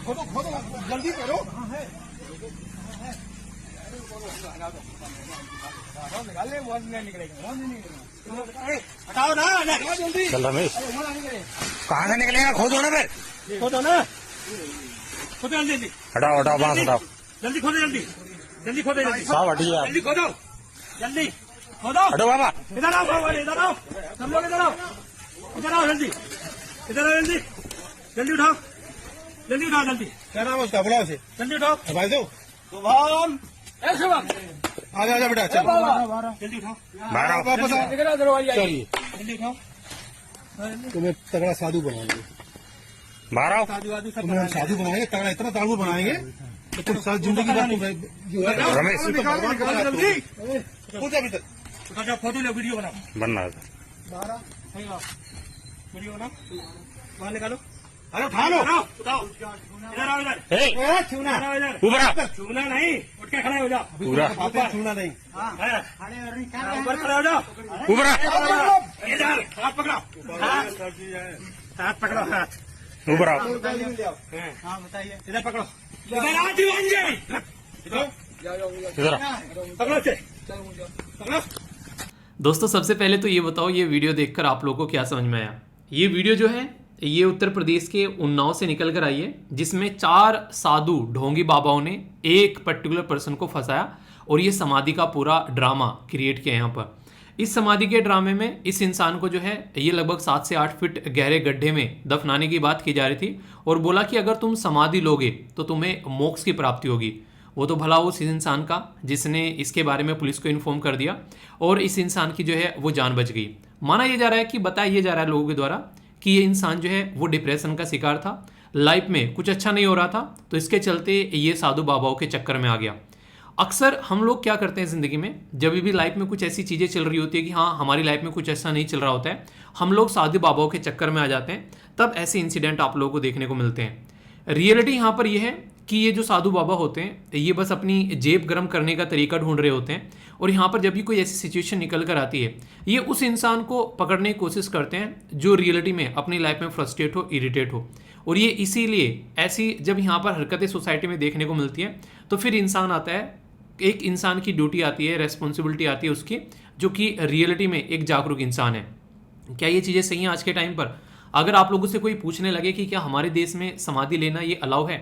खोदो खोदो जल्दी करो। हटाओ ना जल्दी। चल रमेश कहाँ से निकलेगा? खोदो ना फिर, खोदो ना, खोदो जल्दी। हटाओ हटाओ बांस हटाओ। जल्दी खोदो, जल्दी जल्दी खोदो, साहब हटिए आप, जल्दी खोदो, जल्दी खोदो। हटो बाबा। इधर आओ भगवान, इधर आओ, सब लोग इधर आओ, इधर आओ जल्दी, इधर आओ जल्दी, जल्दी उठाओ, जल्दी उठाओ जल्दी। क्या नाम है उसका? बुलाओ उसे, जल्दी उठाओ। भाई दो। शुभम, ए शुभम, आजा बेटा, चल जल्दी उठाओ। बाहर आओ। वापस आओ। इधर आओ, दरवाजा चलिए जल्दी उठाओ। तुम्हें तगड़ा साधु बनाएंगे, बाहर आओ। साधु वाधु सब तुम्हें हम साधु बनाएंगे, तगड़ा इतना तालू बनाएंगे तो तुम सारी जिंदगी भर तुम रमेश जल्दी पूजा भी तक। उठा, फोटो लो, वीडियो बनाओ। बनना है। बाहर आओ, वीडियो बनाओ, बाहर निकालो। अरे उठा लो। उठाओ, उठाओ, इधर आओ, इधर ए, छूना इधर आओ, इधर ऊपर आओ। छूना नहीं, उठ के खड़े हो जाओ। पूरा छूना नहीं। ऊपर खड़े हो जाओ। ऊपर आओ। इधर हाथ पकड़ो, हाथ पकड़ो, हाथ ऊपर आओ। हाँ बताइए। इधर पकड़ो, इधर आओ दीवान जी, इधर आओ। पकड़ो से, पकड़ो। दोस्तों सबसे पहले तो ये बताओ, ये वीडियो देखकर आप लोगों को क्या समझ में आया? ये वीडियो जो है ये उत्तर प्रदेश के उन्नाव से निकल कर आई है, जिसमें 4 साधु ढोंगी बाबाओं ने एक पर्टिकुलर पर्सन को फंसाया और ये समाधि का पूरा ड्रामा क्रिएट किया यहाँ पर। इस समाधि के ड्रामे में इस इंसान को जो है ये लगभग 7 से 8 फीट गहरे गड्ढे में दफनाने की बात की जा रही थी और बोला कि अगर तुम समाधि लोगे तो तुम्हें मोक्ष की प्राप्ति होगी। वो तो भला उस इंसान का जिसने इसके बारे में पुलिस को इन्फॉर्म कर दिया और इस इंसान की जो है वो जान बच गई। माना यह जा रहा है कि बताया ये जा रहा है लोगों के द्वारा कि ये इंसान जो है वो डिप्रेशन का शिकार था, लाइफ में कुछ अच्छा नहीं हो रहा था, तो इसके चलते ये साधु बाबाओं के चक्कर में आ गया। अक्सर हम लोग क्या करते हैं ज़िंदगी में, जब भी लाइफ में कुछ ऐसी चीज़ें चल रही होती है कि हाँ हमारी लाइफ में कुछ ऐसा नहीं चल रहा होता है, हम लोग साधु बाबाओं के चक्कर में आ जाते हैं, तब ऐसे इंसिडेंट आप लोगों को देखने को मिलते हैं। रियलिटी यहाँ पर यह है कि ये जो साधु बाबा होते हैं ये बस अपनी जेब गर्म करने का तरीका ढूंढ रहे होते हैं और यहाँ पर जब भी कोई ऐसी सिचुएशन निकल कर आती है, ये उस इंसान को पकड़ने की कोशिश करते हैं जो रियलिटी में अपनी लाइफ में फ्रस्ट्रेट हो, इरिटेट हो। और ये इसीलिए ऐसी जब यहाँ पर हरकतें सोसाइटी में देखने को मिलती हैं तो फिर इंसान आता है, एक इंसान की ड्यूटी आती है, रेस्पॉन्सिबिलिटी आती है उसकी, जो कि रियलिटी में एक जागरूक इंसान है। क्या ये चीज़ें सही हैं आज के टाइम पर? अगर आप लोगों से कोई पूछने लगे कि क्या हमारे देश में समाधि लेना ये अलाउ है,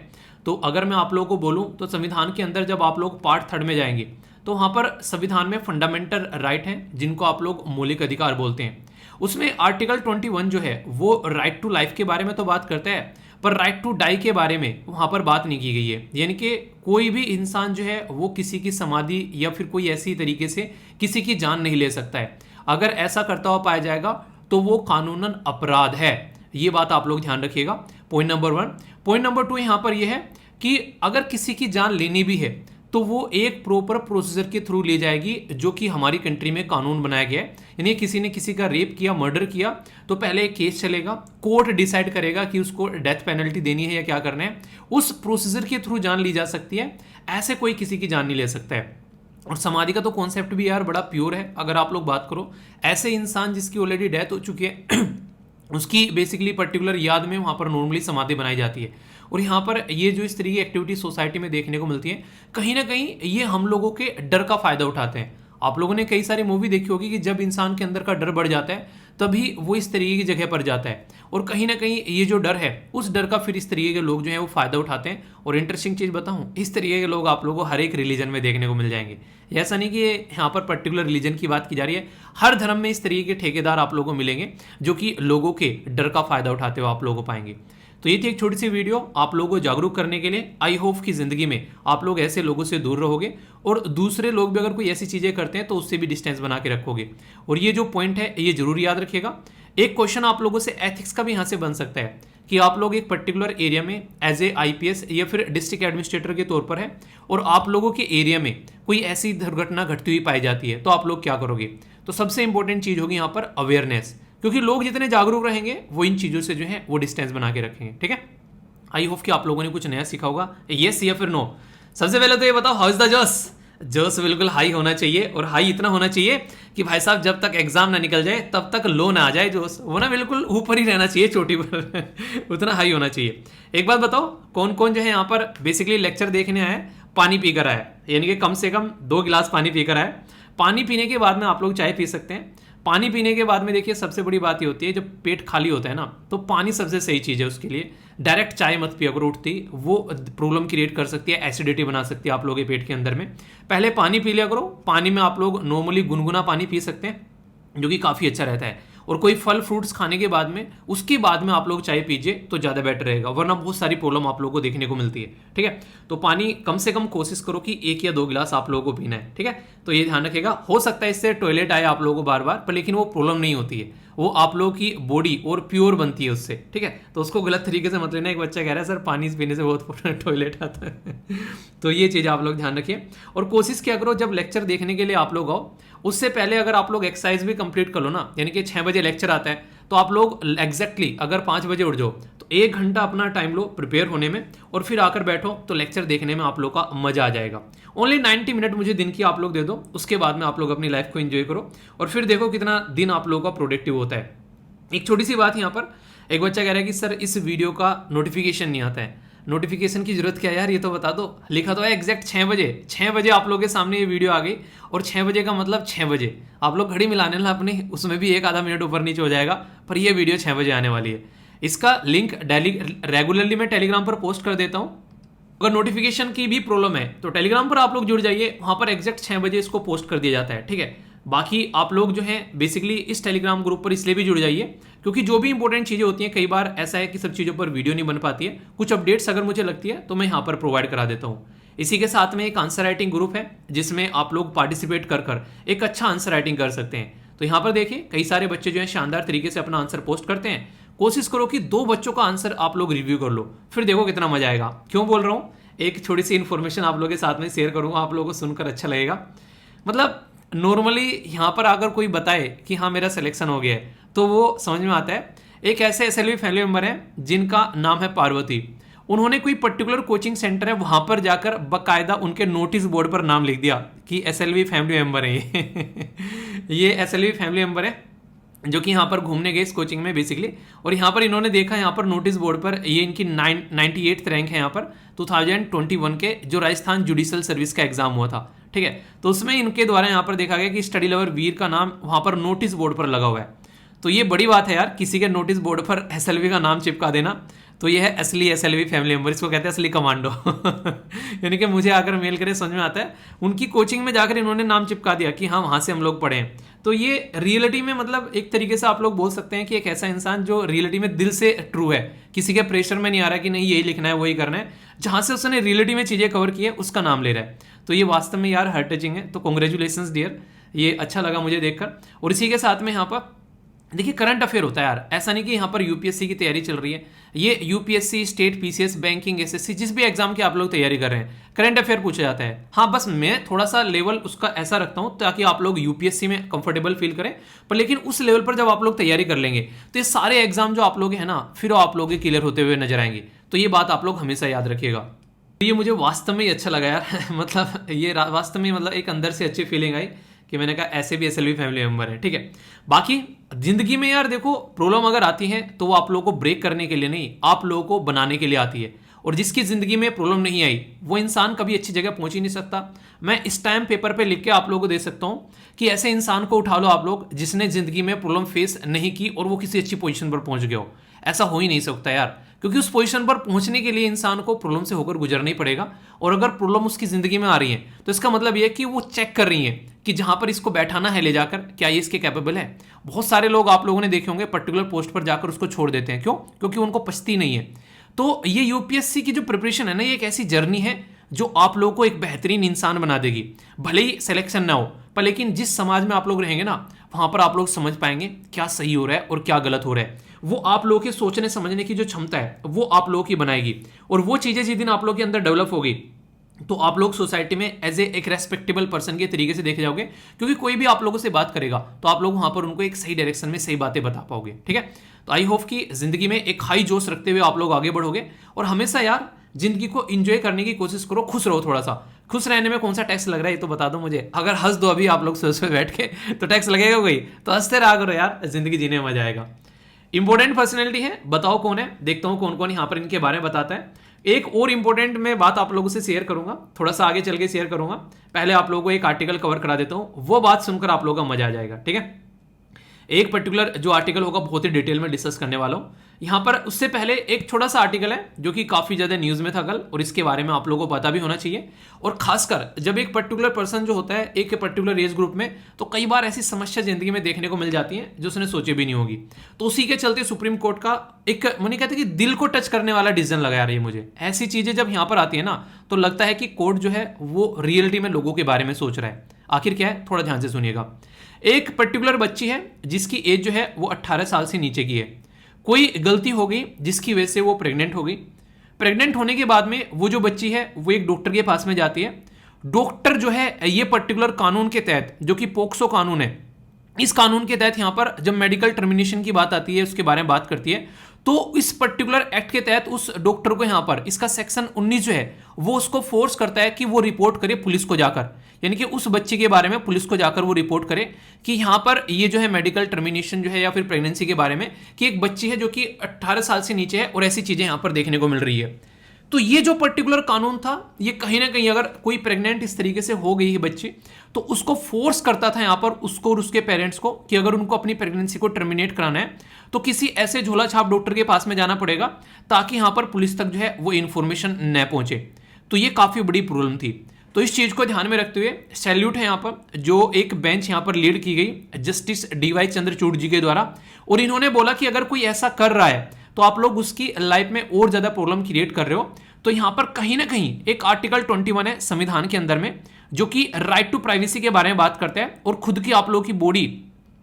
तो अगर मैं आप लोगों को बोलूं तो संविधान के अंदर जब आप लोग पार्ट 3 में जाएंगे तो वहाँ पर संविधान में फंडामेंटल राइट हैं जिनको आप लोग मौलिक अधिकार बोलते हैं। उसमें आर्टिकल 21 जो है वो राइट टू लाइफ के बारे में तो बात करता है, पर राइट टू डाई के बारे में वहाँ पर बात नहीं की गई है। यानी कि कोई भी इंसान जो है वो किसी की समाधि या फिर कोई ऐसी तरीके से किसी की जान नहीं ले सकता है। अगर ऐसा करता हुआ पाया जाएगा तो वो कानूनन अपराध है। ये बात आप लोग ध्यान रखिएगा, पॉइंट नंबर 1। पॉइंट नंबर 2 यहाँ पर यह है कि अगर किसी की जान लेनी भी है तो वो एक प्रॉपर प्रोसीजर के थ्रू ली जाएगी, जो कि हमारी कंट्री में कानून बनाया गया है। यानी किसी ने किसी का रेप किया, मर्डर किया, तो पहले एक केस चलेगा, कोर्ट डिसाइड करेगा कि उसको डेथ पेनल्टी देनी है या क्या करना है, उस प्रोसीजर के थ्रू जान ली जा सकती है। ऐसे कोई किसी की जान नहीं ले सकता है। और समाधि का तो कॉन्सेप्ट भी यार बड़ा प्योर है। अगर आप लोग बात करो, ऐसे इंसान जिसकी ऑलरेडी डेथ हो चुकी है उसकी बेसिकली पर्टिकुलर याद में वहाँ पर नॉर्मली समाधि बनाई जाती है। और यहाँ पर ये जो इस तरह की एक्टिविटी सोसाइटी में देखने को मिलती है, कहीं ना कहीं ये हम लोगों के डर का फायदा उठाते हैं। आप लोगों ने कई सारी मूवी देखी होगी कि जब इंसान के अंदर का डर बढ़ जाता है तभी वो इस तरीके की जगह पर जाता है, और कहीं ना कहीं ये जो डर है उस डर का फिर इस तरीके के लोग जो है वो फायदा उठाते हैं। और इंटरेस्टिंग चीज़ बताऊं, इस तरीके के लोग आप लोगों को हर एक रिलीजन में देखने को मिल जाएंगे। ऐसा नहीं कि यहाँ पर पर्टिकुलर रिलीजन की बात की जा रही है, हर धर्म में इस तरीके के ठेकेदार आप लोगों को मिलेंगे जो कि लोगों के डर का फायदा उठाते हुए आप लोगों को पाएंगे। तो ये थी एक छोटी सी वीडियो आप लोगों को जागरूक करने के लिए। आई होप कि जिंदगी में आप लोग ऐसे लोगों से दूर रहोगे और दूसरे लोग भी अगर कोई ऐसी चीजें करते हैं तो उससे भी डिस्टेंस बना के रखोगे। और ये जो पॉइंट है ये जरूर याद रखिएगा। एक क्वेश्चन आप लोगों से एथिक्स का भी यहाँ से बन सकता है कि आप लोग एक पर्टिकुलर एरिया में एज ए IPS या फिर डिस्ट्रिक्ट एडमिनिस्ट्रेटर के तौर पर है और आप लोगों के एरिया में कोई ऐसी दुर्घटना घटती हुई पाई जाती है, तो आप लोग क्या करोगे? तो सबसे इंपॉर्टेंट चीज होगी यहाँ पर अवेयरनेस, क्योंकि लोग जितने जागरूक रहेंगे वो इन चीज़ों से जो है वो डिस्टेंस बना के रखेंगे। ठीक है, आई होप कि आप लोगों ने कुछ नया सीखा होगा। येस या फिर नो? सबसे पहले तो ये बताओ, हाउ इज द जॉस? जोश बिल्कुल हाई होना चाहिए, और हाई इतना होना चाहिए कि भाई साहब जब तक एग्जाम ना निकल जाए तब तक लो ना आ जाए जोश, वो ना बिल्कुल ऊपर ही रहना चाहिए, चोटी पर उतना हाई होना चाहिए। एक बात बताओ, कौन कौन जो है यहाँ पर बेसिकली लेक्चर देखने आए पानी पीकर आए, यानी कि कम से कम 2 गिलास पानी पीकर आए। पानी पीने के बाद में आप लोग चाय पी सकते हैं। पानी पीने के बाद में देखिए सबसे बड़ी बात ये होती है, जब पेट खाली होता है ना, तो पानी सबसे सही चीज़ है उसके लिए। डायरेक्ट चाय मत पिया करो उठती, वो प्रॉब्लम क्रिएट कर सकती है, एसिडिटी बना सकती है आप लोगों के पेट के अंदर में। पहले पानी पी लिया करो। पानी में आप लोग नॉर्मली गुनगुना पानी पी सकते हैं, जो कि काफ़ी अच्छा रहता है। और कोई फल फ्रूट्स खाने के बाद में, उसके बाद में आप लोग चाय पीजिए तो ज़्यादा बेटर रहेगा, वरना बहुत सारी प्रॉब्लम आप लोगों को देखने को मिलती है। ठीक है, तो पानी कम से कम कोशिश करो कि 1 या 2 गिलास आप लोगों को पीना है। ठीक है, तो ये ध्यान रखिएगा। हो सकता है इससे टॉयलेट आए आप लोगों को बार बार, पर लेकिन वो प्रॉब्लम नहीं होती है, वो आप लोगों की बॉडी और प्योर बनती है उससे। ठीक है, तो उसको गलत तरीके से मत लेना। एक बच्चा कह रहा है सर पानी पीने से बहुत टॉयलेट आता है तो ये चीज़ आप लोग ध्यान रखिए। और कोशिश किया करो जब लेक्चर देखने के लिए आप लोग आओ, उससे पहले अगर आप लोग एक्सरसाइज भी कंप्लीट कर लो ना, यानी कि 6 बजे लेक्चर आता है, तो आप लोग एग्जैक्टली अगर 5 बजे उठ जाओ तो 1 घंटा अपना टाइम लो प्रिपेयर होने में, और फिर आकर बैठो तो लेक्चर देखने में आप लोग का मजा आ जाएगा। ओनली 90 मिनट मुझे दिन की आप लोग दे दो, उसके बाद में आप लोग अपनी लाइफ को एंजॉय करो, और फिर देखो कितना दिन आप लोगों का प्रोडक्टिव होता है। एक छोटी सी बात यहाँ पर, एक बच्चा कह रहा है कि सर इस वीडियो का नोटिफिकेशन नहीं आता है। नोटिफिकेशन की जरूरत क्या है यार, ये तो बता दो। लिखा तो है एग्जैक्ट 6 बजे आप लोगों के सामने ये वीडियो आ गई, और 6 बजे का मतलब 6 बजे। आप लोग घड़ी मिलाने ना अपनी, उसमें भी 1 आधा मिनट ऊपर नीचे हो जाएगा, पर ये वीडियो 6 बजे आने वाली है। इसका लिंक डेली रेगुलरली मैं टेलीग्राम पर पोस्ट कर देता हूँ। अगर नोटिफिकेशन की भी प्रॉब्लम है तो टेलीग्राम पर आप लोग जुड़ जाइए, वहाँ पर एग्जैक्ट 6 बजे इसको पोस्ट कर दिया जाता है। ठीक है, बाकी आप लोग जो हैं बेसिकली इस टेलीग्राम ग्रुप पर इसलिए भी जुड़ जाइए क्योंकि जो भी इंपॉर्टेंट चीज़ें होती हैं, कई बार ऐसा है कि सब चीज़ों पर वीडियो नहीं बन पाती है, कुछ अपडेट्स अगर मुझे लगती है तो मैं यहाँ पर प्रोवाइड करा देता हूँ। इसी के साथ में एक आंसर राइटिंग ग्रुप है जिसमें आप लोग पार्टिसिपेट कर कर एक अच्छा आंसर राइटिंग कर सकते हैं। तो यहाँ पर देखिए कई सारे बच्चे जो हैं शानदार तरीके से अपना आंसर पोस्ट करते हैं। कोशिश करो कि 2 बच्चों का आंसर आप लोग रिव्यू कर लो, फिर देखो कितना मजा आएगा। क्यों बोल रहा हूँ, एक छोटी सी इन्फॉर्मेशन आप लोगों के साथ में शेयर करूँगा, आप लोगों को सुनकर अच्छा लगेगा। मतलब नॉर्मली यहाँ पर अगर कोई बताए कि हाँ मेरा सिलेक्शन हो गया है तो वो समझ में आता है। एक ऐसे SLV फैमिली मेंबर हैं जिनका नाम है पार्वती। उन्होंने कोई पर्टिकुलर कोचिंग सेंटर है वहाँ पर जाकर बाकायदा उनके नोटिस बोर्ड पर नाम लिख दिया कि SLV फैमिली मेंबर है ये SLV फैमिली मेंबर है जो कि यहाँ पर घूमने गए इस कोचिंग में बेसिकली, और यहाँ पर इन्होंने देखा यहाँ पर नोटिस बोर्ड पर ये इनकी 98th रैंक है यहाँ पर 2021 के जो राजस्थान जुडिशियल सर्विस का एग्जाम हुआ था। ठीक है, तो उसमें इनके द्वारा यहाँ पर देखा गया कि स्टडी लवर वीर का नाम वहाँ पर नोटिस बोर्ड पर लगा हुआ है। तो ये बड़ी बात है यार, किसी के नोटिस बोर्ड पर SLV का नाम चिपका देना। तो ये है असली SLV फैमिली मेंबर, इसको कहते हैं असली कमांडो यानी कि मुझे आकर मेल करे समझ में आता है, उनकी कोचिंग में जाकर इन्होंने नाम चिपका दिया कि हाँ वहाँ से हम लोग पढ़े हैं। तो ये रियलिटी में मतलब एक तरीके से आप लोग बोल सकते हैं कि एक ऐसा इंसान जो रियलिटी में दिल से ट्रू है, किसी के प्रेशर में नहीं आ रहा कि नहीं यही लिखना है वही करना है, जहाँ से उसने रियलिटी में चीज़ें कवर की है उसका नाम ले रहा है। तो ये वास्तव में यार हार्ट टचिंग है। तो कॉन्ग्रेचुलेशंस डियर, ये अच्छा लगा मुझे देखकर। और इसी के साथ में यहाँ पर देखिए करंट अफेयर होता है यार, ऐसा नहीं कि यहाँ पर यूपीएससी की तैयारी चल रही है। ये UPSC, state, PCS, banking, SSC, जिस भी एग्जाम की आप लोग तैयारी कर रहे हैं करंट अफेयर पूछा जाता है। हाँ बस मैं थोड़ा सा लेवल उसका ऐसा रखता हूँ ताकि आप लोग यूपीएससी में कंफर्टेबल फील करें, पर लेकिन उस लेवल पर जब आप लोग तैयारी कर लेंगे तो ये सारे एग्जाम जो आप लोग हैं ना फिर आप लोग क्लियर होते हुए नजर आएंगे। तो ये बात आप लोग हमेशा याद रखिएगा। ये मुझे वास्तव में अच्छा लगा यार मतलब ये वास्तव में मतलब एक अंदर से अच्छी फीलिंग आई कि मैंने कहा ऐसे भी SLV फैमिली मेंबर है। ठीक है, बाकी जिंदगी में यार देखो प्रॉब्लम अगर आती है तो वो आप लोगों को ब्रेक करने के लिए नहीं, आप लोगों को बनाने के लिए आती है। और जिसकी जिंदगी में प्रॉब्लम नहीं आई वो इंसान कभी अच्छी जगह पहुंच ही नहीं सकता। मैं इस टाइम पेपर पे लिख के आप लोगों को दे सकता हूं कि ऐसे इंसान को उठा लो आप लोग जिसने जिंदगी में प्रॉब्लम फेस नहीं की और वो किसी अच्छी पोजीशन पर पहुंच गया हो। ऐसा हो ही नहीं सकता यार, क्योंकि उस पोजीशन पर पहुंचने के लिए इंसान को प्रॉब्लम से होकर गुजरना ही पड़ेगा। और अगर प्रॉब्लम उसकी जिंदगी में आ रही है तो इसका मतलब यह है कि वो चेक कर रही है कि जहां पर इसको बैठाना है ले जाकर क्या ये इसके कैपेबल है। बहुत सारे लोग आप लोगों ने देखे होंगे पर्टिकुलर पोस्ट पर जाकर उसको छोड़ देते हैं। क्यों? क्योंकि उनको पछती नहीं है। तो ये यूपीएससी की जो प्रिपरेशन है ना, ये एक ऐसी जर्नी है जो आप लोगों को एक बेहतरीन इंसान बना देगी। भले ही सिलेक्शन ना हो, पर लेकिन जिस समाज में आप लोग रहेंगे ना वहां पर आप लोग समझ पाएंगे क्या सही हो रहा है और क्या गलत हो रहा है। वो आप लोगों के सोचने समझने की जो क्षमता है वो आप लोगों की बनाएगी। और वो चीजें जिस दिन आप लोगों के अंदर डेवलप होगी तो आप लोग सोसाइटी में एज एक रेस्पेक्टेबल पर्सन के तरीके से देखे जाओगे, क्योंकि कोई भी आप लोगों से बात करेगा तो आप लोग वहां पर उनको एक सही डायरेक्शन में सही बातें बता पाओगे। ठीक है, तो आई होप कि जिंदगी में एक हाई जोश रखते हुए आप लोग आगे बढ़ोगे। और हमेशा यार जिंदगी को एंजॉय करने की कोशिश करो, खुश रहो, थोड़ा सा खुश रहने में कौन सा टैक्स लग रहा है ये तो बता दो मुझे। अगर हंस दो अभी आप लोग सोच पे बैठ के तो टैक्स लगेगा कोई? तो हंसते रहा करो यार, जिंदगी जीने में मजा आएगा। इंपॉर्टेंट पर्सनैलिटी है, बताओ कौन है, देखता हूं कौन कौन यहाँ पर इनके बारे में बताता है। एक और इंपॉर्टेंट मैं बात आप लोगों से शेयर करूंगा, थोड़ा सा आगे चल के शेयर करूंगा। पहले आप लोगों को एक आर्टिकल कवर करा देता हूं, वो बात सुनकर आप लोगों का मजा आ जाएगा, ठीक है। एक पर्टिकुलर जो आर्टिकल होगा बहुत ही डिटेल में डिस्कस करने वाला हूं यहां पर। उससे पहले एक छोटा सा आर्टिकल है जो कि काफी ज्यादा न्यूज में था कल, और इसके बारे में आप लोगों को पता भी होना चाहिए। और खासकर जब एक पर्टिकुलर पर्सन जो होता है एक पर्टिकुलर एज ग्रुप में, तो कई बार ऐसी समस्या जिंदगी में देखने को मिल जाती है जो उसने सोची भी नहीं होगी। तो उसी के चलते सुप्रीम कोर्ट का एक मैंने कहते कि दिल को टच करने वाला डिसीजन लगा रही है मुझे। ऐसी चीजें जब यहां पर आती है ना, तो लगता है कि कोर्ट जो है वो रियलिटी में लोगों के बारे में सोच रहा है। आखिर क्या है, थोड़ा ध्यान से सुनिएगा। एक पर्टिकुलर बच्ची है जिसकी एज जो है वो 18 साल से नीचे की है। कोई गलती हो गई जिसकी वजह से वो प्रेग्नेंट हो गई। प्रेग्नेंट होने के बाद में वो जो बच्ची है वो एक डॉक्टर के पास में जाती है। डॉक्टर जो है ये पर्टिकुलर कानून के तहत, जो कि पोक्सो कानून है, इस कानून के तहत यहां पर जब मेडिकल टर्मिनेशन की बात आती है, उसके बारे में बात करती है, तो इस पर्टिकुलर एक्ट के तहत उस डॉक्टर को यहां पर इसका सेक्शन 19 जो है वो उसको फोर्स करता है कि वो रिपोर्ट करे पुलिस को जाकर, यानी कि उस बच्चे के बारे में पुलिस को जाकर वो रिपोर्ट करे कि यहां पर ये जो है मेडिकल टर्मिनेशन जो है या फिर प्रेगनेंसी के बारे में, कि एक बच्ची है जो कि 18 साल से नीचे है और ऐसी चीजें यहां पर देखने को मिल रही है। तो ये जो पर्टिकुलर कानून था, ये कहीं ना कहीं अगर कोई प्रेग्नेंट इस तरीके से हो गई है बच्ची, तो उसको फोर्स करता था यहां पर उसको और उसके पेरेंट्स को कि अगर उनको अपनी प्रेगनेंसी को टर्मिनेट कराना है तो किसी ऐसे झोला छाप डॉक्टर के पास में जाना पड़ेगा ताकि यहां पर पुलिस तक जो है वो इंफॉर्मेशन न पहुंचे। तो ये काफी बड़ी प्रॉब्लम थी। तो इस चीज को ध्यान में रखते हुए सैल्यूट है यहां पर जो एक बेंच यहां पर लीड की गई जस्टिस DY चंद्रचूड़ जी के द्वारा, और इन्होंने बोला कि अगर कोई ऐसा कर रहा है तो आप लोग उसकी लाइफ में और ज्यादा प्रॉब्लम क्रिएट कर रहे हो। तो यहां पर कहीं ना कहीं एक आर्टिकल 21 है संविधान के अंदर में, जो कि राइट टू प्राइवेसी के बारे में बात करता है, और खुद की आप लोगों की बॉडी,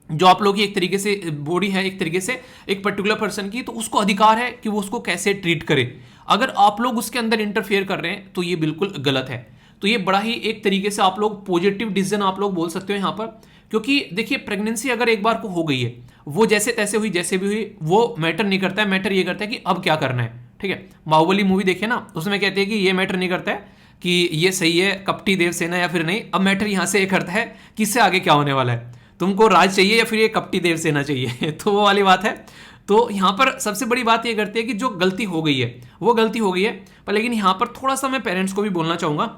जो आप लोगों की एक तरीके से बॉडी है एक तरीके से एक पर्टिकुलर पर्सन की, तो उसको अधिकार है कि वो उसको कैसे ट्रीट करे। अगर आप लोग उसके अंदर इंटरफेयर कर रहे हैं तो ये बिल्कुल गलत है। तो ये बड़ा ही एक तरीके से आप लोग पॉजिटिव डिसीजन आप लोग बोल सकते हो यहां पर, क्योंकि देखिए प्रेगनेंसी अगर एक बार को हो गई है, वो जैसे तैसे हुई जैसे भी हुई वो मैटर नहीं करता है। मैटर ये करता है कि अब क्या करना है, ठीक है। बाहुबली मूवी देखिए ना, उसमें कहते हैं कि ये मैटर नहीं करता है कि ये सही है कपटी देवसेना या फिर नहीं, अब मैटर यहां से ये करता है कि इससे आगे क्या होने वाला है, तुमको राज चाहिए या फिर ये कपटी देवसेना चाहिए। तो वो वाली बात है। तो यहां पर सबसे बड़ी बात ये करती है कि जो गलती हो गई है वो गलती हो गई है, पर लेकिन यहां पर थोड़ा सा मैं पेरेंट्स को भी बोलना चाहूंगा।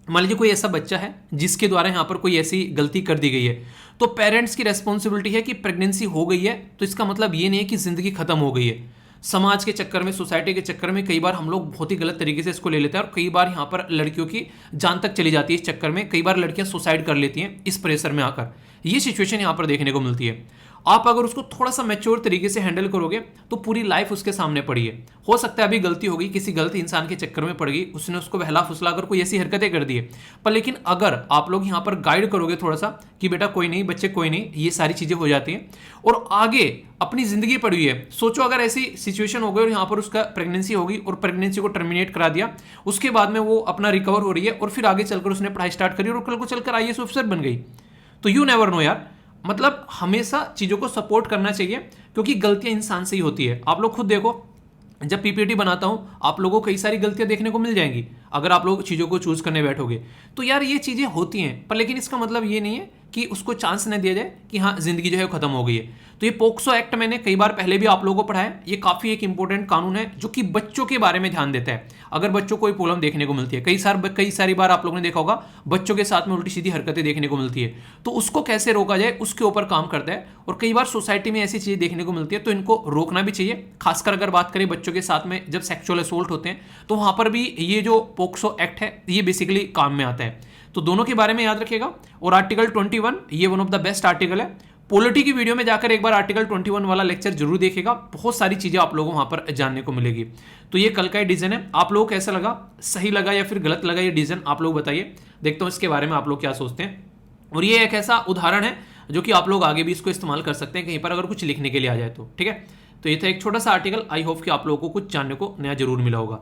मान लीजिए कोई ऐसा बच्चा है जिसके द्वारा यहां पर कोई ऐसी गलती कर दी गई है, तो पेरेंट्स की रेस्पॉन्सिबिलिटी है कि प्रेगनेंसी हो गई है तो इसका मतलब ये नहीं है कि जिंदगी खत्म हो गई है। समाज के चक्कर में, सोसाइटी के चक्कर में कई बार हम लोग बहुत ही गलत तरीके से इसको ले लेते हैं, और कई बार यहाँ पर लड़कियों की जान तक चली जाती है इस चक्कर में। कई बार लड़कियां सुसाइड कर लेती हैं इस प्रेशर में आकर। ये सिचुएशन यहाँ पर देखने को मिलती है। आप अगर उसको थोड़ा सा मैच्योर तरीके से हैंडल करोगे तो पूरी लाइफ उसके सामने पड़ी है। हो सकता है अभी गलती होगी, किसी गलत इंसान के चक्कर में पड़ गई, उसने उसको बहला फुसला कर कोई ऐसी हरकतें कर दी है, पर लेकिन अगर आप लोग यहाँ पर गाइड करोगे थोड़ा सा कि बेटा कोई नहीं, बच्चे कोई नहीं, ये सारी चीजें हो जाती हैं और आगे अपनी जिंदगी पड़ी हुई है। सोचो अगर ऐसी सिचुएशन हो गई और यहाँ पर उसका प्रेगनेंसी होगी और प्रेगनेंसी को टर्मिनेट करा दिया, उसके बाद में वो अपना रिकवर हो रही है और फिर आगे चलकर उसने पढ़ाई स्टार्ट करी और कल को चलकर IAS ऑफिसर बन गई। तो यू नेवर नो यार, मतलब हमेशा चीजों को सपोर्ट करना चाहिए, क्योंकि गलतियां इंसान से ही होती है। आप लोग खुद देखो, जब PPT बनाता हूं आप लोगों को कई सारी गलतियां देखने को मिल जाएंगी अगर आप लोग चीजों को चूज करने बैठोगे। तो यार ये चीजें होती हैं, पर लेकिन इसका मतलब ये नहीं है कि उसको चांस न दिया जाए कि हाँ जिंदगी जो है खत्म हो गई है। तो ये पोक्सो एक्ट मैंने कई बार पहले भी आप लोगों को पढ़ाया। ये काफी एक इंपॉर्टेंट कानून है जो कि बच्चों के बारे में ध्यान देता है। अगर बच्चों को कोई प्रॉब्लम देखने को मिलती है, कई सारी बार आप लोगों ने देखा होगा बच्चों के साथ में उल्टी सीधी हरकतें देखने को मिलती है, तो उसको कैसे रोका जाए उसके ऊपर काम करता है। और कई बार सोसाइटी में ऐसी चीजें देखने को मिलती है तो इनको रोकना भी चाहिए। खासकर अगर बात करें बच्चों के साथ में जब सेक्सुअल असोल्ट होते हैं, तो वहां पर भी ये जो पोक्सो एक्ट है ये बेसिकली काम में आता है। तो दोनों के बारे में याद रखिएगा। और आर्टिकल 21 ये one of the best article है। पॉलिटी की वीडियो में जाकर एक बार आर्टिकल 21 वाला लेक्चर जरूर देखिएगा, बहुत सारी चीजें आप लोगों को वहां पर जानने को मिलेगी। तो ये कल का ये डिसीजन है, आप लोगों को कैसा लगा, सही लगा या फिर गलत लगा ये डिसीजन, आप लोग बताइए। देखता हूं इसके बारे में आप लोग क्या सोचते हैं। और ये एक ऐसा उदाहरण है जो कि आप लोग आगे भी इसको इस्तेमाल कर सकते हैं कहीं पर अगर कुछ लिखने के लिए आ जाए तो, ठीक है। तो ये था एक छोटा सा आर्टिकल, आई होप कि आप लोगों को कुछ जानने को नया जरूर मिला होगा।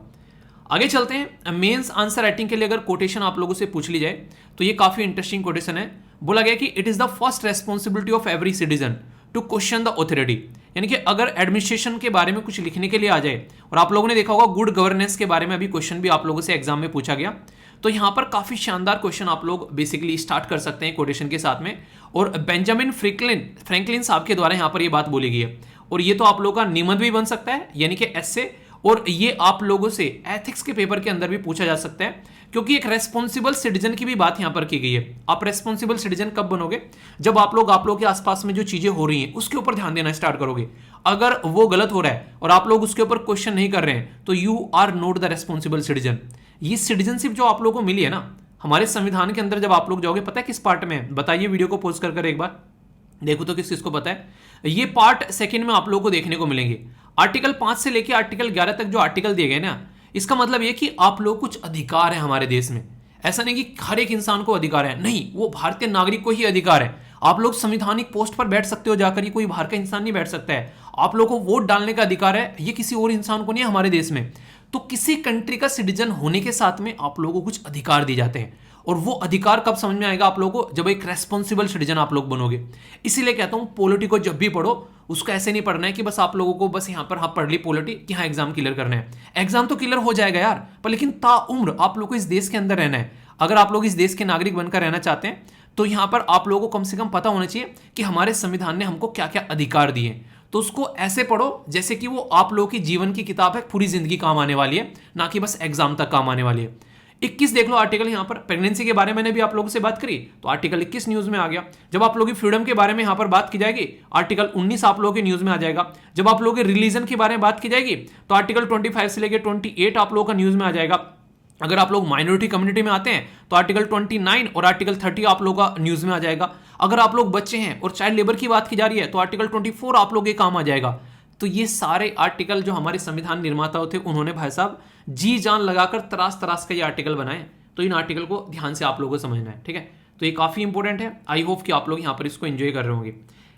आगे चलते हैं। मेंस आंसर राइटिंग के लिए अगर कोटेशन आप लोगों से पूछ ली जाए तो ये काफी इंटरेस्टिंग कोटेशन है। बोला गया कि it is the first responsibility of every citizen to question the authority. यानी कि अगर एडमिनिस्ट्रेशन के बारे में कुछ लिखने के लिए आ जाए, और आप लोगों ने देखा होगा गुड गवर्नेंस के बारे में अभी क्वेश्चन भी आप लोगों से एग्जाम में पूछा गया, तो यहाँ पर काफी शानदार क्वेश्चन आप लोग बेसिकली स्टार्ट कर सकते हैं कोटेशन के साथ में। और बेंजामिन फ्रैंकलिन साहब के द्वारा यहाँ पर ये बात बोली गई है, और ये तो आप लोगों का निबंध भी बन सकता है यानी कि एस्से, और ये आप लोगों से एथिक्स के पेपर के अंदर भी पूछा जा सकता है, क्योंकि एक रेस्पॉन्सिबल सिटीजन की भी बात यहां पर की गई है। आप रेस्पॉन्सिबल सिटीजन कब बनोगे? जब आप लोग के आसपास में जो चीजें हो रही हैं उसके ऊपर ध्यान देना स्टार्ट करोगे। अगर वो गलत हो रहा है और आप लोग उसके ऊपर क्वेश्चन नहीं कर रहे हैं तो you are not the responsible citizen. ये सिटीजनशिप जो आप लोगों को मिली है ना हमारे संविधान के अंदर, जब आप लोग जाओगे पता है किस पार्ट में है? बताइए, वीडियो को पॉज कर एक बार देखो तो किस किसको पता है। ये पार्ट सेकंड में आप लोगों को देखने को मिलेंगे। आर्टिकल 5 से लेकर आर्टिकल 11 तक जो आर्टिकल दिए गए ना, इसका मतलब ये कि आप लोग कुछ अधिकार है हमारे देश में। ऐसा नहीं कि हर एक इंसान को अधिकार है, नहीं, वो भारतीय नागरिक को ही अधिकार है। आप लोग संवैधानिक पोस्ट पर बैठ सकते हो जाकर, ये कोई बाहर का इंसान नहीं बैठ सकता है। आप लोग को वोट डालने का अधिकार है, ये किसी और इंसान को नहीं है हमारे देश में। तो किसी कंट्री का सिटीजन होने के साथ में आप लोगों को कुछ अधिकार दिए जाते हैं, और वो अधिकार कब समझ में आएगा आप लोगों को? जब एक रेस्पॉन्सिबल सिटीजन आप लोग बनोगे। इसीलिए कहता हूं पॉलिटी को जब भी पढ़ो उसको ऐसे नहीं पढ़ना है कि बस आप लोगों को बस यहां पर हाँ पढ़ ली पॉलिटी कि हाँ एग्जाम क्लियर करना है। एग्जाम तो क्लियर हो जाएगा यार, पर लेकिन ताउम्र आप लोग को इस देश के अंदर रहना है। अगर आप लोग इस देश के नागरिक बनकर रहना चाहते हैं तो यहां पर आप लोगों को कम से कम पता होना चाहिए कि हमारे संविधान ने हमको क्या क्या अधिकार दिए। तो उसको ऐसे पढ़ो जैसे कि वो आप लोगों की जीवन की किताब है, पूरी जिंदगी काम आने वाली है, ना कि बस एग्जाम तक काम आने वाली है। 21 देख लो आर्टिकल, यहाँ पर प्रेगनेंसी के बारे में मैंने भी आप लोगों से बात करी तो आर्टिकल 21 न्यूज में आ गया। जब आप लोगों की फ्रीडम के बारे में यहाँ पर बात की जाएगी आर्टिकल 19 आप लोगों के न्यूज में आ जाएगा। जब आप लोगों के रिलीजन के बारे में बात की जाएगी तो आर्टिकल 25 से लेकर 28 आप लोगों का न्यूज में आ जाएगा। अगर आप लोग माइनॉरिटी कम्युनिटी में आते हैं तो आर्टिकल 29 और आर्टिकल 30 आप लोगों का न्यूज में आ जाएगा। अगर आप लोग बच्चे हैं और चाइल्ड लेबर की बात की जा रही है तो आर्टिकल 24 आप लोग के काम आ जाएगा। तो ये सारे आर्टिकल जो हमारे संविधान निर्माता थे उन्होंने भाई साहब जी जान लगाकर तराश तराश का ये आर्टिकल बनाए। तो इन आर्टिकल को ध्यान से आप लोगों को समझना है, ठीक है? तो ये काफी इंपॉर्टेंट है। आई होप कि आप लोग यहाँ पर इसको एंजॉय कर रहे होंगे।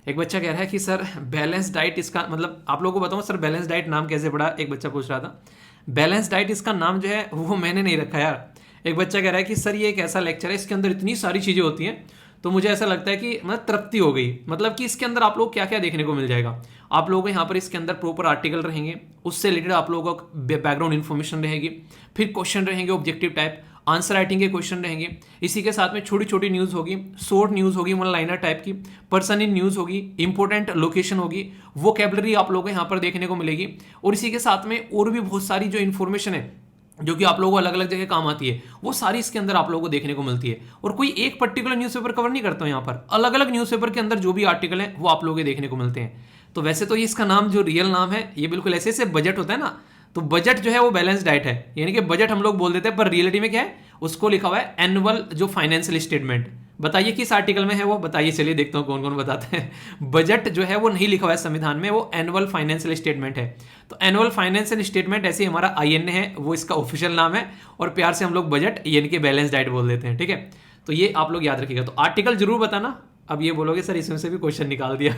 एक बच्चा कह रहा है कि सर बैलेंस डाइट इसका मतलब, आप लोगों को बताऊं सर बैलेंस डाइट नाम कैसे पड़ा? एक बच्चा पूछ रहा था। बैलेंस डाइट इसका नाम जो है वो मैंने नहीं रखा यार। एक बच्चा कह रहा है कि सर ये एक ऐसा लेक्चर है, इसके अंदर इतनी सारी चीजें होती हैं तो मुझे ऐसा लगता है कि मतलब तृप्ति हो गई। मतलब कि इसके अंदर आप लोग क्या क्या देखने को मिल जाएगा। आप लोगों को यहाँ पर इसके अंदर प्रॉपर आर्टिकल रहेंगे, उससे रिलेटेड आप लोगों को बैकग्राउंड इन्फॉर्मेशन रहेगी, फिर क्वेश्चन रहेंगे ऑब्जेक्टिव टाइप, आंसर राइटिंग के क्वेश्चन रहेंगे, इसी के साथ में छोटी छोटी न्यूज होगी, शॉर्ट न्यूज होगी, वन लाइनर टाइप की, पर्सन इन न्यूज होगी, इंपॉर्टेंट लोकेशन होगी, वोकैबुलरी आप लोगों को यहाँ पर देखने को मिलेगी, और इसी के साथ में और भी बहुत सारी जो इन्फॉर्मेशन है जो कि आप लोगों को अलग अलग जगह काम आती है वो सारी इसके अंदर आप लोगों को देखने को मिलती है। और कोई एक पर्टिकुलर न्यूज़पेपर कवर नहीं करता हूं, यहाँ पर अलग अलग न्यूज़पेपर के अंदर जो भी आर्टिकल है वो आप लोगों को देखने को मिलते हैं। तो वैसे तो ये इसका नाम जो रियल नाम है ये बिल्कुल ऐसे ऐसे बजट होता है ना, तो बजट जो है वो बैलेंस डाइट है, यानी कि बजट हम लोग बोल देते हैं पर रियलिटी में क्या है उसको लिखा हुआ है एनुअल जो फाइनेंशियल स्टेटमेंट। बताइए किस आर्टिकल में है वो, बताइए, चलिए देखता हूं कौन कौन बताते हैं। बजट जो है वो नहीं लिखा हुआ है संविधान में, वो एनुअल फाइनेंशियल स्टेटमेंट है। तो एनुअल फाइनेंशियल स्टेटमेंट ऐसे ही हमारा IN है, वो इसका ऑफिशियल नाम है, और प्यार से हम लोग बजट यानी कि बैलेंस डाइट बोल देते हैं, ठीक है? तो ये आप लोग याद रखिएगा। तो आर्टिकल जरूर बताना। अब ये बोलोगे सर इसमें से भी क्वेश्चन निकाल दिया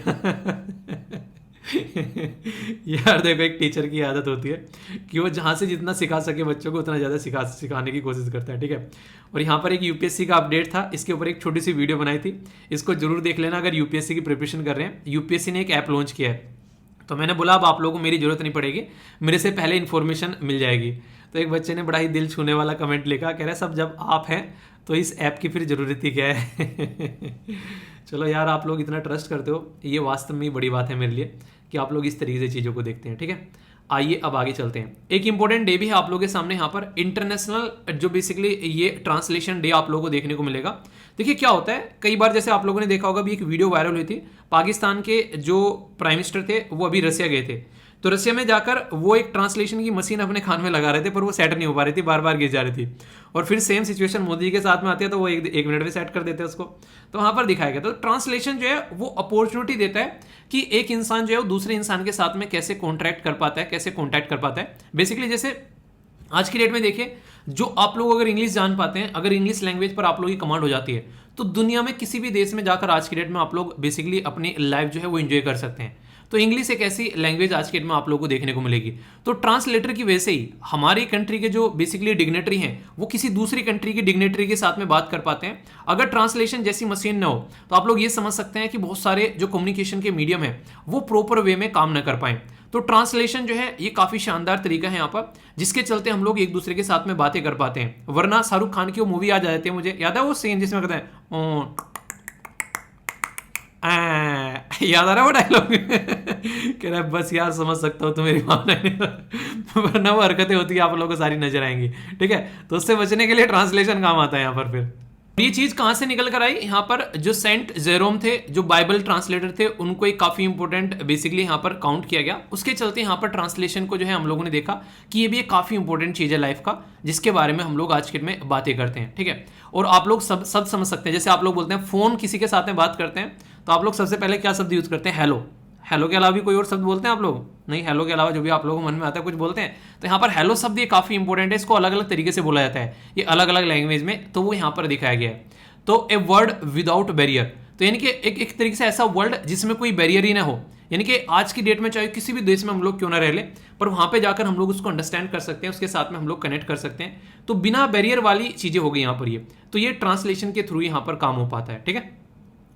यार देखो एक टीचर की आदत होती है कि वो जहां से जितना सिखा सके बच्चों को उतना ज़्यादा सिखाने की कोशिश करता है, ठीक है? और यहाँ पर एक UPSC का अपडेट था, इसके ऊपर एक छोटी सी वीडियो बनाई थी, इसको जरूर देख लेना अगर UPSC की प्रिपरेशन कर रहे हैं। UPSC ने एक ऐप लॉन्च किया है, तो मैंने बोला अब आप लोगों को मेरी जरूरत नहीं पड़ेगी, मेरे से पहले इन्फॉर्मेशन मिल जाएगी। तो एक बच्चे ने बड़ा ही दिल छूने वाला कमेंट लिखा, कह रहा है सब जब आप हैं तो इस ऐप की फिर जरूरत ही क्या है चलो यार आप लोग इतना ट्रस्ट करते हो, ये वास्तव में बड़ी बात है मेरे लिए कि आप लोग इस तरीके से चीज़ों को देखते हैं, ठीक है? आइए अब आगे चलते हैं। एक इंपॉर्टेंट डे भी है आप लोगों के सामने यहाँ पर, इंटरनेशनल जो बेसिकली ये ट्रांसलेशन डे आप लोगों को देखने को मिलेगा। देखिए क्या होता है, कई बार जैसे आप लोगों ने देखा होगा भी एक वीडियो वायरल हुई थी, पाकिस्तान के जो प्राइम मिनिस्टर थे वो अभी रसिया गए थे, तो रसिया में जाकर वो एक ट्रांसलेशन की मशीन अपने कान में लगा रहे थे पर वो सेट नहीं हो पा रही थी, बार बार गिर जा रही थी। और फिर सेम सिचुएशन मोदी के साथ में आती है तो वो एक मिनट में सेट कर देते हैं उसको। तो वहाँ पर दिखाया गया। तो ट्रांसलेशन जो है वो अपॉर्चुनिटी देता है कि एक इंसान जो है वो दूसरे इंसान के साथ में कैसे कॉन्ट्रैक्ट कर पाता है, कैसे कॉन्टैक्ट कर पाता है। बेसिकली जैसे आज की डेट में देखिए, जो आप लोग अगर इंग्लिश जान पाते हैं, अगर इंग्लिश लैंग्वेज पर आप लोगों की कमांड हो जाती है, तो दुनिया में किसी भी देश में जाकर आज की डेट में आप लोग बेसिकली अपनी लाइफ जो है वो एंजॉय कर सकते हैं। तो इंग्लिश एक ऐसी लैंग्वेज आज के डेट में आप लोगों को देखने को मिलेगी। तो ट्रांसलेटर की वजह से ही हमारी कंट्री के जो बेसिकली डिग्नेटरी हैं वो किसी दूसरी कंट्री की डिग्नेटरी के साथ में बात कर पाते हैं। अगर ट्रांसलेशन जैसी मशीन ना हो तो आप लोग ये समझ सकते हैं कि बहुत सारे जो कम्युनिकेशन के मीडियम है वो प्रॉपर वे में काम ना कर पाएं। तो ट्रांसलेशन जो है ये काफी शानदार तरीका है यहाँ पर, जिसके चलते हम लोग एक दूसरे के साथ में बातें कर पाते हैं। वरना शाहरुख खान की वो मूवी आ जाती है, मुझे याद है वो सीन जिसमें कहते हैं याद आ रहा है वो डायलॉग कह रहा है बस यार समझ सकता हूँ तो मेरी माँ वरना वो हरकतें होती है आप लोगों को सारी नजर आएंगी। ठीक है, तो उससे बचने के लिए ट्रांसलेशन काम आता है यहाँ पर। फिर ये चीज कहां से निकल कर आई, यहाँ पर जो सेंट जेरोम थे, जो बाइबल ट्रांसलेटर थे, उनको एक काफी इंपॉर्टेंट बेसिकली यहाँ पर काउंट किया गया। उसके चलते यहाँ पर ट्रांसलेशन को जो है हम लोगों ने देखा कि ये भी एक काफी इंपॉर्टेंट चीज है लाइफ का, जिसके बारे में हम लोग आज के में बातें करते हैं। ठीक है, और आप लोग सब समझ सकते हैं। जैसे आप लोग बोलते हैं फोन किसी के साथ में बात करते हैं तो आप लोग सबसे पहले क्या शब्द यूज करते हैं, हेलो। हेलो के अलावा भी कोई और शब्द बोलते हैं आप लोग? नहीं, हेलो के अलावा जो भी आप लोगों को मन में आता है कुछ बोलते हैं। तो यहाँ पर हेलो शब्द ये काफी इंपॉर्टेंट है, इसको अलग अलग तरीके से बोला जाता है, ये अलग अलग लैंग्वेज में, तो वो यहाँ पर दिखाया गया है। तो ए वर्ड विदाउट बैरियर, तो यानी कि एक तरीके से ऐसा वर्ड जिसमें कोई बैरियर ही ना हो, यानी कि आज की डेट में चाहे किसी भी देश में हम लोग क्यों ना रह ले, पर वहां पे जाकर हम लोग उसको अंडरस्टैंड कर सकते हैं, उसके साथ में हम लोग कनेक्ट कर सकते हैं। तो बिना बैरियर वाली चीजें हो गई यहाँ पर ये, तो ये ट्रांसलेशन के थ्रू यहाँ पर काम हो पाता है। ठीक है,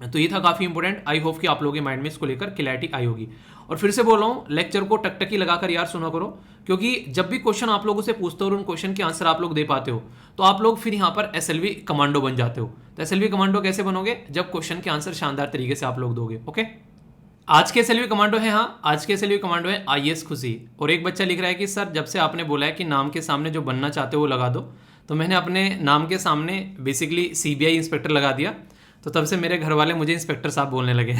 तो ये था काफी इंपॉर्टेंट। आई होप कि आप लोगों के माइंड में इसको लेकर क्लैरिटी आई होगी। और फिर से बोल रहा हूँ, लेक्चर को टकटकी लगाकर यार सुना करो, क्योंकि जब भी क्वेश्चन आप लोगों से पूछते हो और उन क्वेश्चन के आंसर आप लोग दे पाते हो तो आप लोग फिर यहाँ पर एसएलवी कमांडो बन जाते हो। तो एसएलवी कमांडो कैसे बनोगे, जब क्वेश्चन के आंसर शानदार तरीके से आप लोग दोगे। ओके, आज के एसएलवी कमांडो है, हाँ आज के एसएलवी कमांडो है आईएएस खुशी। और एक बच्चा लिख रहा है कि सर जब से आपने बोला है कि नाम के सामने जो बनना चाहते हो वो लगा दो, तो मैंने अपने नाम के सामने बेसिकली सीबीआई इंस्पेक्टर लगा दिया, तो तब से मेरे घर वाले मुझे इंस्पेक्टर साहब बोलने लगे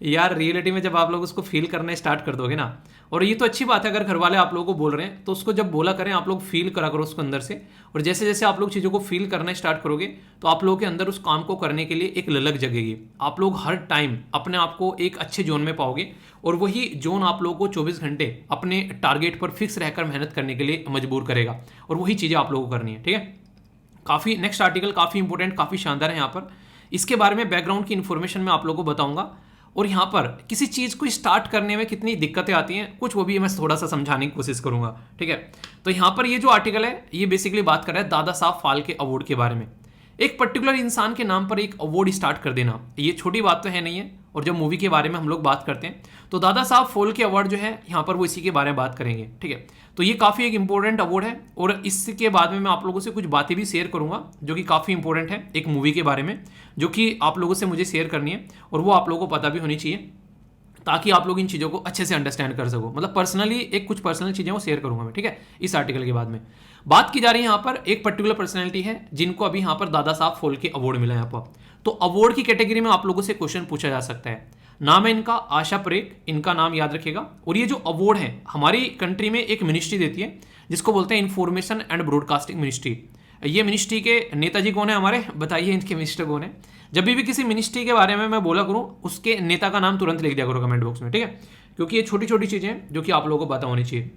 यार रियलिटी में जब आप लोग उसको फील करना स्टार्ट कर दोगे ना, और ये तो अच्छी बात है अगर घर वाले आप लोगों को बोल रहे हैं तो उसको जब बोला करें आप लोग फील करा करो उसको अंदर से। और जैसे जैसे आप लोग चीज़ों को फील करना स्टार्ट करोगे तो आप लोगों के अंदर उस काम को करने के लिए एक ललक जगेगी। आप लोग हर टाइम अपने आप को एक अच्छे जोन में पाओगे, और वही जोन आप लोगों को 24 घंटे अपने टारगेट पर फिक्स रहकर मेहनत करने के लिए मजबूर करेगा, और वही चीज़ें आप लोगों को करनी है। ठीक है, काफ़ी नेक्स्ट आर्टिकल काफ़ी इंपॉर्टेंट, काफ़ी शानदार है। यहाँ पर इसके बारे में बैकग्राउंड की इन्फॉर्मेशन मैं आप लोगों को बताऊंगा, और यहाँ पर किसी चीज़ को स्टार्ट करने में कितनी दिक्कतें आती हैं कुछ, वो भी मैं थोड़ा सा समझाने की कोशिश करूंगा। ठीक है, तो यहाँ पर ये जो आर्टिकल है ये बेसिकली बात कर रहा है दादा साहब फाल्के अवार्ड के बारे में। एक पर्टिकुलर इंसान के नाम पर एक अवार्ड स्टार्ट कर देना ये छोटी बात तो है नहीं है। और जब मूवी के बारे में हम लोग बात करते हैं तो दादा साहब फाल्के अवार्ड जो है यहाँ पर वो इसी के बारे में बात करेंगे। ठीक है, तो ये काफ़ी एक इंपॉर्टेंट अवार्ड है, और इसके बाद में मैं आप लोगों से कुछ बातें भी शेयर करूंगा जो कि काफ़ी इंपॉर्टेंट है एक मूवी के बारे में, जो कि आप लोगों से मुझे शेयर करनी है, और वो आप लोगों को पता भी होनी चाहिए, ताकि आप लोग इन चीज़ों को अच्छे से अंडरस्टैंड कर सको। मतलब पर्सनली एक कुछ पर्सनल चीज़ें वो शेयर करूंगा मैं। ठीक है, इस आर्टिकल के बाद में बात की जा रही है यहाँ पर एक पर्टिकुलर पर्सनैलिटी है जिनको अभी यहाँ पर दादा साहब फाल्के अवार्ड मिला है यहाँ पर। तो अवार्ड की कैटेगरी में आप लोगों से क्वेश्चन पूछा जा सकता है। नाम है इनका आशा परेख, इनका नाम याद रखिएगा। और ये जो अवार्ड है हमारी कंट्री में एक मिनिस्ट्री देती है जिसको बोलते हैं इंफॉर्मेशन एंड ब्रॉडकास्टिंग मिनिस्ट्री। ये मिनिस्ट्री के नेताजी कौन है हमारे, बताइए इनके मिनिस्टर कौन है। जब भी किसी मिनिस्ट्री के बारे में मैं बोला करूं उसके नेता का नाम तुरंत लिख दिया करो कमेंट बॉक्स में। ठीक है, क्योंकि ये छोटी छोटी चीजें हैं जो कि आप लोगों को पता होनी चाहिए।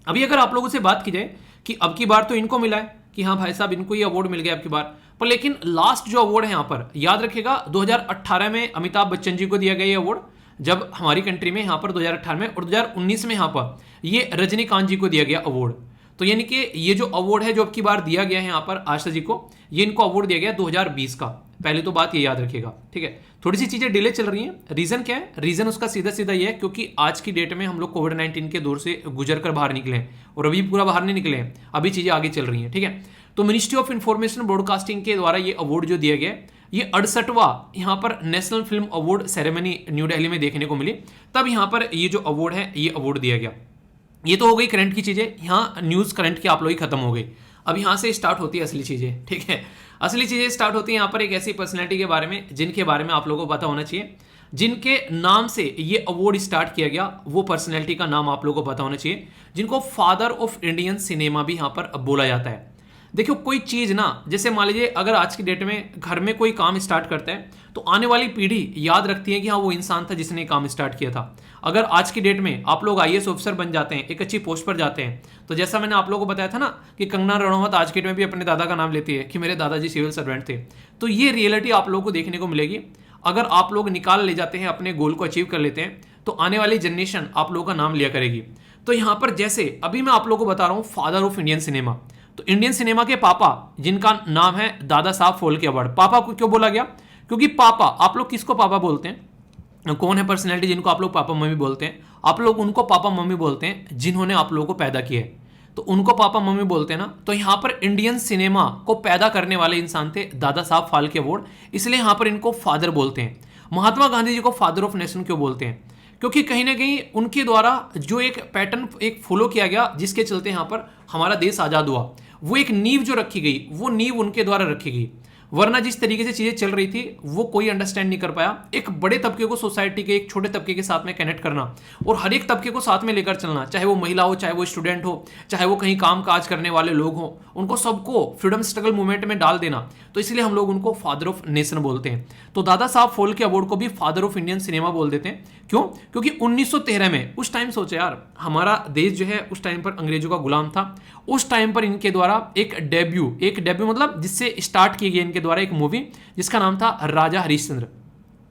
अभी अगर आप लोगों से बात की जाए कि अब की बार तो इनको मिला है कि हाँ भाई साहब इनको ये अवार्ड मिल गया अब की बार, पर लेकिन लास्ट जो अवार्ड है यहाँ पर याद रखिएगा 2018 में अमिताभ बच्चन जी को दिया गया ये अवार्ड, जब हमारी कंट्री में यहाँ पर 2018 में, और 2019 में यहाँ पर ये रजनीकांत जी को दिया गया अवार्ड। तो यानी कि ये जो अवार्ड है जो अब की बार दिया गया है यहाँ पर आशा जी को, ये इनको अवार्ड दिया गया 2020 का। पहले तो बात ये याद रखिएगा। ठीक है, थोड़ी सी चीजें डिले चल रही हैं। रीजन क्या है, रीजन उसका सीधा सीधा ये है क्योंकि आज की डेट में हम लोग कोविड-19 के दौर से गुजर कर बाहर निकले हैं, और अभी पूरा बाहर नहीं निकले हैं, अभी चीजें आगे चल रही हैं। ठीक है, तो मिनिस्ट्री ऑफ इंफॉर्मेशन ब्रॉडकास्टिंग के द्वारा ये अवार्ड जो दिया गया ये 68वां यहाँ पर national film award ceremony new Delhi में देखने को मिली, तब यहाँ पर ये जो अवार्ड है ये अवार्ड दिया गया। ये तो हो गई करंट की चीजें, यहाँ न्यूज करंट की आप लोग ही खत्म हो गई। अब यहाँ से स्टार्ट होती है असली चीजें। ठीक है, असली चीजें स्टार्ट होती है यहाँ पर एक ऐसी पर्सनैलिटी के बारे में जिनके बारे में आप लोगों को पता होना चाहिए, जिनके नाम से ये अवार्ड स्टार्ट किया गया। वो पर्सनैलिटी का नाम आप लोगों को पता होना चाहिए, जिनको फादर ऑफ इंडियन सिनेमा भी यहाँ पर बोला जाता है। देखो कोई चीज ना, जैसे मान लीजिए अगर आज की डेट में घर में कोई काम स्टार्ट करता है तो आने वाली पीढ़ी याद रखती है कि हाँ वो इंसान था जिसने काम स्टार्ट किया था। अगर आज की डेट में आप लोग आईएएस ऑफिसर बन जाते हैं, एक अच्छी पोस्ट पर जाते हैं, तो जैसा मैंने आप लोगों को बताया था ना कि कंगना रनौत आज की डेट में भी अपने दादा का नाम लेती है कि मेरे दादाजी सिविल सर्वेंट थे, तो ये रियलिटी आप लोगों को देखने को मिलेगी। अगर आप लोग निकाल ले जाते हैं, अपने गोल को अचीव कर लेते हैं, तो आने वाली जनरेशन आप लोगों का नाम लिया करेगी। तो यहाँ पर जैसे अभी मैं आप लोगों को बता रहा हूँ फादर ऑफ इंडियन सिनेमा, तो इंडियन सिनेमा के पापा जिनका नाम है दादा साहब फाल्के अवार्ड। पापा को क्यों बोला गया, क्योंकि पापा, आप लोग किसको पापा बोलते हैं, कौन है पर्सनैलिटी जिनको आप लोग पापा मम्मी बोलते हैं? आप लोग उनको पापा मम्मी बोलते हैं जिन्होंने आप लोगों को पैदा किया है, तो उनको पापा मम्मी बोलते हैं ना। तो यहाँ पर इंडियन सिनेमा को पैदा करने वाले इंसान थे दादा साहब फाल्के अवॉर्ड, इसलिए यहाँ पर इनको फादर बोलते हैं। महात्मा गांधी जी को फादर ऑफ नेशन क्यों बोलते हैं? क्योंकि कहीं ना कहीं उनके द्वारा जो एक पैटर्न एक फॉलो किया गया जिसके चलते यहाँ पर हमारा देश आज़ाद हुआ, वो एक नींव जो रखी गई, वो नींव उनके द्वारा रखी गई। वरना जिस तरीके से चीजें चल रही थी वो कोई अंडरस्टैंड नहीं कर पाया। एक बड़े तबके को सोसाइटी के एक छोटे तबके के साथ में कनेक्ट करना और हर एक तबके को साथ में लेकर चलना, चाहे वो महिला हो, चाहे वो स्टूडेंट हो, चाहे वो कहीं काम काज करने वाले लोग हो, उनको सबको फ्रीडम स्ट्रगल मूवमेंट में डाल देना। तो इसलिए हम लोग उनको फादर ऑफ नेशन बोलते हैं। तो दादा साहब फाल्के अवॉर्ड को भी फादर ऑफ इंडियन सिनेमा बोल देते हैं। क्यों? क्योंकि 1913 में, उस टाइम सोचे यार, हमारा देश जो है उस टाइम पर अंग्रेजों का गुलाम था। उस टाइम पर इनके द्वारा एक डेब्यू मतलब जिससे स्टार्ट की गई इनके द्वारा एक मूवी जिसका नाम था राजा हरिश्चंद्र।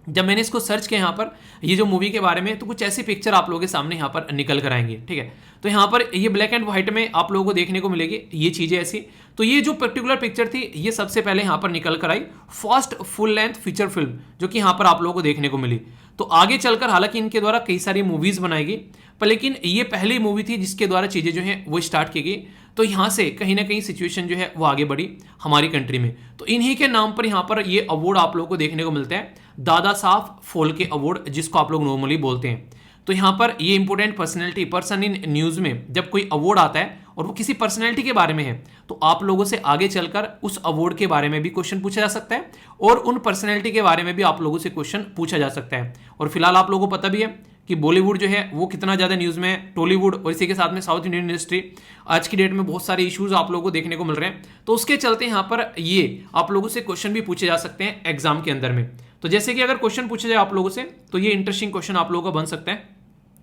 जब मैंने इसको सर्च किया यहाँ पर ये जो मूवी के बारे में, तो कुछ ऐसी पिक्चर आप लोगों के सामने यहाँ पर निकल कर आएंगे। ठीक है, तो यहाँ पर ये ब्लैक एंड व्हाइट में आप लोगों को देखने को मिलेगी ये चीजें ऐसी। तो ये जो पर्टिकुलर पिक्चर थी ये सबसे पहले यहाँ पर निकल कर आई first full length feature film, जो कि यहाँ पर आप लोगों को देखने को मिली। तो आगे चलकर हालांकि इनके द्वारा कई सारी मूवीज बनाई गई, पर लेकिन ये पहली मूवी थी जिसके द्वारा चीजें जो है वो स्टार्ट की गई। तो यहाँ से कहीं ना कहीं सिचुएशन जो है वो आगे बढ़ी हमारी कंट्री में। तो इन्हीं के नाम पर यहाँ पर ये अवार्ड आप लोगों को देखने को मिलता है, दादा साहब फाल्के अवार्ड, जिसको आप लोग नॉर्मली बोलते हैं। तो यहाँ पर ये important personality person in news में जब कोई अवार्ड आता है और वो किसी पर्सनैलिटी के बारे में है, तो आप लोगों से आगे चलकर उस अवार्ड के बारे में भी क्वेश्चन पूछा जा सकता है और उन पर्सनैलिटी के बारे में भी आप लोगों से क्वेश्चन पूछा जा सकता है। और फिलहाल आप लोगों को पता भी है कि बॉलीवुड जो है वो कितना ज़्यादा न्यूज़ में है, टॉलीवुड और इसी के साथ में साउथ इंडियन इंडस्ट्री आज की डेट में बहुत सारे इश्यूज आप लोगों को देखने को मिल रहे हैं। तो उसके चलते यहाँ पर ये आप लोगों से क्वेश्चन भी पूछे जा सकते हैं एग्जाम के अंदर में। तो जैसे कि अगर क्वेश्चन पूछे जाए आप लोगों से, तो ये इंटरेस्टिंग क्वेश्चन आप लोगों का बन सकता है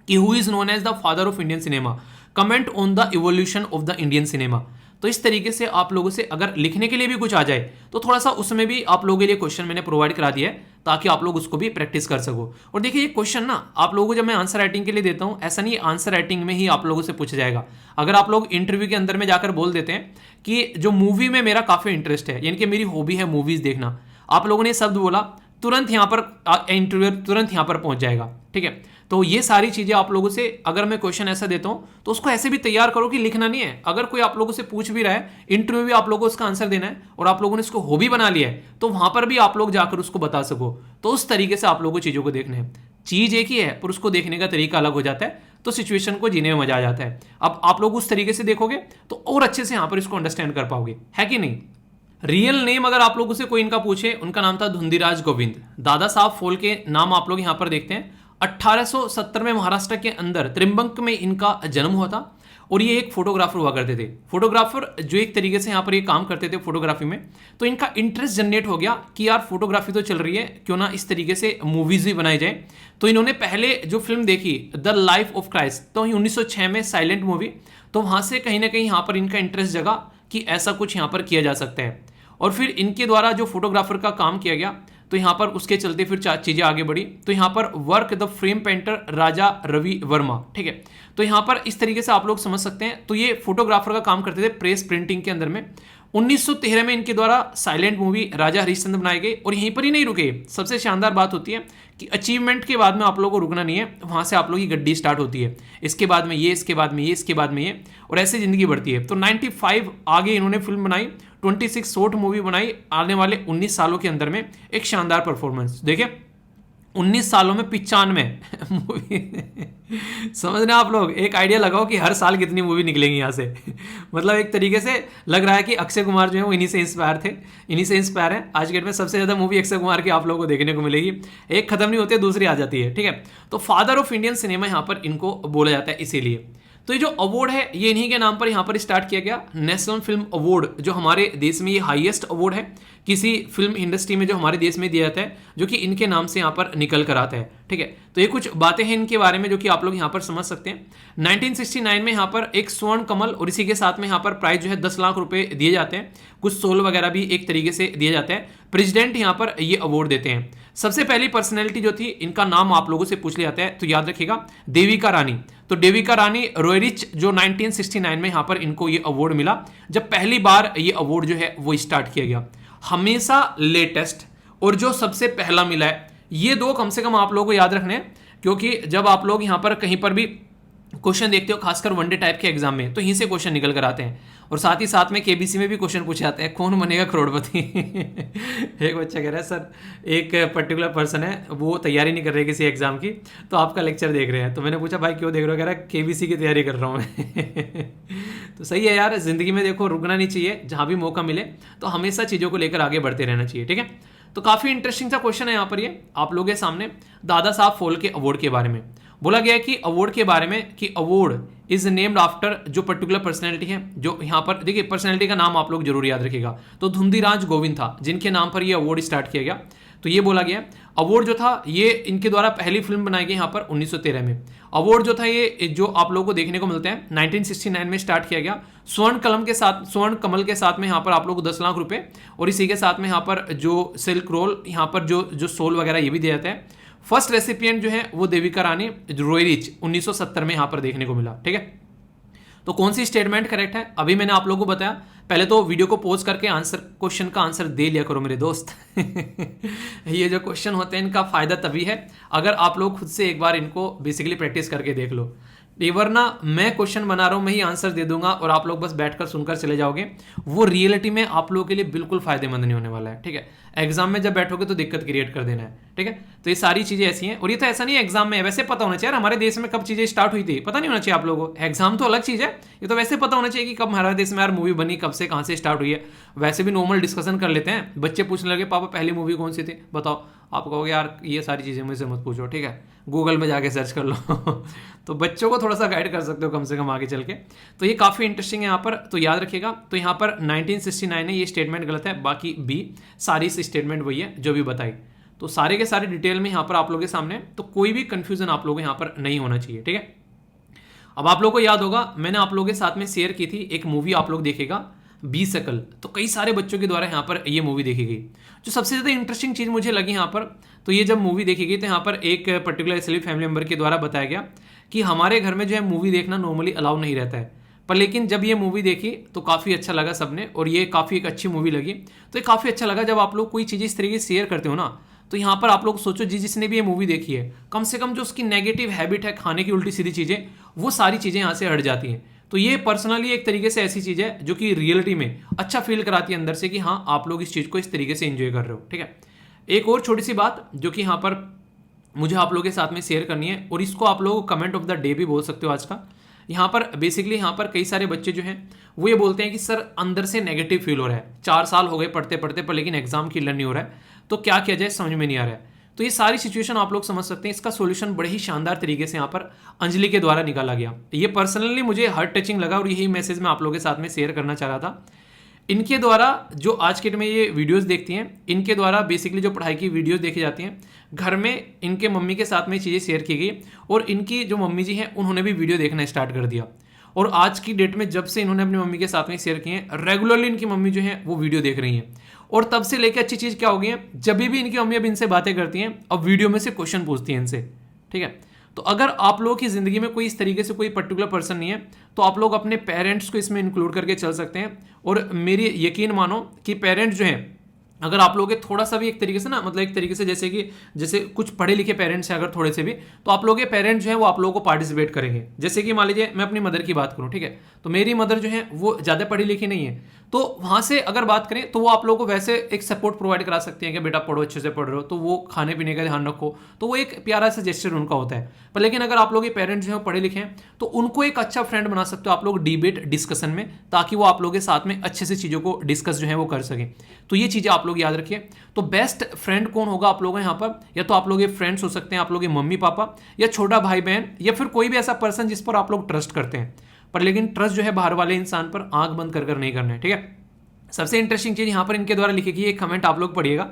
कि who is known as the father of Indian cinema, comment on the evolution of the Indian cinema. तो इस तरीके से आप लोगों से अगर लिखने के लिए भी कुछ आ जाए तो थोड़ा सा उसमें भी आप लोगों के लिए क्वेश्चन मैंने प्रोवाइड करा दिया है ताकि आप लोग उसको भी प्रैक्टिस कर सको। और देखिए ये क्वेश्चन ना आप लोगों को जब मैं आंसर राइटिंग के लिए देता हूं, ऐसा नहीं आंसर राइटिंग में ही आप लोगों से पूछा जाएगा। अगर आप लोग इंटरव्यू के अंदर में जाकर बोल देते हैं कि जो मूवी में मेरा काफी इंटरेस्ट है, यानी कि मेरी हॉबी है मूवीज देखना, आप लोगों ने शब्द बोला, तुरंत यहाँ पर इंटरव्यू तुरंत यहाँ पर पहुंच जाएगा। ठीक है, तो ये सारी चीजें आप लोगों से अगर मैं क्वेश्चन ऐसा देता हूं तो उसको ऐसे भी तैयार करो कि लिखना नहीं है। अगर कोई आप लोगों से पूछ भी रहा है, इंटरव्यू भी आप लोगों को उसका आंसर देना है और आप लोगों ने इसको हॉबी बना लिया है, तो वहां पर भी आप लोग जाकर उसको बता सको। तो उस तरीके से आप लोगों को चीजों को देखना है। चीज एक ही है पर उसको देखने का तरीका अलग हो जाता है, तो सिचुएशन को जीने में मजा आ जाता है। अब आप लोग उस तरीके से देखोगे तो और अच्छे से यहां पर इसको अंडरस्टैंड कर पाओगे, है कि नहीं। रियल नेम अगर आप लोगों से कोई इनका पूछे, उनका नाम था धुंधीराज गोविंद। दादा साहब फाल्के नाम आप लोग यहां पर देखते हैं। 1870 में महाराष्ट्र के अंदर त्रिम्बक में इनका जन्म हुआ था और ये एक फोटोग्राफर हुआ करते थे। फोटोग्राफर जो एक तरीके से यहाँ पर ये काम करते थे फोटोग्राफी में, तो इनका इंटरेस्ट जनरेट हो गया कि यार फोटोग्राफी तो चल रही है, क्यों ना इस तरीके से मूवीज भी बनाई जाए। तो इन्होंने पहले जो फिल्म देखी द लाइफ ऑफ क्राइस्ट, तो 1906 में साइलेंट मूवी, तो वहां से कहीं ना कहीं यहाँ पर इनका इंटरेस्ट जगा कि ऐसा कुछ यहाँ पर किया जा सकता है। और फिर इनके द्वारा जो फोटोग्राफर का काम किया गया, तो यहाँ पर उसके चलते फिर चीजें आगे बढ़ी। तो यहाँ पर work the frame painter Raja Ravi Varma. ठीक है, तो यहाँ पर इस तरीके से आप लोग समझ सकते हैं। तो ये फोटोग्राफर का काम करते थे प्रेस प्रिंटिंग के अंदर में। 1913 में इनके द्वारा साइलेंट मूवी राजा हरिश्चंद्र बनाई गई और यहीं पर ही नहीं रुके। सबसे शानदार बात होती है कि अचीवमेंट के बाद में आप लोगों को रुकना नहीं है, वहां से आप लोगों की गड्डी स्टार्ट होती है। इसके बाद में ये, इसके बाद में ये, इसके बाद में ये, और ऐसे जिंदगी बढ़ती है। तो 95 आगे इन्होंने फिल्म बनाई, 26 शॉर्ट मूवी बनाई। आने वाले 19 सालों के अंदर में एक शानदार परफॉर्मेंस देखिए, 19 सालों में 95 मूवी समझ रहे आप लोग। एक आइडिया लगाओ कि हर साल कितनी मूवी निकलेंगी यहाँ से मतलब एक तरीके से लग रहा है कि अक्षय कुमार जो है वो इन्हीं से इंस्पायर थे, इन्हीं से इंस्पायर है। आज के डेट में सबसे ज्यादा मूवी अक्षय कुमार की आप लोगों को देखने को मिलेगी। एक खत्म नहीं होती, दूसरी आ जाती है। ठीक है, तो फादर ऑफ इंडियन सिनेमा यहाँ पर इनको बोला जाता है इसीलिए। तो ये जो अवार्ड है ये इन्हीं के नाम पर यहाँ पर स्टार्ट किया गया। नेशनल फिल्म अवार्ड जो हमारे देश में ये हाईएस्ट अवार्ड है किसी फिल्म इंडस्ट्री में जो हमारे देश में दिया जाता है, जो कि इनके नाम से यहाँ पर निकल कर आता है। ठीक है, तो ये कुछ बातें हैं इनके बारे में जो कि आप लोग यहाँ पर समझ सकते हैं। 1969 में यहाँ पर एक स्वर्ण कमल और इसी के साथ में यहाँ पर प्राइज जो है 10 लाख रुपए दिए जाते हैं। कुछ सोल वगैरह भी एक तरीके से दिया जाता है। प्रेसिडेंट यहाँ पर ये अवार्ड देते हैं। सबसे पहली पर्सनैलिटी जो थी, इनका नाम आप लोगों से पूछ लिया जाता है, तो याद रखिएगा देविका रानी। तो देविका रानी रोयरिच जो 1969 में यहाँ पर इनको ये अवार्ड मिला, जब पहली बार ये अवार्ड जो है वो स्टार्ट किया गया। हमेशा लेटेस्ट और जो सबसे पहला मिला है ये दो कम से कम आप लोगों को याद रखने हैं, क्योंकि जब आप लोग यहाँ पर कहीं पर भी क्वेश्चन देखते हो, खासकर वनडे टाइप के एग्जाम में, तो यहीं से क्वेश्चन निकल कर आते हैं। और साथ ही साथ में केबीसी में भी क्वेश्चन पूछे जाते हैं, कौन बनेगा करोड़पति। एक बच्चा कह रहा है सर एक पर्टिकुलर पर्सन है वो तैयारी नहीं कर रहे किसी एग्जाम की, तो आपका लेक्चर देख रहे हैं। तो मैंने पूछा भाई क्यों देख रहे हो? कह रहा है केबीसी की तैयारी कर रहा हूँ मैं। तो सही है यार, जिंदगी में देखो रुकना नहीं चाहिए, जहाँ भी मौका मिले तो हमेशा चीज़ों को लेकर आगे बढ़ते रहना चाहिए, ठीक है। तो काफ़ी इंटरेस्टिंग सा क्वेश्चन है यहाँ पर, ये आप लोगों के सामने दादा साहब फाल्के अवार्ड के बारे में बोला गया है कि अवार्ड के बारे में कि अवार्ड इज नेम्ड आफ्टर जो पर्टिकुलर पर्सनैलिटी है, जो यहाँ पर देखिए पर्सनैलिटी का नाम आप लोग जरूर याद रखिएगा। तो धुंधीराज गोविंद था जिनके नाम पर ये अवार्ड स्टार्ट किया गया। तो ये बोला गया अवार्ड जो था ये इनके द्वारा पहली फिल्म बनाई गई यहाँ पर 1913 में। अवार्ड जो था ये जो आप लोगों को देखने को मिलते हैं 1969 में स्टार्ट किया गया। स्वर्ण कमल के साथ में यहाँ पर आप लोग को 10 लाख रुपए, और इसी के साथ में यहाँ पर जो सिल्क रोल यहाँ पर जो सोल वगैरह ये भी दिया जाता है। फर्स्ट रेसिपिएंट जो है वो देविका रानी रोयरिच 1970 में यहाँ पर देखने को मिला, ठीक है। तो कौन सी स्टेटमेंट करेक्ट है अभी मैंने आप लोगों को बताया। पहले तो वीडियो को पॉज करके क्वेश्चन का आंसर दे लिया करो मेरे दोस्त। ये जो क्वेश्चन होते हैं इनका फायदा तभी है अगर आप लोग खुद से एक बार इनको बेसिकली प्रैक्टिस करके देख लो। वरना मैं क्वेश्चन बना रहा हूं, मैं ही आंसर दे दूंगा और आप लोग बस बैठकर सुनकर चले जाओगे, वो रियलिटी में आप लोगों के लिए बिल्कुल फायदेमंद नहीं होने वाला है, ठीक है। एग्जाम में जब बैठोगे तो दिक्कत क्रिएट कर देना है, ठीक है। तो ये सारी चीजें ऐसी हैं, और ये तो ऐसा नहीं है एग्जाम में, वैसे पता होना चाहिए हमारे देश में कब चीजें स्टार्ट हुई थी, पता नहीं होना चाहिए आप लोगों को। एग्जाम तो अलग चीज है, ये तो वैसे पता होना चाहिए कि कब हमारे देश में यार मूवी बनी, कब से कहां से स्टार्ट हुई है। वैसे भी नॉर्मल डिस्कशन कर लेते हैं, बच्चे पूछने लगे पापा पहली मूवी कौन सी थी बताओ, आप कहोगे यार ये सारी चीजें मुझसे मत पूछो, ठीक है, गूगल में जाके सर्च कर लो। तो बच्चों को थोड़ा सा गाइड कर सकते हो कम से कम आगे चल के। तो ये काफ़ी इंटरेस्टिंग है यहाँ पर, तो याद रखिएगा। तो यहाँ पर 1969 है, ये स्टेटमेंट गलत है, बाकी बी सारी स्टेटमेंट वही है जो भी बताई। तो सारे के सारे डिटेल में यहाँ पर आप लोगों के सामने, तो कोई भी कंफ्यूजन आप लोगों को यहाँ पर नहीं होना चाहिए, ठीक है। अब आप लोगों को याद होगा मैंने आप लोगों के साथ में शेयर की थी एक मूवी, आप लोग देखेगा बी सकल। तो कई सारे बच्चों के द्वारा यहाँ पर ये मूवी देखी गई। जो सबसे ज़्यादा इंटरेस्टिंग चीज़ मुझे लगी यहाँ पर, तो ये जब मूवी देखी गई तो यहाँ पर एक पर्टिकुलर इसलिए फैमिली मेम्बर के द्वारा बताया गया कि हमारे घर में जो है मूवी देखना नॉर्मली अलाउ नहीं रहता है, पर लेकिन जब ये मूवी देखी तो काफ़ी अच्छा लगा सबने, और ये काफ़ी एक अच्छी मूवी लगी। तो ये काफ़ी अच्छा लगा जब आप लोग कोई चीज़ इस तरीके से शेयर करते हो ना, तो यहाँ पर आप लोग सोचो जिसने भी ये मूवी देखी है, कम से कम जो उसकी नेगेटिव हैबिट है खाने की उल्टी सीधी चीज़ें, वो सारी चीज़ें यहाँ से हट जाती हैं। तो ये पर्सनली एक तरीके से ऐसी चीज़ है जो कि रियलिटी में अच्छा फील कराती है अंदर से कि हाँ आप लोग इस चीज़ को इस तरीके से एंजॉय कर रहे हो, ठीक है। एक और छोटी सी बात जो कि यहाँ पर मुझे आप लोगों के साथ में शेयर करनी है, और इसको आप लोग कमेंट ऑफ द डे भी बोल सकते हो आज का। यहाँ पर बेसिकली यहाँ पर कई सारे बच्चे जो हैं वो ये बोलते हैं कि सर अंदर से नेगेटिव फील हो रहा है, 4 साल हो गए पढ़ते पढ़ते पर लेकिन एग्जाम क्लियर नहीं हो रहा है, तो क्या किया जाए समझ में नहीं आ रहा है। तो ये सारी सिचुएशन आप लोग समझ सकते हैं, इसका सॉल्यूशन बड़े ही शानदार तरीके से यहाँ पर अंजलि के द्वारा निकाला गया। ये पर्सनली मुझे हार्ट टचिंग लगा, और यही मैसेज मैं आप लोगों के साथ में शेयर करना चाह रहा था। इनके द्वारा जो आज के डेट में ये वीडियोस देखती हैं, इनके द्वारा बेसिकली जो पढ़ाई की वीडियोस देखी जाती हैं, घर में इनके मम्मी के साथ में चीज़ें शेयर की गई, और इनकी जो मम्मी जी हैं उन्होंने भी वीडियो देखना स्टार्ट कर दिया। और आज की डेट में जब से इन्होंने अपनी मम्मी के साथ में शेयर किए हैं, रेगुलरली इनकी मम्मी जो है वो वीडियो देख रही हैं। और तब से लेकर अच्छी चीज़ क्या हो गई है, जब भी इनकी मम्मी अब इनसे बातें करती हैं, अब वीडियो में से क्वेश्चन पूछती हैं इनसे, ठीक है। तो अगर आप लोगों की ज़िंदगी में कोई इस तरीके से कोई पर्टिकुलर पर्सन नहीं है, तो आप लोग अपने पेरेंट्स को इसमें इंक्लूड करके चल सकते हैं। और मेरी यकीन मानो कि पेरेंट्स जो हैं, अगर आप लोग थोड़ा सा भी एक तरीके से ना, मतलब एक तरीके से जैसे कुछ पढ़े लिखे पेरेंट्स हैं अगर थोड़े से भी, तो आप लोग के पेरेंट्स जो हैं वो आप लोगों को पार्टिसिपेट करेंगे। जैसे कि मान लीजिए मैं अपनी मदर की बात करूं, ठीक है, तो मेरी मदर जो है वो ज़्यादा पढ़ी लिखी नहीं है, तो वहाँ से अगर बात करें तो वो आप लोगों को वैसे एक सपोर्ट प्रोवाइड करा सकती हैं कि बेटा पढ़ो, अच्छे से पढ़ रहे हो, तो वो खाने पीने का ध्यान रखो, तो वो एक प्यारा सा जेस्चर उनका होता है। पर लेकिन अगर आप लोग के पेरेंट्स जो हैं पढ़े लिखे हैं, तो उनको एक अच्छा फ्रेंड बना सकते हो आप लोग डिबेट डिस्कशन में, ताकि वो आप लोगों के साथ में अच्छे से चीज़ों को डिस्कस जो है वो कर सकें। तो ये चीज़ें आप लोग याद रखिए। तो बेस्ट फ्रेंड कौन होगा आप लोगों यहाँ पर, या तो आप लोग फ्रेंड्स हो सकते हैं, आप लोग मम्मी पापा या छोटा भाई बहन, या फिर कोई भी ऐसा पर्सन जिस पर आप लोग ट्रस्ट करते हैं। पर लेकिन ट्रस्ट जो है बाहर वाले इंसान पर आंख बंद कर नहीं करना है, ठीक है। सबसे इंटरेस्टिंग चीज़ यहाँ पर इनके द्वारा लिखी गई एक कमेंट आप लोग पढ़िएगा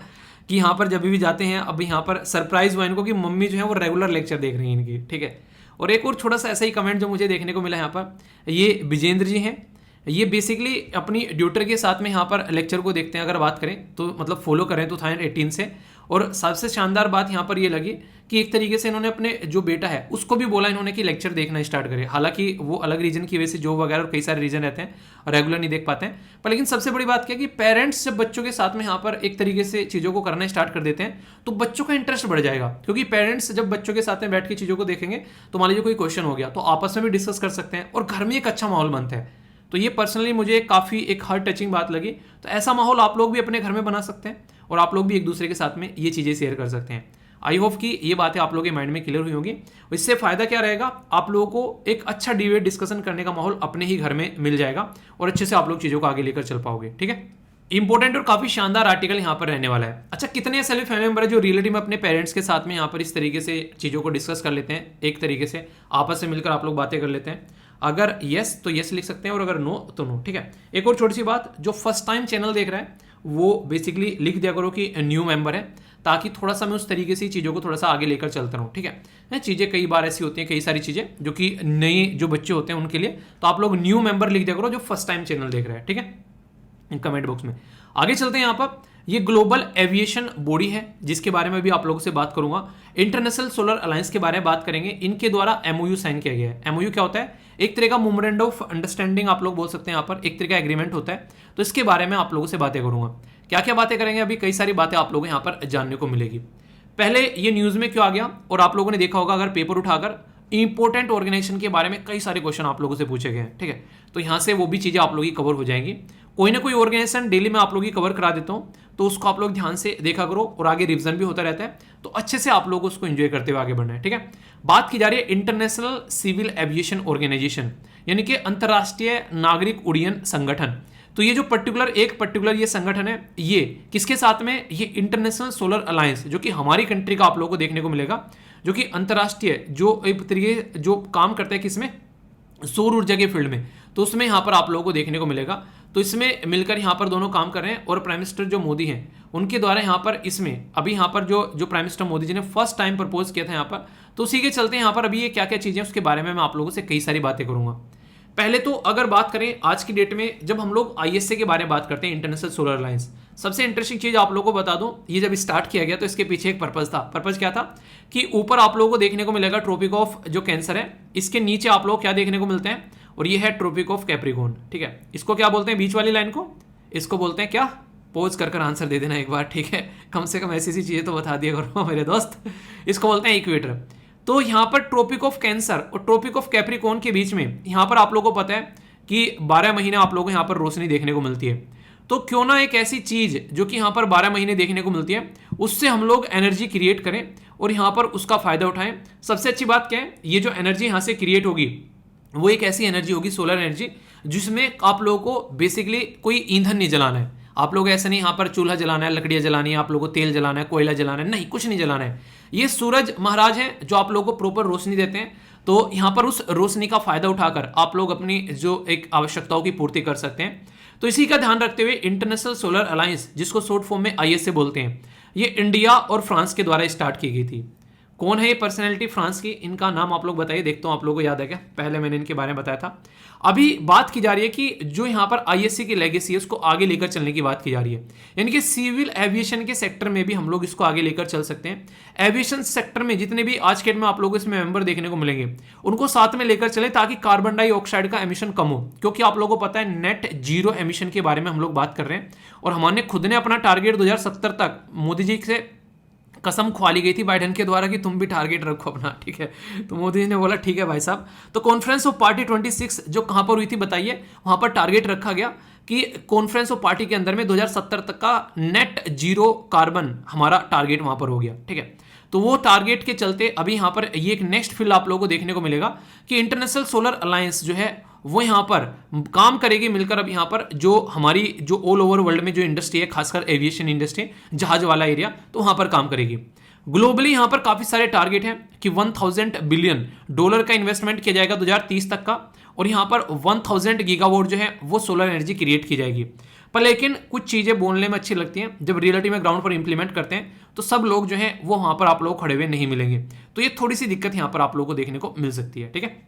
कि यहाँ पर जब भी जाते हैं, अब यहाँ पर सरप्राइज हुआ इनको कि मम्मी जो है वो रेगुलर लेक्चर देख रही है इनकी, ठीक है। और एक और छोटा सा ऐसा ही कमेंट जो मुझे देखने को मिला यहाँ पर, ये विजेंद्र जी हैं, ये बेसिकली अपनी ड्यूटर के साथ में यहाँ पर लेक्चर को देखते हैं अगर बात करें तो, मतलब फॉलो करें 2018 से, और सबसे शानदार बात यहाँ पर ये लगी कि एक तरीके से इन्होंने अपने जो बेटा है उसको भी बोला इन्होंने कि लेक्चर देखना स्टार्ट करे। हालांकि वो अलग रीजन की वजह से जॉब वगैरह और कई सारे रीजन रहते हैं और रेगुलर नहीं देख पाते हैं, पर लेकिन सबसे बड़ी बात क्या है कि पेरेंट्स जब बच्चों के साथ में यहाँ पर एक तरीके से चीज़ों को करना स्टार्ट कर देते हैं तो बच्चों का इंटरेस्ट बढ़ जाएगा। क्योंकि पेरेंट्स जब बच्चों के साथ में बैठ के चीज़ों को देखेंगे तो मान लीजिए कोई क्वेश्चन हो गया तो आपस में भी डिस्कस कर सकते हैं और घर में एक अच्छा माहौल बनता है। तो ये पर्सनली मुझे काफ़ी एक हार्ट टचिंग बात लगी। तो ऐसा माहौल आप लोग भी अपने घर में बना सकते हैं और आप लोग भी एक दूसरे के साथ में ये चीज़ें शेयर कर सकते हैं। आई होप कि ये बातें आप लोगों के माइंड में क्लियर हुई होंगी। इससे फायदा क्या रहेगा, आप लोगों को एक अच्छा डिबेट डिस्कशन करने का माहौल अपने ही घर में मिल जाएगा और अच्छे से आप लोग चीज़ों को आगे लेकर चल पाओगे। ठीक है, इंपॉर्टेंट और काफी शानदार आर्टिकल यहाँ पर रहने वाला है। अच्छा, कितने ऐसे फैमिली मेंबर है जो रियलिटी में अपने पेरेंट्स के साथ में यहाँ पर इस तरीके से चीज़ों को डिस्कस कर लेते हैं, एक तरीके से आपस में मिलकर आप लोग बातें कर लेते हैं। अगर यस तो यस लिख सकते हैं और अगर नो तो नो। ठीक है, एक और छोटी सी बात, जो फर्स्ट टाइम चैनल देख रहा है वो बेसिकली लिख दिया करो कि न्यू मेंबर है, ताकि थोड़ा सा मैं उस तरीके से चीज़ों को थोड़ा सा आगे लेकर चलता रहूँ। ठीक है, चीज़ें कई बार ऐसी होती हैं, कई सारी चीज़ें जो कि नए जो बच्चे होते हैं उनके लिए, तो आप लोग न्यू मेंबर लिख दिया करो जो फर्स्ट टाइम चैनल देख रहा है। ठीक है, कमेंट बॉक्स में। आगे चलते हैं, यहाँ पर ये ग्लोबल एविएशन बॉडी है जिसके बारे में भी आप लोगों से बात करूंगा। इंटरनेशनल सोलर अलायंस के बारे में बात करेंगे। इनके द्वारा एमओयू साइन किया गया है। एमओयू क्या होता है? एक तरह का मेमोरेंडम ऑफ अंडरस्टैंडिंग आप लोग बोल सकते हैं, यहाँ पर एक तरह का एग्रीमेंट होता है। तो इसके बारे में आप लोगों से बातें करूंगा। क्या क्या बातें करेंगे, अभी कई सारी बातें आप लोगों को यहाँ पर जानने को मिलेगी। पहले ये न्यूज में क्यों आ गया, और आप लोगों ने देखा होगा अगर पेपर उठाकर इंपॉर्टेंट ऑर्गेनाइजेशन के बारे में कई सारे क्वेश्चन आप लोगों से पूछे गए हैं। ठीक है, तो यहाँ से वो भी चीजें आप लोगों की कवर हो जाएंगी। कोई ना कोई ऑर्गेनाइजेशन डेली में आप लोगों की कवर करा देता हूँ, तो उसको आप लोग ध्यान से देखा करो और आगे रिवीजन भी होता रहता है, तो अच्छे से आप लोग उसको एंजॉय करते हुए आगे बढ़ना है। ठीक है, बात की जा रही है इंटरनेशनल सिविल एविएशन ऑर्गेनाइजेशन, यानी कि अंतर्राष्ट्रीय नागरिक उड्डयन संगठन। तो ये जो पर्टिकुलर ये संगठन है, ये किसके साथ में? ये इंटरनेशनल सोलर अलायंस, जो कि हमारी कंट्री का आप लोगों को देखने को मिलेगा, जो कि अंतर्राष्ट्रीय जो एक तरीके जो काम करता है किसमें? सौर ऊर्जा के फील्ड में, तो उसमें यहाँ पर आप लोगों को देखने को मिलेगा। तो इसमें मिलकर यहाँ पर दोनों काम कर रहे हैं, और प्राइम मिनिस्टर जो मोदी हैं उनके द्वारा यहाँ पर इसमें अभी यहाँ पर जो प्राइम मिनिस्टर मोदी जी ने फर्स्ट टाइम प्रपोज किया था यहाँ पर, तो उसी के चलते यहाँ पर अभी ये क्या क्या चीज़ें उसके बारे में मैं आप लोगों से कई सारी बातें करूँगा। पहले तो अगर बात करें आज की डेट में, जब हम लोग आईएसए के बारे में बात करते हैं, इंटरनेशनल सोलर अलायंस, सबसे इंटरेस्टिंग चीज आप लोगों को बता दूं, ये जब स्टार्ट किया गया तो इसके पीछे एक पर्पज था। पर्पज क्या था कि ऊपर आप लोगों को देखने को मिलेगा ट्रॉपिक ऑफ जो कैंसर है, इसके नीचे आप लोग क्या देखने को मिलते हैं, और ये है ट्रॉपिक ऑफ कैप्रिकॉर्न। ठीक है, इसको क्या बोलते हैं? बीच वाली लाइन को इसको बोलते हैं क्या? पोज कर आंसर दे देना एक बार, ठीक है, कम से कम ऐसी चीजें तो बता दिया करो मेरे दोस्त। इसको बोलते हैं इक्वेटर। तो यहाँ पर ट्रॉपिक ऑफ कैंसर और ट्रॉपिक ऑफ कैप्रिकॉर्न के बीच में यहाँ पर आप लोगों को पता है कि 12 महीने आप लोगों को यहाँ पर रोशनी देखने को मिलती है। तो क्यों ना एक ऐसी चीज जो कि यहाँ पर 12 महीने देखने को मिलती है, उससे हम लोग एनर्जी क्रिएट करें और यहाँ पर उसका फायदा उठाएं। सबसे अच्छी बात क्या है, ये जो एनर्जी यहाँ से क्रिएट होगी वो एक ऐसी एनर्जी होगी, सोलर एनर्जी, जिसमें आप लोगों को बेसिकली कोई ईंधन नहीं जलाना है। आप लोग ऐसा नहीं यहाँ पर चूल्हा जलाना है, लकड़ियाँ जलानी है, आप लोगों को तेल जलाना है, कोयला जलाना है, नहीं, कुछ नहीं जलाना है। ये सूरज महाराज हैं जो आप लोगों को प्रॉपर रोशनी देते हैं। तो यहाँ पर उस रोशनी का फायदा उठाकर आप लोग अपनी जो एक आवश्यकताओं की पूर्ति कर सकते हैं। तो इसी का ध्यान रखते हुए इंटरनेशनल सोलर अलायंस, जिसको शॉर्ट फॉर्म में आईएसए बोलते हैं, ये इंडिया और फ्रांस के द्वारा स्टार्ट की गई थी। कौन है ये पर्सनैलिटी फ्रांस की? इनका नाम आप लोग बताइए, देखता हूं आप लोगों को याद है क्या, पहले मैंने इनके बारे में बताया था। अभी बात की जा रही है कि जो यहाँ पर आईएससी की लेगेसी है उसको आगे लेकर चलने की बात की जा रही है, यानी कि सिविल एविएशन के सेक्टर में भी हम लोग इसको आगे लेकर चल सकते हैं। एविएशन सेक्टर में जितने भी आज के डेट में आप लोगों को इसमें मेंबर देखने को मिलेंगे, उनको साथ में लेकर चले ताकि कार्बन डाइऑक्साइड का एमिशन कम हो, क्योंकि आप लोगों को पता है नेट जीरो एमिशन के बारे में हम लोग बात कर रहे हैं। और हमारे खुद ने अपना टारगेट 2070 तक मोदी जी से कसम खुआली गई थी बाइडेन के द्वारा कि तुम भी टारगेट रखो अपना, ठीक है। तो मोदी जी ने बोला ठीक है भाई साहब। तो कॉन्फ्रेंस ऑफ पार्टी 26 जो कहां पर हुई थी बताइए, वहां पर टारगेट रखा गया कि कॉन्फ्रेंस ऑफ पार्टी के अंदर में 2070 तक का नेट जीरो कार्बन हमारा टारगेट वहां पर हो गया, ठीक है। तो वो टारगेट के चलते अभी यहां पर ये एक नेक्स्ट फील्ड आप लोगों को देखने को मिलेगा कि इंटरनेशनल सोलर अलायंस जो है वो यहाँ पर काम करेगी मिलकर। अब यहाँ पर जो हमारी जो ऑल ओवर वर्ल्ड में जो इंडस्ट्री है, खासकर एविएशन इंडस्ट्री, जहाज वाला एरिया, तो वहाँ पर काम करेगी। ग्लोबली यहाँ पर काफ़ी सारे टारगेट हैं कि $1000 बिलियन का इन्वेस्टमेंट किया जाएगा 2030 तक का, और यहाँ पर 1000 गीगावाट जो है वो सोलर एनर्जी क्रिएट की जाएगी। पर लेकिन कुछ चीज़ें बोलने में अच्छी लगती हैं, जब रियलिटी में ग्राउंड पर इंप्लीमेंट करते हैं तो सब लोग जो हैं वो वहाँ पर आप लोग खड़े हुए नहीं मिलेंगे। तो ये थोड़ी सी दिक्कत यहाँ पर आप लोगों को देखने को मिल सकती है, ठीक है।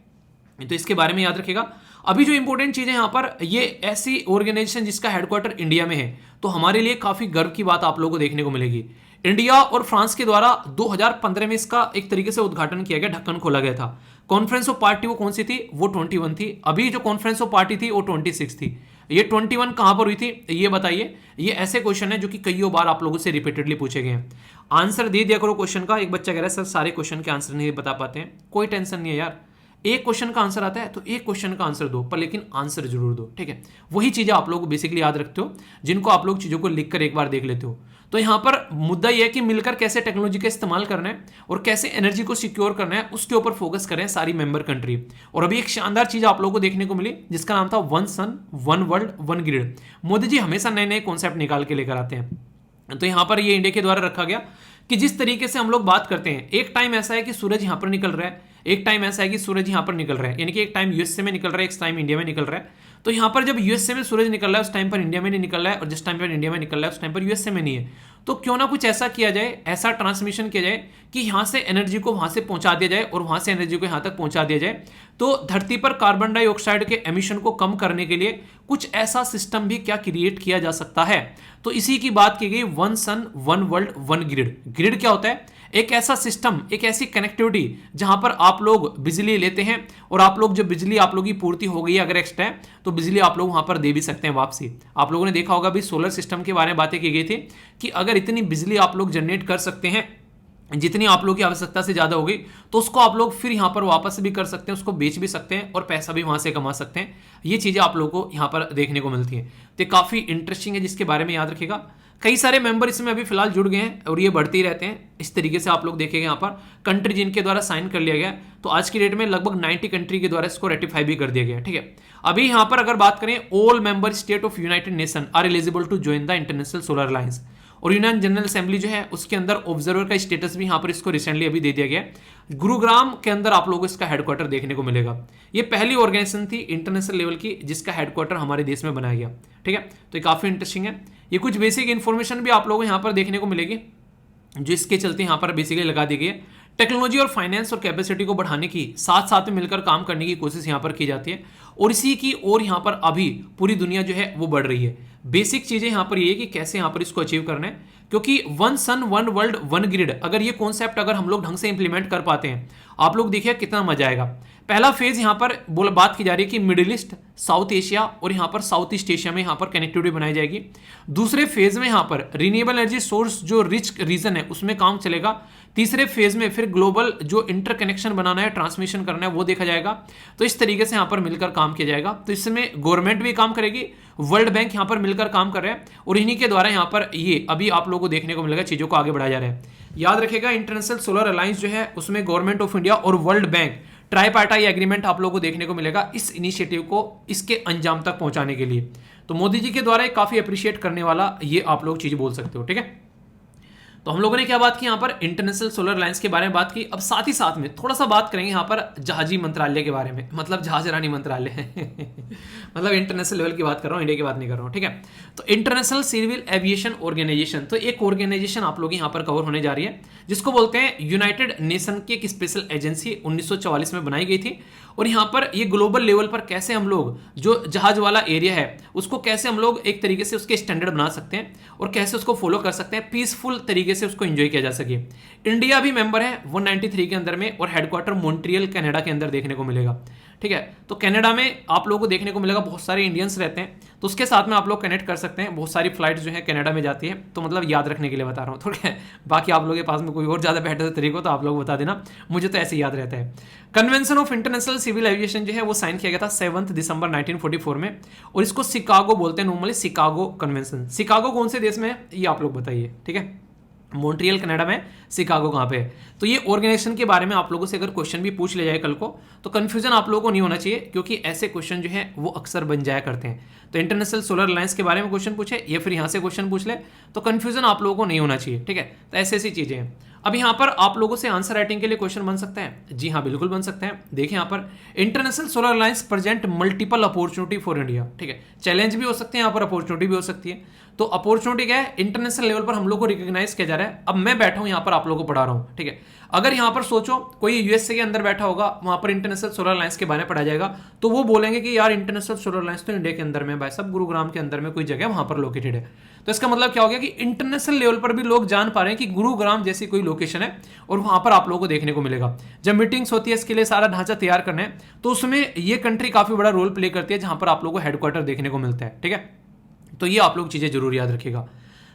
तो इसके बारे में याद रखिएगा। अभी जो इंपॉर्टेंट चीज है यहाँ पर, ये ऐसी ऑर्गेनाइजेशन जिसका हेडक्वार्टर इंडिया में है, तो हमारे लिए काफी गर्व की बात आप लोगों को देखने को मिलेगी। इंडिया और फ्रांस के द्वारा 2015 में इसका एक तरीके से उद्घाटन किया गया, ढक्कन खोला गया था। कॉन्फ्रेंस ऑफ पार्टी वो कौन सी थी? वो 21 थी। अभी जो कॉन्फ्रेंस ऑफ पार्टी थी वो 26 थी। ये 21 कहां पर हुई थी ये बताइए। ये ऐसे क्वेश्चन है जो कि कईयों बार आप लोगों से रिपीटेडली पूछे गए हैं। आंसर दे दिया करो क्वेश्चन का। एक बच्चा कह रहा है सर सारे क्वेश्चन के आंसर नहीं बता पाते हैं। कोई टेंशन नहीं है यार, एक क्वेश्चन का आंसर आता है तो एक क्वेश्चन का आंसर दो, पर लेकिन आंसर जरूर दो, ठीक है। वही चीजें आप लोग बेसिकली याद रखते हो जिनको आप लोग चीजों को लिखकर एक बार देख लेते हो। तो यहां पर मुद्दा यह है कि मिलकर कैसे टेक्नोलॉजी का इस्तेमाल करना है और कैसे एनर्जी को सिक्योर करना है, उसके ऊपर फोकस करें सारी मेंबर कंट्री। और अभी एक शानदार चीज आप लोगों को देखने को मिली जिसका नाम था one sun one world one grid. Modi ji हमेशा नए नए कॉन्सेप्ट निकाल के लेकर आते हैं। तो यहां पर ये इंडिया के द्वारा रखा गया कि जिस तरीके से हम लोग बात करते हैं, एक टाइम ऐसा है कि सूरज यहां पर निकल रहा है, एक टाइम ऐसा है कि सूरज यहां पर निकल रहा है, यानी कि एक टाइम यूएसए में निकल रहा है, एक टाइम इंडिया में निकल रहा है। तो यहां पर जब यूएसए में सूरज निकल रहा है उस टाइम पर इंडिया में नहीं निकल रहा है, और जिस टाइम पर इंडिया में निकल रहा है उस टाइम पर यूएसए में नहीं है। तो क्यों ना कुछ ऐसा किया जाए, ऐसा ट्रांसमिशन किया जाए कि यहां से एनर्जी को वहां से पहुंचा दिया जाए और वहां से एनर्जी को यहां तक पहुंचा दिया जाए। तो धरती पर कार्बन डाइऑक्साइड के एमिशन को कम करने के लिए कुछ ऐसा सिस्टम भी क्या क्रिएट किया जा सकता है। तो इसी की बात की गई one sun one world one grid. Grid क्या होता है? एक ऐसा सिस्टम, एक ऐसी कनेक्टिविटी जहां पर आप लोग बिजली लेते हैं और आप लोग जब बिजली आप लोगों की पूर्ति हो गई है अगर एक्स्ट्रा है तो बिजली आप लोग वहां पर दे भी सकते हैं वापसी। आप लोगों ने देखा होगा भी सोलर सिस्टम के बारे में बातें की गई थी कि अगर इतनी बिजली आप लोग जनरेट कर सकते हैं जितनी आप लोगों की आवश्यकता से ज्यादा हो गई तो उसको आप लोग फिर यहां पर वापस भी कर सकते हैं, उसको बेच भी सकते हैं और पैसा भी वहां से कमा सकते हैं। ये चीजें आप लोगों को यहां पर देखने को मिलती हैं। तो काफी इंटरेस्टिंग है जिसके बारे में याद रखिएगा। कई सारे मेंबर इसमें अभी फिलहाल जुड़ गए हैं और ये बढ़ते ही रहते हैं। इस तरीके से आप लोग देखेंगे यहाँ पर कंट्री जिनके द्वारा साइन कर लिया गया है, तो आज की डेट में लगभग 90 कंट्री के द्वारा इसको रेटिफाई भी कर दिया गया है, ठीक है। अभी यहाँ पर अगर बात करें, all member state of United Nation are eligible to join the International Solar Alliance. और यूनियन जनरल असेंबली जो है उसके अंदर ऑब्जर्वर का स्टेटस भी यहाँ पर इसको रिसेंटली अभी दे दिया गया है। गुरुग्राम के अंदर आप लोगों को इसका हेडक्वार्टर देखने को मिलेगा। ये पहली ऑर्गेनाइजेशन थी इंटरनेशनल लेवल की जिसका हेडक्वार्टर हमारे देश में बनाया गया, ठीक है। तो ये काफी इंटरेस्टिंग है। ये कुछ बेसिक इंफॉर्मेशन भी आप लोगों को यहाँ पर देखने को मिलेगी जो इसके चलते यहाँ पर बेसिकली लगा दी गई है। टेक्नोलॉजी और फाइनेंस और कैपेसिटी को बढ़ाने की साथ साथ में मिलकर काम करने की कोशिश यहाँ पर की जाती है और इसी की ओर यहाँ पर अभी पूरी दुनिया जो है वो बढ़ रही है। बेसिक चीजें यहाँ पर ये है कि कैसे यहाँ पर इसको अचीव करना है, क्योंकि one sun one world one grid अगर ये कॉन्सेप्ट अगर हम लोग ढंग से इंप्लीमेंट कर पाते हैं, आप लोग देखिए कितना मजा आएगा। पहला फेज यहाँ पर बात की जा रही है कि मिडिल ईस्ट, साउथ एशिया और यहाँ पर साउथ ईस्ट एशिया में यहाँ पर कनेक्टिविटी बनाई जाएगी। दूसरे फेज में यहाँ पर रिन्यूएबल एनर्जी सोर्स जो रिच रीजन है उसमें काम चलेगा। तीसरे फेज में फिर ग्लोबल जो इंटरकनेक्शन बनाना है, ट्रांसमिशन करना है वो देखा जाएगा। तो इस तरीके से यहाँ पर मिलकर काम किया जाएगा। तो इसमें गवर्नमेंट भी काम करेगी, वर्ल्ड बैंक यहाँ पर मिलकर काम कर रहे हैं और इन्हीं के द्वारा यहाँ पर ये अभी आप लोगों को देखने को मिलेगा, चीजों को आगे बढ़ाया जा रहा है। याद रखेगा इंटरनेशनल सोलर अलायंस जो है उसमें गवर्नमेंट ऑफ इंडिया और वर्ल्ड बैंक ट्राइपार्टाइट एग्रीमेंट आप लोगों को देखने को मिलेगा इस इनिशिएटिव को इसके अंजाम तक पहुंचाने के लिए। तो मोदी जी के द्वारा काफी अप्रिशिएट करने वाला ये आप लोग चीज बोल सकते हो, ठीक है। तो हम लोगों ने क्या बात की यहाँ पर इंटरनेशनल सोलर अलायंस के बारे में बात की। अब साथ ही साथ में थोड़ा सा बात करेंगे यहाँ पर जहाजी मंत्रालय के बारे में, मतलब जहाजरानी मंत्रालय मतलब इंटरनेशनल लेवल की बात कर रहा हूँ, इंडिया की बात नहीं कर रहा हूँ, ठीक है। तो इंटरनेशनल सिविल एविएशन ऑर्गेनाइजेशन, तो एक ऑर्गेनाइजेशन आप लोग यहाँ पर कवर होने जा रही है जिसको बोलते हैं यूनाइटेड नेशन की एक स्पेशल एजेंसी 1944 में बनाई गई थी। और यहाँ पर ये ग्लोबल लेवल पर कैसे हम लोग जो जहाज वाला एरिया है उसको कैसे हम लोग एक तरीके से उसके स्टैंडर्ड बना सकते हैं और कैसे उसको फॉलो कर सकते हैं, पीसफुल तरीके से उसको एंजॉय किया जा सके। इंडिया भी मेंबर है 193 के अंदर में और हेडक्वार्टर मॉन्ट्रियल कनाडा के अंदर देखने को मिलेगा, ठीक है। तो कनाडा में आप लोगों को देखने को मिलेगा बहुत सारे इंडियंस रहते हैं, तो उसके साथ में आप लोग कनेक्ट कर सकते हैं। बहुत सारी फ्लाइट जो है कनाडा में जाती है, तो मतलब याद रखने के लिए बता रहा हूँ, ठीक है। बाकी आप लोगों के पास में कोई और ज्यादा बेहतर तरीका हो तो आप लोग बता देना, मुझे तो ऐसे याद रहता है। Convention of international civil aviation जो है वो साइन किया गया था 7 दिसंबर 1944 में और इसको शिकागो बोलते हैं नॉर्मली, शिकागो कन्वेंशन। शिकागो कौन से देश में है ये आप लोग बताइए, ठीक है। मॉन्ट्रियल कनाडा में, शिकागो कहाँ पे है। तो ये ऑर्गेनाइजेशन के बारे में आप लोगों से अगर क्वेश्चन भी पूछ लिया जाए कल को तो कंफ्यूजन आप लोगों को नहीं होना चाहिए, क्योंकि ऐसे क्वेश्चन जो है वो अक्सर बन जाया करते हैं। तो इंटरनेशनल सोलर अलायंस के बारे में क्वेश्चन पूछे या फिर यहाँ से क्वेश्चन पूछ ले तो कंफ्यूजन आप लोगों को नहीं होना चाहिए, ठीक है। तो ऐसी ऐसी चीजें हैं। अब यहाँ पर आप लोगों से आंसर राइटिंग के लिए क्वेश्चन बन सकता है। जी हाँ, बिल्कुल बन सकते हैं। देखिए यहाँ पर international Solar alliance present multiple opportunity for India. ठीक है, चैलेंज भी हो सकते हैं यहाँ पर, अपॉर्चुनिटी भी हो सकती है। तो अपॉर्चुनिटी क्या है, इंटरनेशनल लेवल पर हम लोग को रिकॉग्नाइज किया जा रहा है। अब मैं बैठा हूँ यहाँ पर, आप लोगों को पढ़ा रहा हूँ। ठीक है, अगर यहाँ पर सोचो कोई यूएसए के अंदर बैठा होगा, वहां पर इंटरनेशनल सोलर अलायंस के बारे में पढ़ा जाएगा, तो वो बोलेंगे कि यार इंटरनेशनल सोलर अलायंस तो इंडिया के अंदर में, भाई साहब गुरुग्राम के अंदर में कोई जगह वहां पर लोकेटेड है। तो इसका मतलब क्या हो गया कि इंटरनेशनल लेवल पर भी लोग जान पा रहे हैं कि गुरुग्राम जैसी कोई लोकेशन है और वहां पर आप लोगों को देखने को मिलेगा। जब मीटिंग्स होती है इसके लिए सारा ढांचा तैयार करना है, तो उसमें ये कंट्री काफी बड़ा रोल प्ले करती है, जहां पर आप लोगों को हेडक्वार्टर देखने को मिलता है। ठीक है, तो ये आप लोग चीजें जरूर याद रखिएगा।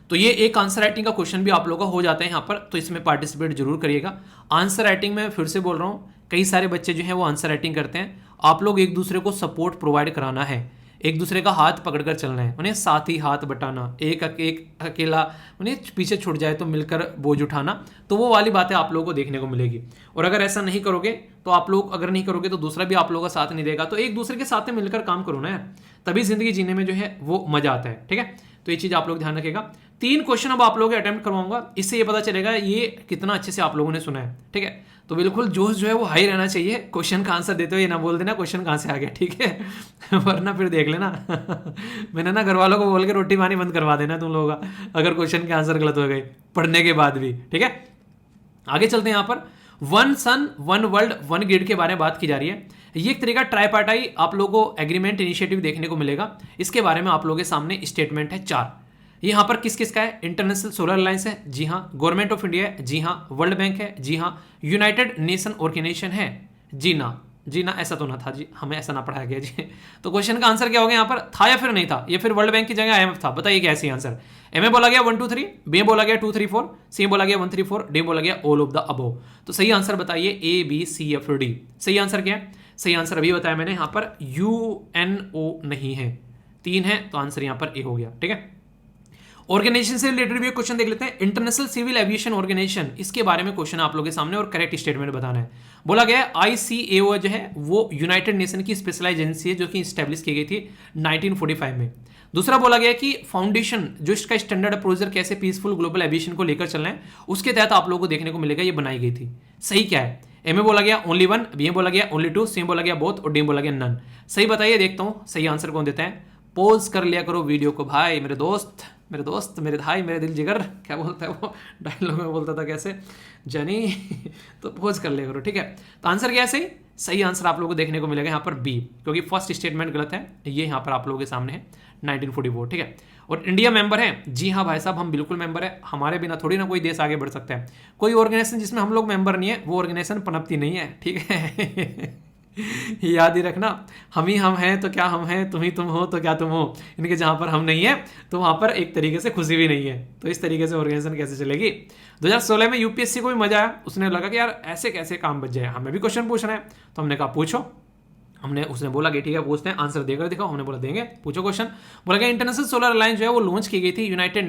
तो ये एक आंसर राइटिंग का क्वेश्चन भी आप लोगों का हो जाता है यहाँ पर, तो इसमें पार्टिसिपेट जरूर करिएगा। आंसर राइटिंग में फिर से बोल रहा हूँ, कई सारे बच्चे जो हैं वो आंसर राइटिंग करते हैं। आप लोग एक दूसरे को सपोर्ट प्रोवाइड कराना है, एक दूसरे का हाथ पकड़कर चलना है, उन्हें साथ ही हाथ बटाना, एक अकेला उन्हें पीछे छूट जाए तो मिलकर बोझ उठाना, तो वो वाली बातें आप लोगों को देखने को मिलेगी। और अगर ऐसा नहीं करोगे तो आप लोग, अगर नहीं करोगे तो दूसरा भी आप लोगों का साथ नहीं देगा। तो एक दूसरे के साथ में मिलकर काम करो ना यार, तभी जिंदगी जीने में जो है वो मजा आता है। ठीक है, तो ये चीज आप लोग ध्यान रखिएगा। 3 क्वेश्चन अब आप लोगों के अटेम्प्ट करवाऊंगा, इससे ये पता चलेगा ये कितना अच्छे से आप लोगों ने सुना है। ठीक है, तो बिल्कुल जोश जो है वो हाई रहना चाहिए। क्वेश्चन का आंसर देते हुए ये ना बोल देना क्वेश्चन कहाँ से आ गया। ठीक है वरना फिर देख लेना मैंने ना घर वालों को बोल के रोटी पानी बंद करवा देना तुम लोगों का, अगर क्वेश्चन के आंसर गलत हो गए पढ़ने के बाद भी। ठीक है, आगे चलते हैं। यहाँ पर one sun one world one grid के बारे में बात की जा रही है। ये एक तरीका ट्राईपार्टाई आप लोगों को एग्रीमेंट इनिशिएटिव देखने को मिलेगा। इसके बारे में आप लोगों के सामने स्टेटमेंट है 4। यहाँ पर किस किस का है, इंटरनेशनल सोलर अलायंस है, जी हाँ, गवर्नमेंट ऑफ इंडिया है, जी हाँ, वर्ल्ड बैंक है, जी हाँ, यूनाइटेड नेशन ऑर्गेनाइजेशन है, जी ना, ऐसा तो ना था जी, हमें ऐसा ना पढ़ाया गया जी। तो क्वेश्चन का आंसर क्या हो गया यहाँ पर, था या फिर नहीं था, या फिर वर्ल्ड बैंक की जगह आईएमएफ था? बताइए क्या ऐसी आंसर। ए में बोला गया 1 2 3, बी में बोला गया 2 3 4, सी में बोला गया 1 3 4, डी में बोला गया ऑल ऑफ द अबव। तो सही आंसर बताइए A B C F D. सही आंसर क्या है? सही आंसर अभी बताया मैंने, यहाँ पर UNO नहीं है, 3 है, तो आंसर यहाँ पर ए हो गया। ठीक है, ऑर्गेनाइजेशन से रिलेटेड भी क्वेश्चन देख लेते हैं। इंटरनेशनल सिविल एविएशन ऑर्गेनाइजेशन, इसके बारे में क्वेश्चन आप लोगों के सामने और करेक्ट स्टेटमेंट बताना है। बोला गया है ICAO जो है वो यूनाइटेड नेशन की स्पेशलाइज एजेंसी है जो कि स्टैब्लिश की गई थी 1945 में। दूसरा बोला गया कि फाउंडेशन जो इसका स्टैंडर्ड प्रोसीजर कैसे पीसफुल ग्लोबल एविएशन को लेकर चलना है, उसके तहत आप लोगों को देखने को मिलेगा ये बनाई गई थी। सही क्या है? ए में बोला गया ओनली 1, बी में बोला गया ओनली 2, सी में बोला गया बोथ और डी में बोला गया नन। सही बताइए, देखता हूं सही आंसर कौन देता है। पॉज कर लिया करो वीडियो को भाई, मेरे दोस्त, मेरे भाई, मेरे दिल जिगर, क्या बोलता है वो डायलॉग में बोलता था कैसे जानी तो पॉज कर लिया करो। ठीक है, तो आंसर क्या है सही? सही आंसर आप लोगों को देखने को मिलेगा यहाँ पर बी, क्योंकि फर्स्ट स्टेटमेंट गलत है। ये यहाँ पर आप लोगों के सामने है 1944। ठीक है, और इंडिया मेंबर है, जी हाँ भाई साहब हम बिल्कुल मेंबर है। हमारे बिना थोड़ी ना कोई देश आगे बढ़ सकता है। कोई ऑर्गेनाइजेशन जिसमें हम लोग मेंबर नहीं है वो ऑर्गेनाइजेशन पनपती नहीं है। ठीक है याद ही रखना, हम ही हम हैं तो क्या हम हैं, तुम ही तुम हो तो क्या तुम हो। इनके जहां पर हम नहीं है तो वहां पर एक तरीके से खुशी भी नहीं है। तो इस तरीके से ऑर्गेनाइजेशन कैसे चलेगी। 2016 में यूपीएससी को भी मजा आया, उसने लगा कि यार ऐसे कैसे काम बच जाए, हमें भी क्वेश्चन पूछना है। तो हमने कहा पूछो, उसने बोला कि ठीक है पूछते हैं, आंसर देकर दिखाओ। हमने बोला देंगे, पूछो क्वेश्चन। बोला गया इंटरनेशनल सोलर अलायंस जो है वो लॉन्च की गई थी United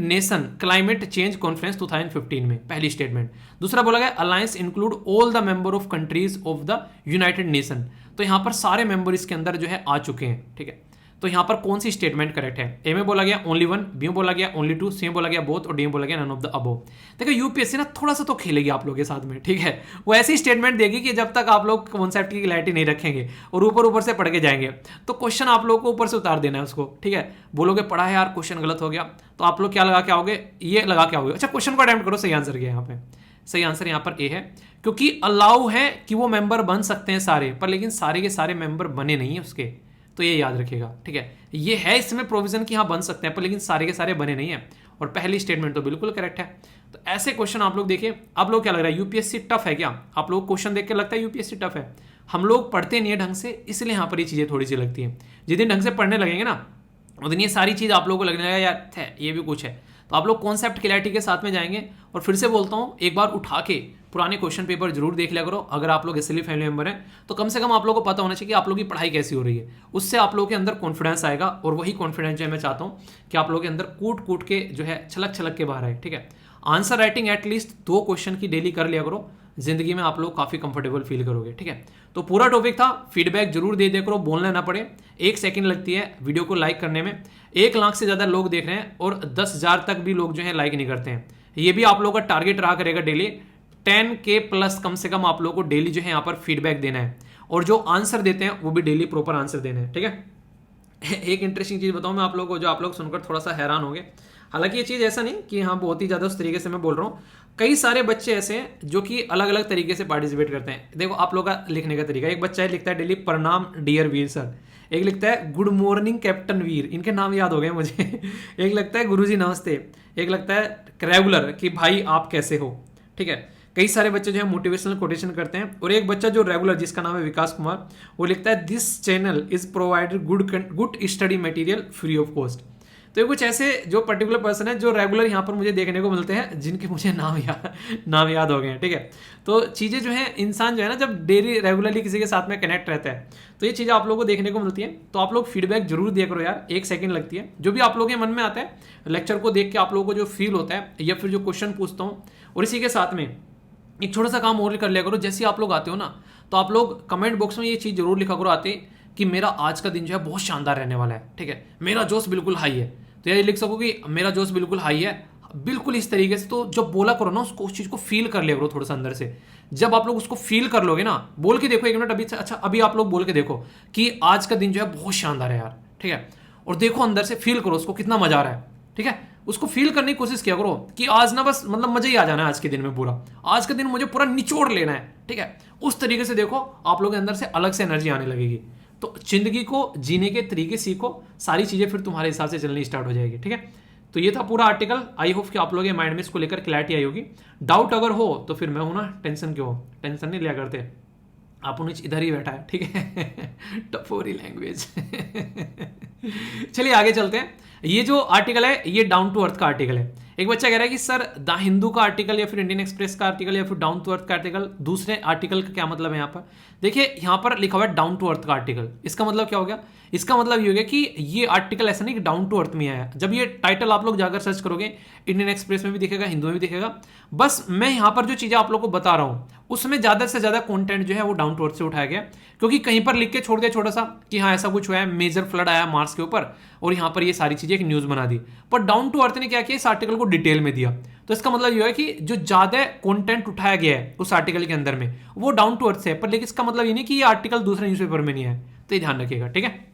nation climate change conference 2015 में, पहली स्टेटमेंट। दूसरा बोला गया alliance include all the member of countries of the United nation. तो यहां पर सारे मेंबर इसके अंदर जो है आ चुके हैं। ठीक है, तो यहां पर कौन सी स्टेटमेंट करेक्ट है? ए में बोला गया ओनली 1, बी में बोला गया ओनली 2, सी में बोला गया बोथ और डी में बोला गया नन ऑफ द अबव। देखो यूपीएससी ना थोड़ा सा तो खेलेगी आप लोगों के साथ में। ठीक है, वो ऐसी स्टेटमेंट देगी कि जब तक आप लोग कॉन्सेप्ट की क्लैरिटी नहीं रखेंगे और ऊपर से पढ़ के जाएंगे तो क्वेश्चन आप लोग को ऊपर से उतार देना है उसको। ठीक है, बोलोगे पढ़ा है यार क्वेश्चन गलत हो गया, तो आप लोग क्या लगा के आओगे? ये लगा के आओगे। अच्छा, क्वेश्चन को अटेम्प्ट करो। सही आंसर क्या है यहाँ पे? सही आंसर यहाँ पर ए है, क्योंकि अलाउ है कि वो मेंबर बन सकते हैं सारे, पर लेकिन सारे के सारे मेंबर बने नहीं है उसके। तो ये याद रखिएगा। ठीक है, ये है इसमें प्रोविजन कि हाँ बन सकते हैं, पर लेकिन सारे के सारे बने नहीं है। और पहली स्टेटमेंट तो बिल्कुल करेक्ट है। तो ऐसे क्वेश्चन आप लोग देखिए। आप लोग क्या लग रहा है यूपीएससी टफ है क्या? आप लोग क्वेश्चन देख के लगता है यूपीएससी टफ है? हम लोग पढ़ते नहीं है ढंग से, इसलिए यहाँ पर ये चीजें थोड़ी सी लगती है। जिस दिन ढंग से पढ़ने लगेंगे ना उस दिन ये सारी चीज आप लोगों को लगने लगेगा यार ये भी कुछ है। तो आप लोग कॉन्सेप्ट क्लैरिटी के साथ में जाएंगे। और फिर से बोलता हूँ, एक बार उठा के पुराने क्वेश्चन पेपर जरूर देख लिया करो। अगर आप लोग इसलिए फैमिली मेंबर हैं तो कम से कम आप लोगों को पता होना चाहिए कि आप लोगों की पढ़ाई कैसी हो रही है। उससे आप लोगों के अंदर कॉन्फिडेंस आएगा, और वही कॉन्फिडेंस जो है मैं चाहता हूँ कि आप लोगों के अंदर कूट के जो है छलक के बाहर आए। ठीक है, आंसर राइटिंग एटलीस्ट 2 क्वेश्चन की डेली कर लिया करो, जिंदगी में आप लोग काफी कंफर्टेबल फील करोगे। ठीक है, तो पूरा टॉपिक था। फीडबैक जरूर दे दिया करो, बोलना ना पड़े। 1 सेकंड लगती है वीडियो को लाइक करने में। 1 लाख से ज्यादा लोग देख रहे हैं और 10,000 तक भी लोग जो है लाइक नहीं करते हैं। ये भी आप लोगों का टारगेट रहा करेगा डेली 10K प्लस कम से कम आप लोगों को डेली जो है यहाँ पर फीडबैक देना है, और जो आंसर देते हैं वो भी डेली प्रॉपर आंसर देना है, ठीक है। एक इंटरेस्टिंग चीज बताऊं मैं आप लोगों को, जो आप लोग सुनकर थोड़ा सा हैरान होंगे। हालांकि ये चीज ऐसा नहीं कि हाँ बहुत ही ज्यादा उस तरीके से मैं बोल रहा हूँ, कई सारे बच्चे ऐसे हैं जो कि अलग अलग तरीके से पार्टिसिपेट करते हैं। देखो आप लोग का लिखने का तरीका, एक बच्चा है लिखता है डेली प्रणाम डियर वीर सर, एक लिखता है गुड मॉर्निंग कैप्टन वीर, इनके नाम याद हो गए मुझे। एक लगता है गुरुजी नमस्ते, एक लगता है रेगुलर कि भाई आप कैसे हो, ठीक है। कई सारे बच्चे जो है मोटिवेशनल कोटेशन करते हैं, और एक बच्चा जो रेगुलर जिसका नाम है विकास कुमार, वो लिखता है this channel is provided good study material free of cost. तो ये कुछ ऐसे जो पर्टिकुलर पर्सन है जो रेगुलर यहाँ पर मुझे देखने को मिलते हैं, जिनके मुझे नाम याद हो गए हैं, ठीक है। तो चीज़ें जो है इंसान जो है ना जब डेली रेगुलरली किसी के साथ में कनेक्ट रहता है तो ये चीज़ें आप लोगों को देखने को मिलती है। तो आप लोग फीडबैक जरूर दिया करो यार, 1 सेकंड लगती है। जो भी आप लोगों के मन में आता है लेक्चर को देख के आप लोगों को जो फील होता है, या फिर जो क्वेश्चन पूछता हूँ, और इसी के साथ में एक छोटा सा काम और कर लिया करो। जैसे आप लोग आते हो ना तो आप लोग कमेंट बॉक्स में ये चीज़ जरूर लिखा करो आते कि मेरा आज का दिन जो है बहुत शानदार रहने वाला है, ठीक है, मेरा जोश बिल्कुल हाई है। तो ये लिख सको कि मेरा जोश बिल्कुल हाई है, बिल्कुल इस तरीके से। तो जब बोला करो ना उसको, उस चीज़ को फील कर लिया करो थोड़ा सा अंदर से। जब आप लोग उसको फील कर लोगे ना, बोल के देखो 1 मिनट अभी, अच्छा अभी आप लोग बोल के देखो कि आज का दिन जो है बहुत शानदार है यार, ठीक है, और देखो अंदर से फील करो उसको कितना मजा आ रहा है, ठीक है। उसको फील करने की कोशिश किया करो कि आज ना बस मतलब मजा ही आ जाना है आज के दिन में, पूरा आज का दिन मुझे पूरा निचोड़ लेना है, ठीक है। उस तरीके से देखो आप लोग के अंदर से अलग से एनर्जी आने लगेगी। तो जिंदगी को जीने के तरीके सीखो, सारी चीजें फिर तुम्हारे हिसाब से चलनी स्टार्ट हो जाएगी, ठीक है। तो ये था पूरा आर्टिकल। आई होप कि आप लोगों के माइंड में इसको लेकर क्लैरिटी आई होगी। डाउट अगर हो तो फिर मैं हूं ना, टेंशन क्यों हो, टेंशन नहीं लिया करते, आप उन्हें इधर ही बैठा है, ठीक है। टफोरी लैंग्वेज। चलिए आगे चलते हैं। ये जो आर्टिकल है ये डाउन टू अर्थ का आर्टिकल है। एक बच्चा कह रहा है कि सर द हिंदू का आर्टिकल या फिर इंडियन एक्सप्रेस का आर्टिकल या फिर डाउन टू अर्थ का आर्टिकल, दूसरे आर्टिकल का क्या मतलब है यहाँ पर? देखिए यहाँ पर लिखा हुआ है डाउन टू अर्थ का आर्टिकल। इसका मतलब क्या हो गया? इसका मतलब ये हो गया कि ये आर्टिकल ऐसा नहीं कि डाउन टू अर्थ में आया। जब ये टाइटल आप लोग जाकर सर्च करोगे, इंडियन एक्सप्रेस में भी दिखेगा, हिंदू में भी दिखेगा। बस मैं यहाँ पर जो चीजें आप लोग को बता रहा हूँ उसमें ज्यादा से ज्यादा कंटेंट जो है वो डाउन टू अर्थ से उठाया गया, क्योंकि कहीं पर लिख के छोड़ दिया छोटा सा कि हाँ ऐसा कुछ हुआ है, मेजर फ्लड आया मार्स के ऊपर, और यहाँ पर ये सारी चीजें एक न्यूज बना दी। पर डाउन टू अर्थ ने क्या किया, इस आर्टिकल को डिटेल में दिया। तो इसका मतलब ये है कि जो ज्यादा कंटेंट उठाया गया है उस आर्टिकल के अंदर में वो डाउन टू अर्थ से है, पर लेकिन इसका मतलब ये नहीं कि ये आर्टिकल दूसरे न्यूज़पेपर में नहीं है। तो ये ध्यान रखिएगा, ठीक है।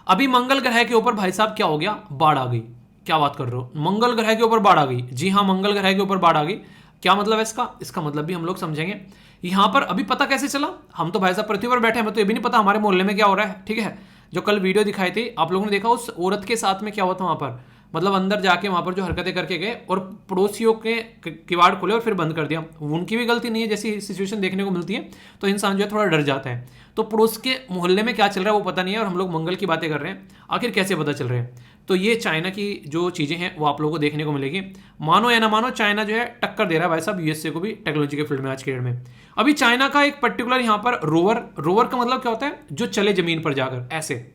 अभी मंगल ग्रह के ऊपर भाई साहब क्या हो गया, बाढ़ आ गई। क्या बात कर रहे हो, मंगल ग्रह के ऊपर बाढ़ आ गई? जी हाँ, मंगल ग्रह के ऊपर बाढ़ आ गई। क्या मतलब है इसका? इसका मतलब भी हम लोग समझेंगे। यहां पर अभी पता कैसे चला, हम तो भाई साहब पृथ्वी पर बैठे हैं, हमें तो ये भी नहीं पता हमारे मोहल्ले में क्या हो रहा है, ठीक है। जो कल वीडियो दिखाई थी आप लोगों ने देखा, उस औरत के साथ में क्या हुआ था वहां पर, मतलब अंदर जाके वहां पर जो हरकतें करके गए और पड़ोसियों के किवाड़ खोले और फिर बंद कर दिया। उनकी भी गलती नहीं है, जैसी सिचुएशन देखने को मिलती है तो इंसान जो है थोड़ा डर जाता है। तो पड़ोस के मोहल्ले में क्या चल रहा है वो पता नहीं है, और हम लोग मंगल की बातें कर रहे हैं, आखिर कैसे पता चल रहे हैं? तो ये चाइना की जो चीज़ें हैं वो आप लोगों को देखने को मिलेगी। मानो या ना मानो, चाइना जो है टक्कर दे रहा है भाई साहब यूएसए को भी टेक्नोलॉजी के फील्ड में आज के डेट में। अभी चाइना का एक पर्टिकुलर यहाँ पर रोवर का मतलब क्या होता है, जो चले जमीन पर जाकर, ऐसे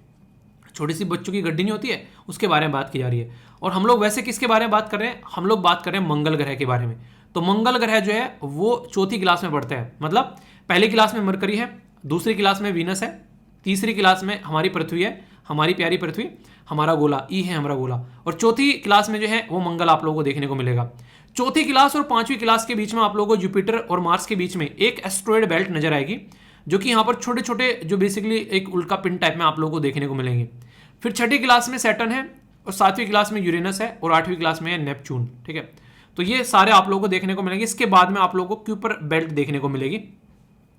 छोटी सी बच्चों की गड्डी नहीं होती है, उसके बारे में बात की जा रही है। और हम लोग वैसे किसके बारे में बात कर रहे हैं? हम लोग बात कर रहे हैं मंगल ग्रह के बारे में। तो मंगल ग्रह जो है वो चौथी क्लास में पढ़ता है, मतलब पहली क्लास में मरकरी है, दूसरी क्लास में वीनस है, तीसरी क्लास में हमारी पृथ्वी है, हमारी प्यारी पृथ्वी, हमारा गोला ई है हमारा गोला, और चौथी क्लास में जो है वो मंगल आप लोगों को देखने को मिलेगा। चौथी क्लास और पांचवी क्लास के बीच में आप लोगों को जुपिटर और मार्स के बीच में एक एस्ट्रॉयड बेल्ट नजर आएगी, जो कि यहाँ पर छोटे छोटे जो बेसिकली एक उल्का पिन टाइप में आप लोगों को देखने को मिलेंगे। फिर छठी क्लास में सैटर्न है, और सातवीं क्लास में यूरेनस है, और आठवीं क्लास में है नेपच्यून, ठीक है। तो ये सारे आप लोगों को देखने को मिलेंगे। इसके बाद में आप लोगों को क्यूपर बेल्ट देखने को मिलेगी,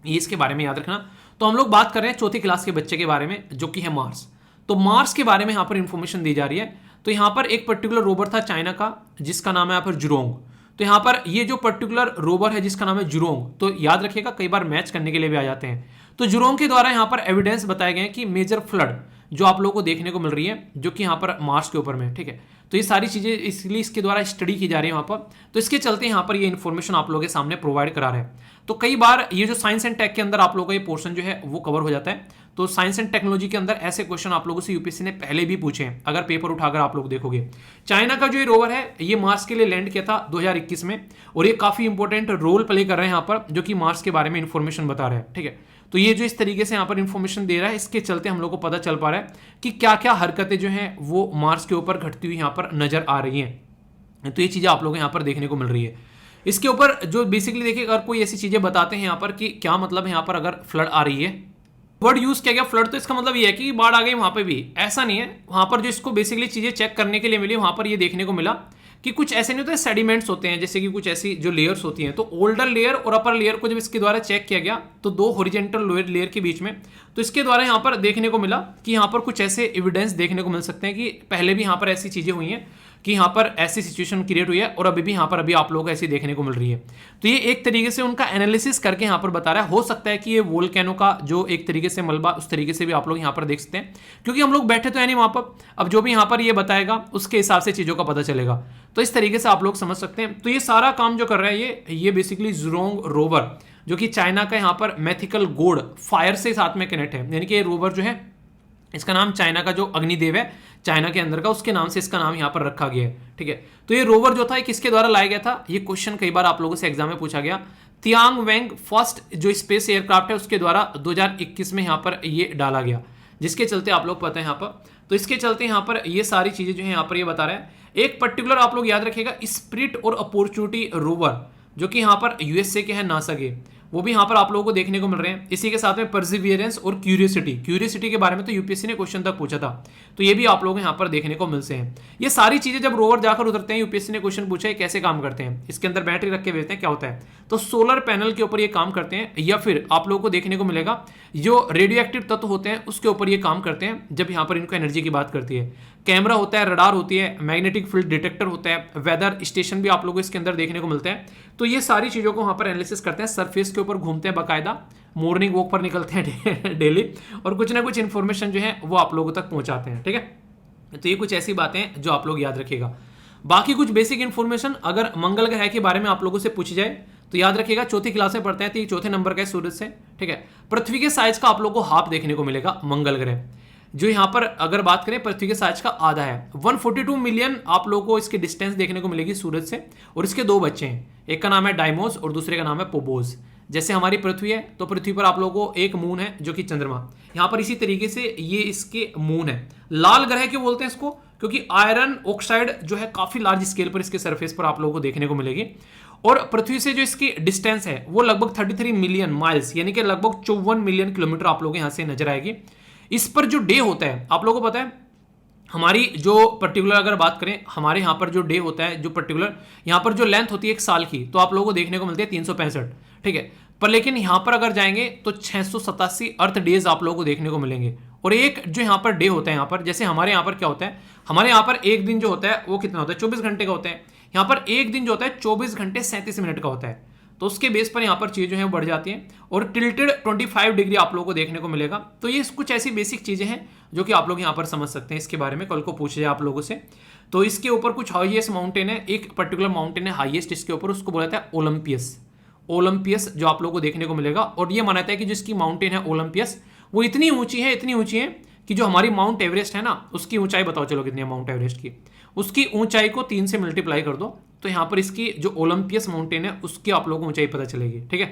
ये इसके बारे में याद रखना। तो हम लोग बात कर रहे हैं चौथी क्लास के बच्चे के बारे में, जो कि है मार्स। तो मार्स के बारे में यहाँ पर इंफॉर्मेशन दी जा रही है। तो यहाँ पर एक पर्टिकुलर रोवर था चाइना का, जिसका नाम है यहाँ पर जुरोंग। तो यहाँ पर ये जो पर्टिकुलर रोवर है जिसका नाम है जुरोंग, तो याद रखिएगा कई बार मैच करने के लिए भी आ जाते हैं। तो जुरोंग के द्वारा यहाँ पर एविडेंस बताए गए हैं कि मेजर फ्लड जो आप लोगों को देखने को मिल रही है, जो कि यहाँ पर मार्स के ऊपर में, ठीक है। तो ये सारी चीजें इसलिए इसके द्वारा स्टडी की जा रही है वहां पर, तो इसके चलते यहाँ पर ये इन्फॉर्मेशन आप लोगों के सामने प्रोवाइड करा रहे हैं। तो कई बार ये जो साइंस एंड टेक के अंदर आप लोगों का ये पोर्शन जो है वो कवर हो जाता है। तो साइंस एंड टेक्नोलॉजी के अंदर ऐसे क्वेश्चन आप लोगों से यूपीएससी ने पहले भी पूछे हैं, अगर पेपर उठाकर आप लोग देखोगे। चाइना का जो ये रोवर है ये मार्स के लिए लैंड किया था 2021 में, और ये काफी इंपॉर्टेंट रोल प्ले कर रहे हैं यहाँ पर, जो कि मार्स के बारे में इंफॉर्मेशन बता रहे हैं, ठीक है। तो ये जो इस तरीके से यहाँ पर इंफॉर्मेशन दे रहा है, इसके चलते हम लोग को पता चल पा रहा है कि क्या क्या हरकतें जो हैं वो मार्स के ऊपर घटती हुई यहाँ पर नजर आ रही हैं। तो ये चीज़ें आप लोगों को यहाँ पर देखने को मिल रही है। इसके ऊपर जो बेसिकली देखिए, अगर कोई ऐसी चीज़ें बताते हैं यहाँ पर कि क्या मतलब है यहाँ पर अगर फ्लड आ रही है, वर्ड यूज किया गया फ्लड, तो इसका मतलब ये है कि बाढ़ आ गई वहां पे भी, ऐसा नहीं है। वहां पर जो इसको बेसिकली चीजें चेक करने के लिए मिली, वहां पर ये देखने को मिला कि कुछ ऐसे नहीं होते, सेडिमेंट्स होते हैं, जैसे कि कुछ ऐसी जो लेयर्स होती हैं, तो ओल्डर लेयर और अपर लेयर को जब इसके द्वारा चेक किया गया तो दो हॉरिजॉन्टल लेयर के बीच में, तो इसके द्वारा यहाँ पर देखने को मिला कि यहाँ पर कुछ ऐसे एविडेंस देखने को मिल सकते हैं कि पहले भी यहाँ पर ऐसी चीजें हुई हैं कि यहाँ पर ऐसी सिचुएशन क्रिएट हुई है और अभी भी यहाँ पर अभी आप लोगों को ऐसी देखने को मिल रही है। तो ये एक तरीके से उनका एनालिसिस करके यहाँ पर बता रहा है। हो सकता है कि ये वोल्केनो का जो एक तरीके से मलबा, उस तरीके से भी आप लोग यहाँ पर देख सकते हैं, क्योंकि हम लोग बैठे तो है नहीं वहां पर। अब जो भी यहाँ पर ये बताएगा उसके हिसाब से चीजों का पता चलेगा, तो इस तरीके से आप लोग समझ सकते हैं। तो ये सारा काम जो कर रहा है ये बेसिकली ज़ुरोंग रोवर, जो कि चाइना का यहाँ पर मैथिकल गोड फायर से साथ में कनेक्ट है, यानी कि ये रोवर जो है, इसका नाम चाइना का जो अग्निदेव है चाइना के अंदर का, उसके नाम से इसका नाम यहाँ पर रखा गया है। ठीक है, तो ये रोवर जो था ये किसके द्वारा लाया गया था, ये क्वेश्चन कई बार आप लोगों से एग्जाम में पूछा गया। तियांग वेंग फर्स्ट जो स्पेस एयरक्राफ्ट है उसके द्वारा 2021 में यहाँ पर ये डाला गया, जिसके चलते आप लोग पता है यहाँ पर, तो इसके चलते यहाँ पर ये सारी चीजें जो है यहाँ पर ये बता रहे हैं। एक पर्टिकुलर आप लोग याद रखिएगा, स्पिरिट और अपॉर्चुनिटी रोवर जो कि यहाँ पर यूएसए के हैं, नासा के, वो भी यहाँ पर आप लोगों को देखने को मिल रहे हैं। इसी के साथ में परसिवियरेंस और क्यूरियोसिटी के बारे में तो यूपीएससी ने क्वेश्चन तक पूछा था, तो ये भी आप लोग यहाँ पर देखने को मिलते हैं। ये सारी चीजें जब रोवर जाकर उतरते हैं, यूपीएससी ने क्वेश्चन पूछा है कैसे काम करते हैं, इसके अंदर बैटरी रख के भेजते हैं, क्या होता है, तो सोलर पैनल के ऊपर ये काम करते हैं, या फिर आप लोगों को देखने को मिलेगा जो रेडियो एक्टिव तत्व होते हैं उसके ऊपर ये काम करते हैं जब यहाँ पर इनको एनर्जी की बात करती है। कैमरा होता है, रडार होती है, मैग्नेटिक फील्ड डिटेक्टर होता है, वेदर स्टेशन भी आप लोगों को इसके अंदर देखने को मिलते हैं। तो ये सारी चीजों को वहां पर एनालिसिस करते हैं, सरफेस के ऊपर घूमते हैं, बाकायदा मॉर्निंग वॉक पर निकलते हैं डेली, और कुछ ना कुछ इन्फॉर्मेशन जो है वो आप लोगों तक पहुंचाते हैं। ठीक है, तो ये कुछ ऐसी बातें हैं जो आप लोग याद रखिएगा। बाकी कुछ बेसिक इन्फॉर्मेशन अगर मंगल ग्रह के बारे में आप लोगों से पूछी जाए तो याद रखिएगा, चौथी क्लास में पढ़ते हैं तो ये चौथे नंबर का है सूरज से। ठीक है, पृथ्वी के साइज का आप लोगों को हाफ देखने को मिलेगा मंगल ग्रह, जो यहाँ पर अगर बात करें पृथ्वी के साइज का आधा है। 142 मिलियन आप लोगों को इसकी डिस्टेंस देखने को मिलेगी सूरज से, और इसके दो बच्चे हैं, एक का नाम है डाइमोस और दूसरे का नाम है पोबोस। जैसे हमारी पृथ्वी है तो पृथ्वी पर आप लोगों को एक मून है जो कि चंद्रमा, यहाँ पर इसी तरीके से ये इसके मून है। लाल ग्रह क्यों बोलते हैं इसको, क्योंकि आयरन ऑक्साइड जो है काफी लार्ज स्केल पर इसके सरफेस पर आप लोगों को देखने को मिलेगी, और पृथ्वी से जो इसकी डिस्टेंस है वो लगभग 33 मिलियन माइल्स, यानी कि लगभग 54 मिलियन किलोमीटर आप लोगों को यहाँ से नजर आएगी। इस पर जो डे होता है आप लोगों को पता है, हमारी जो पर्टिकुलर अगर बात करें, हमारे यहाँ पर जो डे होता है, जो पर्टिकुलर यहाँ पर जो लेंथ होती है एक साल की, तो आप लोगों को देखने को मिलती है 365। ठीक है, पर लेकिन यहाँ पर अगर जाएंगे तो 687 अर्थ डेज आप लोगों को देखने को मिलेंगे। और एक जो यहाँ पर डे होता है, यहाँ पर जैसे हमारे यहाँ पर क्या होता है, हमारे यहाँ पर एक दिन जो होता है वो कितना होता है, 24 घंटे का होता है। यहाँ पर एक दिन जो होता है 24 घंटे 37 मिनट का होता है, तो उसके बेस पर यहाँ पर चीजें जो है बढ़ जाती हैं, और टिल्टेड 25 डिग्री आप लोगों को देखने को मिलेगा। तो ये कुछ ऐसी बेसिक चीजें हैं जो कि आप लोग यहाँ पर समझ सकते हैं इसके बारे में, कल को पूछे जाए आप लोगों से। तो इसके ऊपर कुछ हाईएस्ट माउंटेन है, एक पर्टिकुलर माउंटेन है हाईएस्ट इसके ऊपर, उसको बोला जाता है ओलंपियस जो आप लोगों को देखने को मिलेगा। और ये माना जाता है कि जिसकी माउंटेन है ओलंपियस, वो इतनी ऊंची है कि जो हमारी माउंट एवरेस्ट है ना, उसकी ऊंचाई बताओ चलो कितनी है माउंट एवरेस्ट की, उसकी ऊंचाई को 3 से मल्टीप्लाई कर दो, तो यहाँ पर इसकी जो ओलंपियस माउंटेन है उसकी आप लोगों को ऊंचाई पता चलेगी। ठीक है,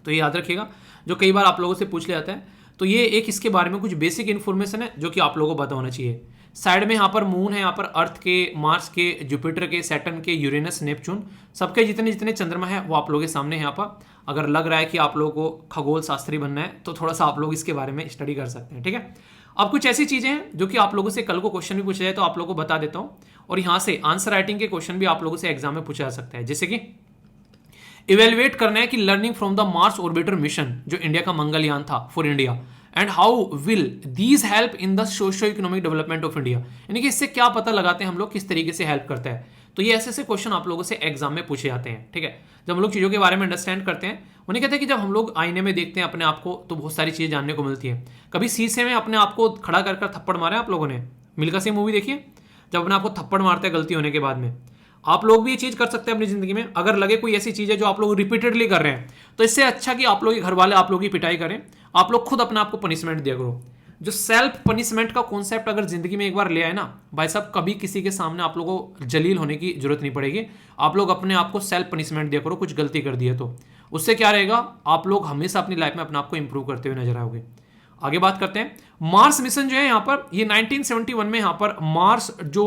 तो ये याद रखिएगा, जो कई बार आप लोगों से पूछ लिया जाता है। तो ये एक इसके बारे में कुछ बेसिक इन्फॉर्मेशन है जो कि आप लोगों को पता होना चाहिए। साइड में यहाँ पर मून है, यहाँ पर अर्थ के, मार्स के, जुपिटर के, सैटर्न के, यूरेनस, नेपच्यून, सबके जितने जितने चंद्रमा है वो आप लोगों के सामने यहाँ पर। अगर लग रहा है कि आप लोगों को खगोल शास्त्री बनना है तो थोड़ा सा आप लोग इसके बारे में स्टडी कर सकते हैं। ठीक है, अब कुछ ऐसी चीजें हैं जो कि आप लोगों से कल को क्वेश्चन भी पूछा जाए तो आप लोगों को बता देता हूँ, और यहाँ से आंसर राइटिंग के क्वेश्चन भी आप लोगों से एग्जाम में पूछा जा सकता है। जैसे कि इवेल्युएट करना है कि learning from the Mars orbiter mission जो इंडिया का मंगलयान था for India, and how will these help in the socio economic development of India, यानी कि इससे क्या पता लगाते हैं हम लोग किस तरीके से हेल्प करता है। तो ये ऐसे ऐसे क्वेश्चन आप लोगों से एग्जाम में पूछे जाते हैं। ठीक है, जब हम लोग चीज़ों के बारे में अंडरस्टैंड करते हैं, उन्हें कहते हैं कि जब हम लोग आईने में देखते हैं अपने आप को तो बहुत सारी चीज़ें जानने को मिलती है। कभी शीशे में अपने आप को खड़ा कर थप्पड़ मारा है आप लोगों ने, मिल्खा सिंह मूवी देखिए, जब अपने आप को थप्पड़ मारते हैं गलती होने के बाद में, आप लोग भी ये चीज़ कर सकते हैं अपनी जिंदगी में। अगर लगे कोई ऐसी चीज़ है जो आप लोग रिपीटेडली कर रहे हैं, तो इससे अच्छा कि आप लोग के घर वाले आप लोग की पिटाई करें, आप लोग खुद अपने आप को पनिशमेंट दिया करो। जो सेल्फ पनिशमेंट का कॉन्सेप्ट अगर जिंदगी में एक बार ले आए ना भाई साहब, कभी किसी के सामने आप लोगों को जलील होने की जरूरत नहीं पड़ेगी। आप लोग अपने आप को सेल्फ पनिशमेंट दिया करो, कुछ गलती कर दी है तो उससे क्या रहेगा, आप लोग हमेशा अपनी लाइफ में अपने आप को इंप्रूव करते हुए नजर आओगे। आगे बात करते हैं, मार्स मिशन जो है यहाँ पर, ये 1971 में यहाँ पर मार्स जो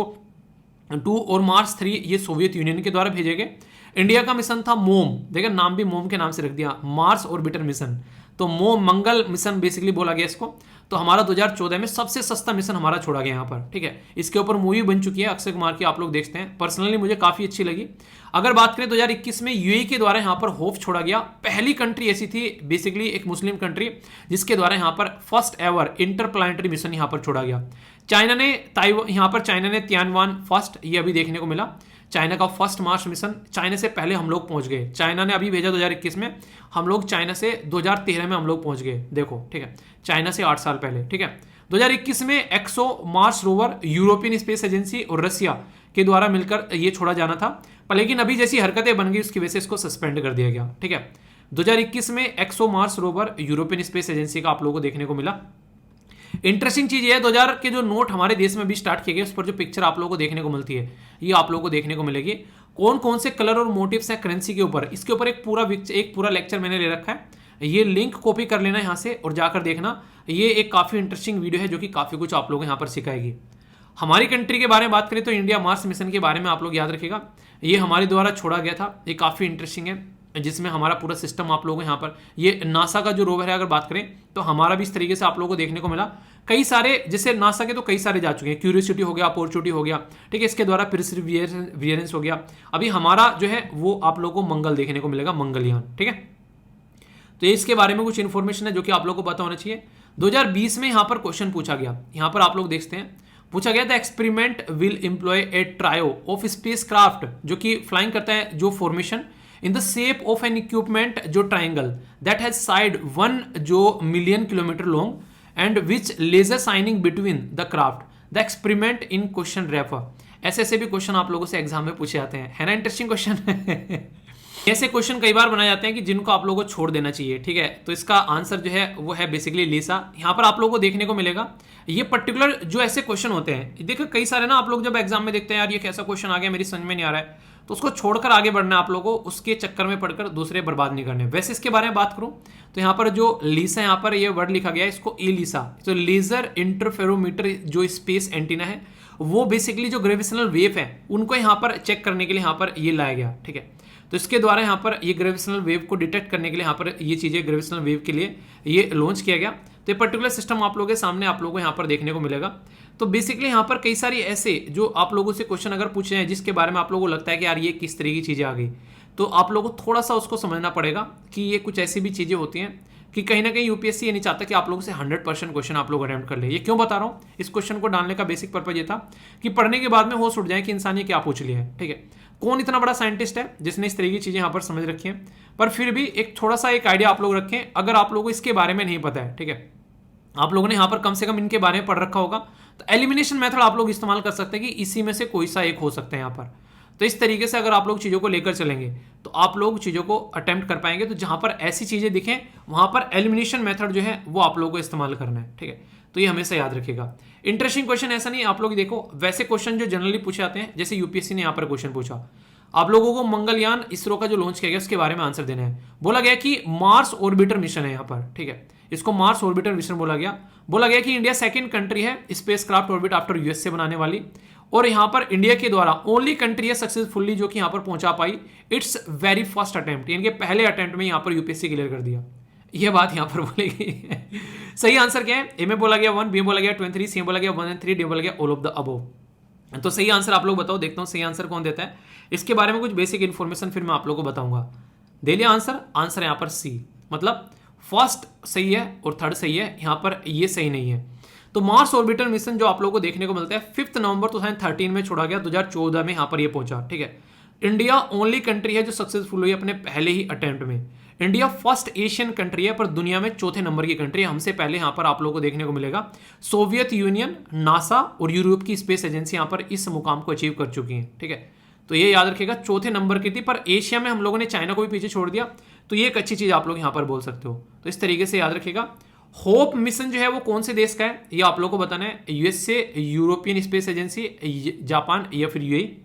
2 और मार्स 3 ये सोवियत यूनियन के द्वारा भेजे गए। इंडिया का मिशन था मोम, देखिए नाम भी मोम के नाम से रख दिया, मार्स ऑर्बिटर मिशन। तो मोम मंगल मिशन बेसिकली बोला गया इसको। तो हमारा 2014 में सबसे सस्ता मिशन हमारा छोड़ा गया यहाँ पर, ठीक है। इसके ऊपर मूवी बन चुकी है अक्षय कुमार की, आप लोग देखते हैं, पर्सनली मुझे काफी अच्छी लगी। अगर बात करें 2021 में यूएई के द्वारा यहाँ पर होप छोड़ा गया। पहली कंट्री ऐसी थी बेसिकली एक मुस्लिम कंट्री जिसके द्वारा यहाँ पर फर्स्ट एवर इंटरप्लानेटरी मिशन यहाँ पर छोड़ा गया। चाइना ने यहाँ पर चाइना ने तियानवान फर्स्ट, ये अभी देखने को मिला, चाइना का फर्स्ट मार्स मिशन। चाइना से पहले हम लोग पहुंच गए, चाइना ने अभी भेजा 2021 में, हम लोग चाइना से 2013 में हम लोग पहुंच गए, देखो, ठीक है, चाइना से 8 साल पहले, ठीक है। 2021 में exo Mars rover European space agency और रशिया के द्वारा मिलकर ये छोड़ा जाना था, पर लेकिन अभी जैसी हरकतें बन गई उसकी वजह से इसको सस्पेंड कर दिया गया, ठीक है। 2021 में exo Mars rover European space agency का आप लोगों को देखने को मिला। इंटरेस्टिंग चीज ये है 2000 के जो नोट हमारे देश में भी स्टार्ट किए गए उस पर जो पिक्चर आप लोगों को देखने को मिलती है ये आप लोगों को देखने को मिलेगी। कौन कौन से कलर और मोटिव्स हैं करेंसी के ऊपर, इसके ऊपर एक पूरा लेक्चर मैंने ले रखा है, ये लिंक कॉपी कर लेना यहाँ से और जाकर देखना। ये एक काफी इंटरेस्टिंग वीडियो है जो कि काफी कुछ आप लोगों को यहाँ पर सिखाएगी। हमारी कंट्री के बारे में बात करें तो इंडिया मार्स मिशन के बारे में आप लोग याद रखिएगा, ये हमारे द्वारा छोड़ा गया था, ये काफी इंटरेस्टिंग है, जिसमें हमारा पूरा सिस्टम आप लोगों को यहाँ पर, ये नासा का जो रोवर है अगर बात करें तो हमारा भी इस तरीके से आप लोगों को देखने को मिला। कई सारे, जैसे नासा के तो कई सारे जा चुके हैं, क्यूरियोसिटी हो गया, अपॉर्चुनिटी हो गया, ठीक है, इसके द्वारा परसिवियरेंस हो गया। अभी हमारा जो है वो आप लोगों को मंगल देखने को मिलेगा, मंगलयान, ठीक है। तो ये इसके बारे में कुछ इंफॉर्मेशन है जो कि आप लोगों को पता होना चाहिए। 2020 में यहाँ पर क्वेश्चन पूछा गया, यहाँ पर आप लोग देखते हैं, पूछा गया था experiment will employ a trio of space craft, जो कि फ्लाइंग करता है जो formation in the shape of an equipment जो ट्राइंगल दैट हैज साइड 1 जो million kilometre long and which laser shining between the craft the experiment in question refer. ऐसे भी question आप लोगों से एग्जाम में पूछे जाते हैं, है ना, इंटरेस्टिंग क्वेश्चन। ऐसे क्वेश्चन कई बार बनाए जाते हैं कि जिनको आप लोगों को छोड़ देना चाहिए, ठीक है। तो इसका आंसर जो है वो है बेसिकली लीसा। यहाँ पर आप लोगों को देखने को मिलेगा ये पर्टिकुलर जो ऐसे क्वेश्चन होते हैं, देखो कई सारे ना आप लोग जब एग्जाम में देखते हैं यार ये कैसा क्वेश्चन आ गया मेरी समझ में नहीं आ रहा है, तो उसको छोड़कर आगे बढ़ना है आप लोगों को, उसके चक्कर में पढ़कर दूसरे बर्बाद नहीं करने। वैसे इसके बारे में बात करूं तो यहाँ पर जो लीसा, यहाँ पर ये वर्ड लिखा गया है इसको ई लीसा, तो लेजर इंटरफेरोमीटर जो स्पेस एंटीना है वो बेसिकली जो ग्रेविटेशनल वेव है उनको यहाँ पर चेक करने के लिए यहाँ पर ये लाया गया, ठीक है। तो इसके द्वारा यहाँ पर ये ग्रेविटेशनल वेव को डिटेक्ट करने के लिए यहाँ पर ये चीजें ग्रेविटेशनल वेव के लिए ये लॉन्च किया गया। तो ये पर्टिकुलर सिस्टम आप लोगों के सामने आप लोगों को यहाँ पर देखने को मिलेगा। तो बेसिकली यहाँ पर कई सारी ऐसे जो आप लोगों से क्वेश्चन अगर पूछे हैं जिसके बारे में आप लोगों को लगता है कि यार ये किस तरह की चीजें आ गई, तो आप लोगों को थोड़ा सा उसको समझना पड़ेगा कि ये कुछ ऐसी भी चीजें होती हैं कि कहीं ना कहीं यूपीएससी ये नहीं चाहता कि आप लोगों से 100% क्वेश्चन आप लोग अटेम्प्ट कर ले। ये क्यों बता रहा हूँ, इस क्वेश्चन को डालने का बेसिक पर्पज ये था कि पढ़ने के बाद में होश उठ जाए कि इंसान ये क्या पूछ लिया है, ठीक है। कौन इतना बड़ा साइंटिस्ट है जिसने इस तरह की चीजें यहाँ पर समझ रखी हैं, पर फिर भी एक थोड़ा सा एक आइडिया आप लोग रखें। अगर आप लोगों को इसके बारे में नहीं पता है, ठीक है, आप लोगों ने यहाँ पर कम से कम इनके बारे में पढ़ रखा होगा, तो एलिमिनेशन मेथड आप लोग इस्तेमाल कर सकते हैं कि इसी में से कोई सा एक हो सकता है यहाँ पर। तो इस तरीके से अगर आप लोग चीज़ों को लेकर चलेंगे तो आप लोग चीज़ों को अटेम्प्ट कर पाएंगे। तो जहाँ पर ऐसी चीज़ें दिखें वहाँ पर एलिमिनेशन मेथड जो है वो आप लोगों को इस्तेमाल करना है, ठीक है। तो ये हमेशा याद रखिएगा। इंटरेस्टिंग क्वेश्चन ऐसा नहीं, आप लोग देखो वैसे क्वेश्चन जो जनरली पूछे जाते हैं, जैसे यूपीएससी ने यहाँ पर क्वेश्चन पूछा, आप लोगों को मंगलयान इसरो का जो लॉन्च किया गया उसके बारे में आंसर देना है। बोला गया कि मार्स ऑर्बिटर मिशन है यहाँ पर, ठीक है, इसको मार्स ऑर्बिटर मिशन बोला गया कि इंडिया सेकंड कंट्री है स्पेसक्राफ्ट ऑर्बिट आफ्टर यूएसए बनाने वाली, और यहाँ पर इंडिया के द्वारा ओनली कंट्री है सक्सेसफुली जो कि यहाँ पर पहुंचा पाई इट्स वेरी फर्स्ट अटेम्प्ट, यानी कि पहले अटेम्प्ट में यहाँ पर यूपीएससी क्लियर कर दिया। यह बात यहाँ पर बोली गई। सही आंसर क्या है, ए में बोला गया 1, बी में बोला गया 23, सी में बोला गया 1 and 3, डी में बोला गया ऑल ऑफ द अबव। तो सही आंसर आप लोग बताओ, देखता हूँ सही आंसर कौन देता है। इसके बारे में कुछ बेसिक इन्फॉर्मेशन फिर मैं आप लोगों को बताऊंगा। दे लिया आंसर, आंसर यहाँ पर सी, मतलब फर्स्ट सही है और थर्ड सही है, यहाँ पर ये सही नहीं है। तो मार्स ऑर्बिटर मिशन जो आप लोगों को देखने को मिलता है 5 नवंबर 2013 में छोड़ा गया, 2014 में यहाँ पर ये पहुंचा, ठीक है। इंडिया ओनली कंट्री है जो सक्सेसफुल हुई अपने पहले ही अटेम्प्ट में। इंडिया फर्स्ट एशियन कंट्री है पर दुनिया में चौथे नंबर की कंट्री है। हमसे पहले यहाँ पर आप लोगों को देखने को मिलेगा सोवियत यूनियन, नासा और यूरोप की स्पेस एजेंसी यहाँ पर इस मुकाम को अचीव कर चुकी है, ठीक है। तो ये याद रखिएगा, चौथे नंबर की थी, पर एशिया में हम लोगों ने चाइना को भी पीछे छोड़ दिया, तो ये एक अच्छी चीज आप लोग यहाँ पर बोल सकते हो। तो इस तरीके से याद रखिएगा। होप मिशन जो है वो कौन से देश का है ये आप लोग को बताना है, USA, European space agency, Japan या फिर यूएई।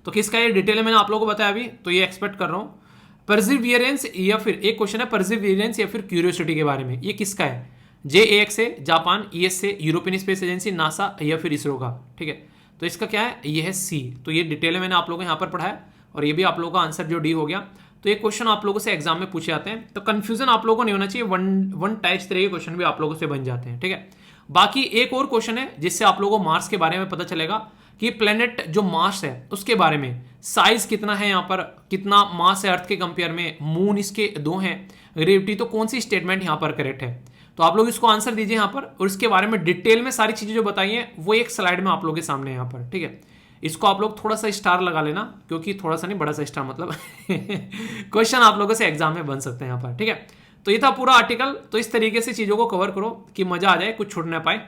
तो किसका ये डिटेल है मैंने आप लोगों को बताया अभी, तो ये एक्सपेक्ट कर रहा हूँ। परसिवियरेंस या फिर एक क्वेश्चन है परसिवियरेंस या फिर क्यूरियोसिटी के बारे में, ये किसका है, JAXA, Japan, ESA, European space agency, NASA या फिर इसरो का, ठीक है। तो इसका क्या है, ये है सी। तो ये डिटेल में मैंने आप लोगों को यहाँ पर पढ़ा है और ये भी आप लोगों का आंसर जो डी हो गया। तो ये क्वेश्चन आप लोगों से एग्जाम में पूछे जाते हैं, तो कंफ्यूजन आप लोगों को नहीं होना चाहिए, वन टाइप तरह के क्वेश्चन भी आप लोगों से बन जाते हैं, ठीक है। बाकी एक और क्वेश्चन है जिससे आप लोगों को मार्स के बारे में पता चलेगा कि प्लेनेट जो मार्स है उसके बारे में साइज कितना है, यहाँ पर कितना मास है अर्थ के कंपेयर में, मून इसके 2 हैं, ग्रेविटी, तो कौन सी स्टेटमेंट यहाँ पर करेक्ट है। तो आप लोग इसको आंसर दीजिए यहाँ पर, और इसके बारे में डिटेल में सारी चीजें जो बताई हैं वो एक स्लाइड में आप लोगों के सामने यहाँ पर, ठीक है। इसको आप लोग थोड़ा सा स्टार लगा लेना, क्योंकि थोड़ा सा नहीं, बड़ा सा स्टार, मतलब क्वेश्चन आप लोगों से एग्जाम में बन सकते हैं यहाँ पर, ठीक है। तो ये था पूरा आर्टिकल। तो इस तरीके से चीजों को कवर करो कि मजा आ जाए, कुछ छूट ना पाए,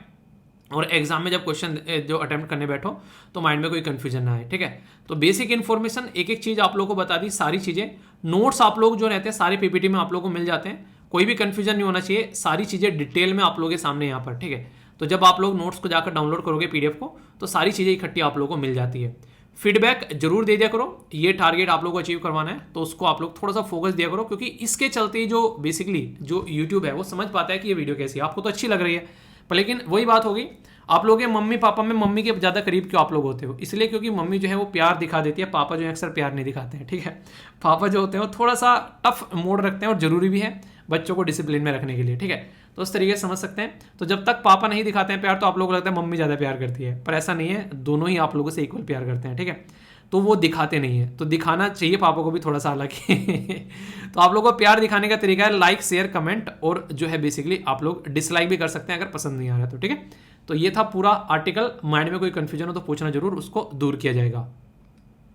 और एग्जाम में जब क्वेश्चन जो अटेम्प्ट करने बैठो तो माइंड में कोई कंफ्यूजन ना आए, ठीक है। तो बेसिक इन्फॉर्मेशन एक एक चीज आप लोगों को बता दी, सारी चीजें, नोट्स आप लोग जो रहते हैं सारे पीपीटी में आप लोगों को मिल जाते हैं, कोई भी कंफ्यूजन नहीं होना चाहिए, सारी चीजें डिटेल में आप लोगों के सामने यहाँ पर, ठीक है। तो जब आप लोग नोट्स को जाकर डाउनलोड करोगे पीडीएफ को, तो सारी चीजें इकट्ठी आप लोगों को मिल जाती है। फीडबैक जरूर दे दिया करो, ये टारगेट आप लोगों को अचीव करवाना है तो उसको आप लोग थोड़ा सा फोकस दिया करो, क्योंकि इसके चलते जो बेसिकली जो यूट्यूब है वो समझ पाता है कि ये वीडियो कैसी है, आपको तो अच्छी लग रही है, पर लेकिन वही बात होगी, आप लोग के मम्मी पापा में मम्मी के ज़्यादा करीब क्यों आप लोग होते हो, इसलिए क्योंकि मम्मी जो है वो प्यार दिखा देती है, पापा जो है अक्सर प्यार नहीं दिखाते हैं, ठीक है। पापा जो होते हैं वो थोड़ा सा टफ मोड रखते हैं और जरूरी भी है बच्चों को डिसिप्लिन में रखने के लिए, ठीक है। तो उस तरीके से समझ सकते हैं। तो जब तक पापा नहीं दिखाते हैं प्यार तो आप लोगों को लगता है मम्मी ज़्यादा प्यार करती है, पर ऐसा नहीं है, दोनों ही आप लोगों से इक्वल प्यार करते हैं, ठीक है। तो वो दिखाते नहीं है, तो दिखाना चाहिए पापा को भी थोड़ा सा, हालांकि तो आप लोगों को प्यार दिखाने का तरीका है लाइक, शेयर, कमेंट, और जो है बेसिकली आप लोग डिसलाइक भी कर सकते हैं अगर पसंद नहीं आ रहा है तो, ठीक है। तो ये था पूरा आर्टिकल। माइंड में कोई कंफ्यूजन हो तो पूछना जरूर, उसको दूर किया जाएगा।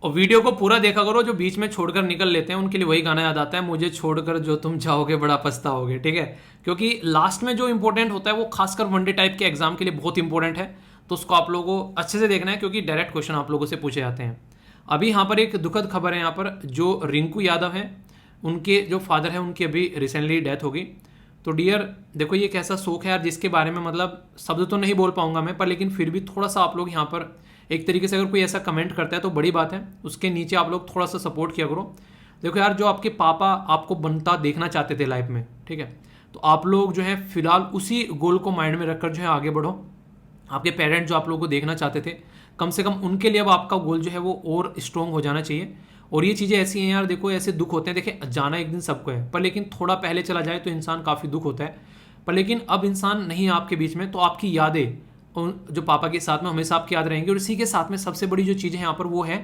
और वीडियो को पूरा देखा करो, जो बीच में छोड़कर निकल लेते हैं उनके लिए वही गाना याद आता है, मुझे छोड़कर जो तुम जाओगे बड़ा पछताओगे, ठीक है। क्योंकि लास्ट में जो इंपॉर्टेंट होता है वो खासकर वनडे टाइप के एग्जाम के लिए बहुत इंपॉर्टेंट है, तो उसको आप लोगों को अच्छे से देखना है, क्योंकि डायरेक्ट क्वेश्चन आप लोगों से पूछे जाते हैं। अभी यहाँ पर एक दुखद खबर है, यहाँ पर जो रिंकू यादव हैं उनके जो फादर हैं उनकी अभी रिसेंटली डेथ हो गई। तो डियर देखो ये कैसा शोक है यार, जिसके बारे में मतलब शब्द तो नहीं बोल पाऊंगा मैं, पर लेकिन फिर भी थोड़ा सा आप लोग यहाँ पर एक तरीके से अगर कोई ऐसा कमेंट करता है तो बड़ी बात है, उसके नीचे आप लोग थोड़ा सा सपोर्ट किया करो। देखो यार, जो आपके पापा आपको बनता देखना चाहते थे लाइफ में, ठीक है, तो आप लोग जो है फिलहाल उसी गोल को माइंड में रखकर जो है आगे बढ़ो। आपके पेरेंट जो आप लोगों को देखना चाहते थे, कम से कम उनके लिए अब आपका गोल जो है वो और स्ट्रॉन्ग हो जाना चाहिए। और ये चीज़ें ऐसी हैं यार, देखो ऐसे दुख होते हैं, देखिए जाना एक दिन सबको है, पर लेकिन थोड़ा पहले चला जाए तो इंसान काफ़ी दुख होता है, पर लेकिन अब इंसान नहीं है आपके बीच में, तो आपकी यादें जो पापा के साथ में हमेशा आपकी याद रहेंगी। और इसी के साथ में सबसे बड़ी जो चीज़ है यहाँ पर वो है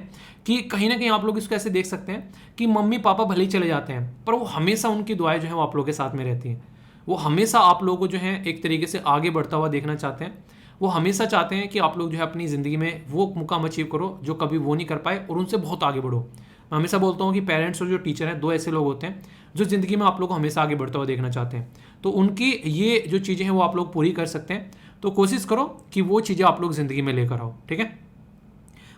कि कहीं ना कहीं आप लोग इसको ऐसे देख सकते हैं कि मम्मी पापा भले ही चले जाते हैं, पर वो हमेशा उनकी दुआएं जो है वो आप लोगों के साथ में रहती हैं। वो हमेशा आप लोगों को जो है एक तरीके से आगे बढ़ता हुआ देखना चाहते हैं। वो हमेशा चाहते हैं कि आप लोग जो है अपनी ज़िंदगी में वो मुकाम अचीव करो जो कभी वो नहीं कर पाए, और उनसे बहुत आगे बढ़ो। मैं हमेशा बोलता हूँ कि पेरेंट्स और जो टीचर हैं, दो ऐसे लोग होते हैं जो ज़िंदगी में आप लोग को हमेशा आगे बढ़ता हुआ देखना चाहते हैं। तो उनकी ये जो चीज़ें हैं वो आप लोग पूरी कर सकते हैं। तो कोशिश करो कि वो चीज़ें आप लोग ज़िंदगी में लेकर आओ, ठीक है।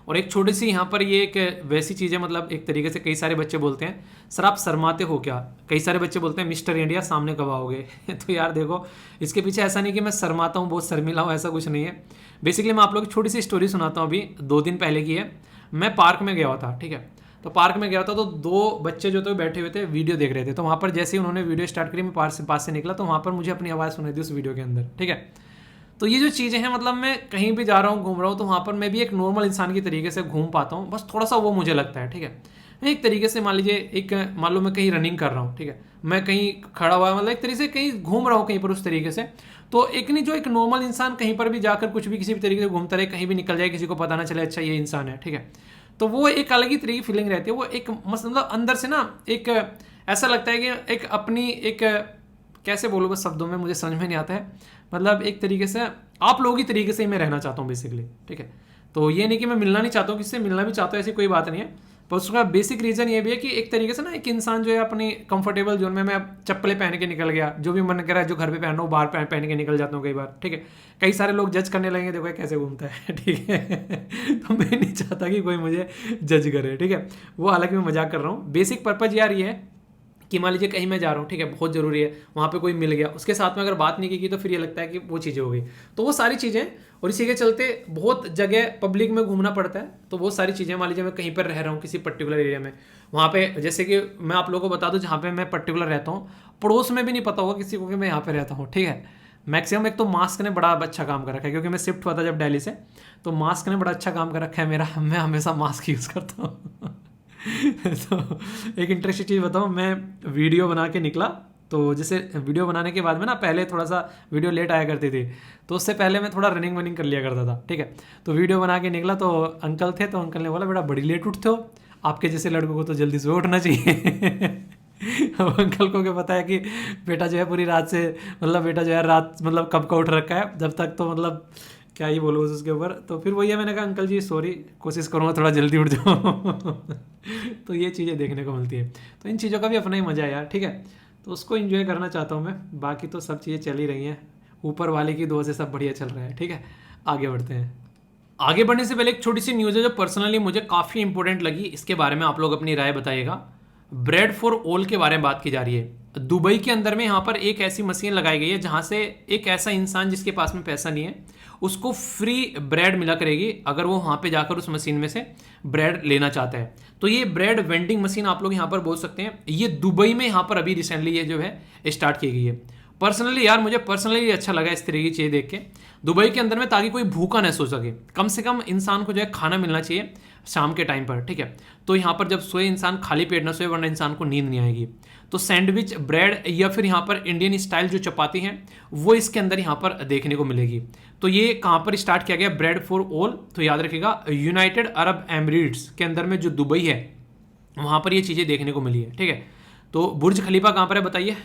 और एक छोटी सी यहाँ पर ये एक वैसी चीज़ है, मतलब एक तरीके से कई सारे बच्चे बोलते हैं सर आप शर्माते हो क्या, कई सारे बच्चे बोलते हैं मिस्टर इंडिया सामने कब आओगे तो यार देखो, इसके पीछे ऐसा नहीं कि मैं शर्माता हूँ, बहुत शर्मिला हूँ, ऐसा कुछ नहीं है। बेसिकली मैं आप लोग छोटी सी स्टोरी सुनाता हूँ, अभी 2 दिन पहले की है। मैं पार्क में गया हुआ था, ठीक है, तो पार्क में गया था तो 2 बच्चे जो थे बैठे हुए थे वीडियो देख रहे थे। तो वहाँ पर जैसे ही उन्होंने वीडियो स्टार्ट करी, मैं पास से निकला तो वहाँ पर मुझे अपनी आवाज़ सुनाई थी उस वीडियो के अंदर, ठीक है। तो ये जो चीज़ें हैं, मतलब मैं कहीं भी जा रहा हूँ, घूम रहा हूँ, तो वहाँ पर मैं भी एक नॉर्मल इंसान की तरीके से घूम पाता हूँ, बस थोड़ा सा वो मुझे लगता है, ठीक है। एक तरीके से मान लीजिए मान लो मैं कहीं रनिंग कर रहा हूँ, ठीक है, मैं कहीं खड़ा हुआ, मतलब एक तरीके से कहीं घूम रहा हूँ कहीं पर उस तरीके से। तो एक नहीं, जो एक नॉर्मल इंसान कहीं पर भी जाकर कुछ भी किसी भी तरीके से घूमता रहे, कहीं भी निकल जाए, किसी को पता ना चले अच्छा ये इंसान है, ठीक है, तो वो एक अलग ही तरीके की फीलिंग रहती है। वो एक मतलब अंदर से ना एक ऐसा लगता है कि एक अपनी एक कैसे बोलूँ, बस शब्दों में मुझे समझ में नहीं आता है, मतलब एक तरीके से आप लोगों की तरीके से ही मैं रहना चाहता हूँ बेसिकली, ठीक है। तो ये नहीं कि मैं मिलना नहीं चाहता हूँ, किससे मिलना भी चाहता हूँ, ऐसी कोई बात नहीं है, पर उसका बेसिक रीज़न ये भी है कि एक तरीके से ना एक इंसान जो है अपनी कंफर्टेबल जोन में, मैं चप्पलें पहन के निकल गया, जो भी मन कर रहा है, जो घर पे पहन रहा हूँ बाहर पहन के निकल जाता हूँ कई बार, ठीक है। कई सारे लोग जज करने लगेंगे, देखो कैसे घूमता है, ठीक है तो मैं नहीं चाहता कि कोई मुझे जज करे, ठीक है। वो हालांकि मैं मजाक कर रहा हूँ। बेसिक पर्पज यार ये है कि मान लीजिए कहीं मैं जा रहा हूँ, ठीक है, बहुत ज़रूरी है, वहाँ पे कोई मिल गया, उसके साथ में अगर बात नहीं की तो फिर ये लगता है कि वो चीज़ें हो गई। तो वो सारी चीज़ें, और इसी के चलते बहुत जगह पब्लिक में घूमना पड़ता है। तो वो सारी चीज़ें, मान लीजिए मैं कहीं पर रह रहा हूँ किसी पर्टिकुलर एरिया में, वहाँ पे जैसे कि मैं आप लोगों को बता दूँ जहाँ पे मैं पर्टिकुलर रहता हूँ, पड़ोस में भी नहीं पता होगा किसी को कि मैं यहाँ पर रहता हूँ, ठीक है। मैक्सिमम एक तो मास्क ने बड़ा अच्छा काम कर रखा है, क्योंकि मैं शिफ्ट हुआ था जब दिल्ली से, तो मास्क ने बड़ा अच्छा काम कर रखा है मेरा, मैं हमेशा मास्क यूज़ करता हूँ। तो एक इंटरेस्टिंग चीज़ बताऊँ, मैं वीडियो बना के निकला, तो जैसे वीडियो बनाने के बाद में ना पहले थोड़ा सा वीडियो लेट आया करती थी, तो उससे पहले मैं थोड़ा रनिंग वनिंग कर लिया करता था, ठीक है। तो वीडियो बना के निकला तो अंकल थे, तो अंकल ने बोला बेटा बड़ी लेट उठते हो, आपके जैसे लड़कों को तो जल्दी से उठना चाहिए। अब अंकल को क्या पता है कि बेटा जो है पूरी रात से, मतलब बेटा जो है रात मतलब कब का उठ रखा है, जब तक तो मतलब क्या ही बोलूँ उसके ऊपर। तो फिर वही है, मैंने कहा अंकल जी सॉरी, कोशिश करूँगा थोड़ा जल्दी उठ जाऊँ। तो ये चीज़ें देखने को मिलती है, तो इन चीज़ों का भी अपना ही मज़ा है यार, ठीक है। तो उसको एंजॉय करना चाहता हूँ मैं, बाकी तो सब चीज़ें चल ही रही हैं, ऊपर वाले की दुआ से सब बढ़िया चल रहा है, ठीक है। आगे बढ़ते हैं। आगे बढ़ने से पहले एक छोटी सी न्यूज़ है जो पर्सनली मुझे काफ़ी इंपॉर्टेंट लगी, इसके बारे में आप लोग अपनी राय बताइएगा। ब्रेड फॉर ऑल के बारे में बात की जा रही है। दुबई के अंदर में यहाँ पर एक ऐसी मशीन लगाई गई है जहाँ से एक ऐसा इंसान जिसके पास में पैसा नहीं है उसको फ्री ब्रेड मिला करेगी अगर वो वहाँ पे जाकर उस मशीन में से ब्रेड लेना चाहता है। तो ये ब्रेड वेंडिंग मशीन आप लोग यहाँ पर बोल सकते हैं, ये दुबई में यहाँ पर अभी रिसेंटली ये जो है स्टार्ट की गई है। पर्सनली यार मुझे पर्सनली अच्छा लगा इस तरह की चीज़ देख के दुबई के अंदर में, ताकि कोई भूखा न सो सके, कम से कम इंसान को जो है खाना मिलना चाहिए शाम के टाइम पर, ठीक है। तो यहाँ पर जब सोए इंसान खाली पेट ना सोए, वरना इंसान को नींद नहीं आएगी। तो सैंडविच ब्रेड या फिर यहाँ पर इंडियन स्टाइल जो चपाती हैं वो इसके अंदर यहाँ पर देखने को मिलेगी। तो ये कहाँ पर स्टार्ट किया गया, ब्रेड फॉर ऑल, तो याद रखिएगा यूनाइटेड अरब एमिरेट्स के अंदर में जो दुबई है वहाँ पर ये चीज़ें देखने को मिली है, ठीक है। तो बुर्ज खलीफा कहाँ पर है बताइए,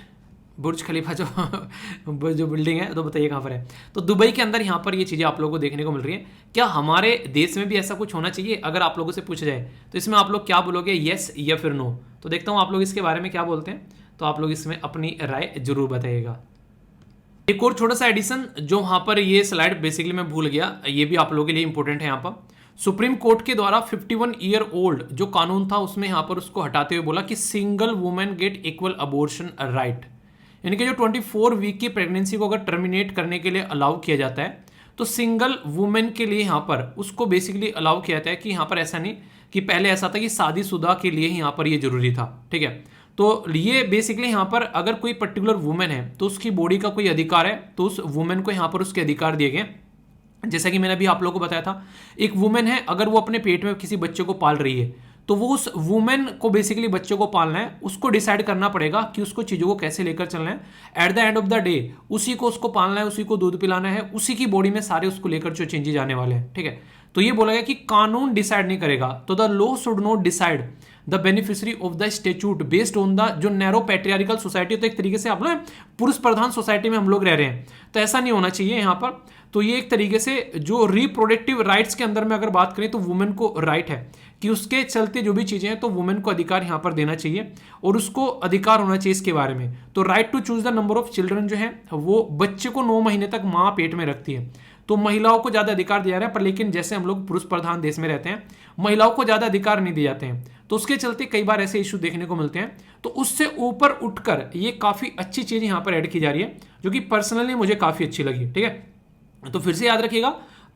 बुर्ज खलीफा जो बिल्डिंग है, तो बताइए कहाँ पर है। तो दुबई के अंदर यहाँ पर ये चीज़ें आप लोगों को देखने को मिल रही हैं। क्या हमारे देश में भी ऐसा कुछ होना चाहिए, अगर आप लोगों से पूछा जाए तो इसमें आप लोग क्या बोलोगे, येस या फिर नो। तो देखता हूँ आप लोग इसके बारे में क्या बोलते हैं, तो आप लोग इसमें अपनी राय जरूर बताइएगा। एक और छोटा सा एडिशन जो वहाँ पर ये स्लाइड बेसिकली मैं भूल गया, ये भी आप लोगों के लिए इंपॉर्टेंट है। यहाँ पर सुप्रीम कोर्ट के द्वारा 51 ईयर ओल्ड जो कानून था उसमें यहाँ पर उसको हटाते हुए बोला कि single women get equal abortion right, यानी कि जो 24 वीक की प्रेगनेंसी को अगर टर्मिनेट करने के लिए अलाउ किया जाता है तो सिंगल वुमेन के लिए यहाँ पर उसको बेसिकली अलाउ किया जाता है कि यहाँ पर ऐसा नहीं कि पहले ऐसा था कि शादीशुदा के लिए ही यहाँ पर ये जरूरी था, ठीक है। तो ये बेसिकली यहाँ पर अगर कोई पर्टिकुलर वुमेन है तो उसकी बॉडी का कोई अधिकार है तो उस वुमेन को यहाँ पर उसके अधिकार दिए गए। जैसा कि मैंने अभी आप लोगों को बताया था, एक वुमेन है अगर वो अपने पेट में किसी बच्चे को पाल रही है तो वो उस वुमेन को बेसिकली बच्चे को पालना है, उसको डिसाइड करना पड़ेगा कि उसको चीज़ों को कैसे लेकर चलना है। At the end of the day उसी को उसको पालना है, उसी को दूध पिलाना है, उसी की बॉडी में सारे उसको लेकर जो चेंजेस आने वाले हैं, ठीक है। तो ये बोला गया कि कानून डिसाइड नहीं करेगा, तो the law should not decide the beneficiary of the statute based on the जो नैरो पैट्रियार्कल सोसाइटी, तो एक तरीके से आप लोग पुरुष प्रधान सोसाइटी में हम लोग रह रहे हैं, तो ऐसा नहीं होना चाहिए यहाँ पर। तो ये एक तरीके से जो रिप्रोडक्टिव राइट्स के अंदर में अगर बात करें तो वुमेन को राइट है कि उसके चलते जो भी चीज़ें हैं तो वुमेन को अधिकार यहाँ पर देना चाहिए और उसको अधिकार होना चाहिए इसके बारे में। तो right to choose the number of children जो है वो बच्चे को 9 महीने तक माँ पेट में रखती है, तो महिलाओं को ज़्यादा अधिकार दिया जा रहा है। पर लेकिन जैसे हम लोग पुरुष प्रधान देश में रहते हैं महिलाओं को ज़्यादा अधिकार नहीं दिए जाते हैं, तो उसके चलते कई बार ऐसे इशू देखने को मिलते हैं। तो उससे ऊपर उठकर ये काफ़ी अच्छी चीज़ यहाँ पर ऐड की जा रही है जो कि पर्सनली मुझे काफ़ी अच्छी लगी, ठीक है। तो फिर से याद रखिएगा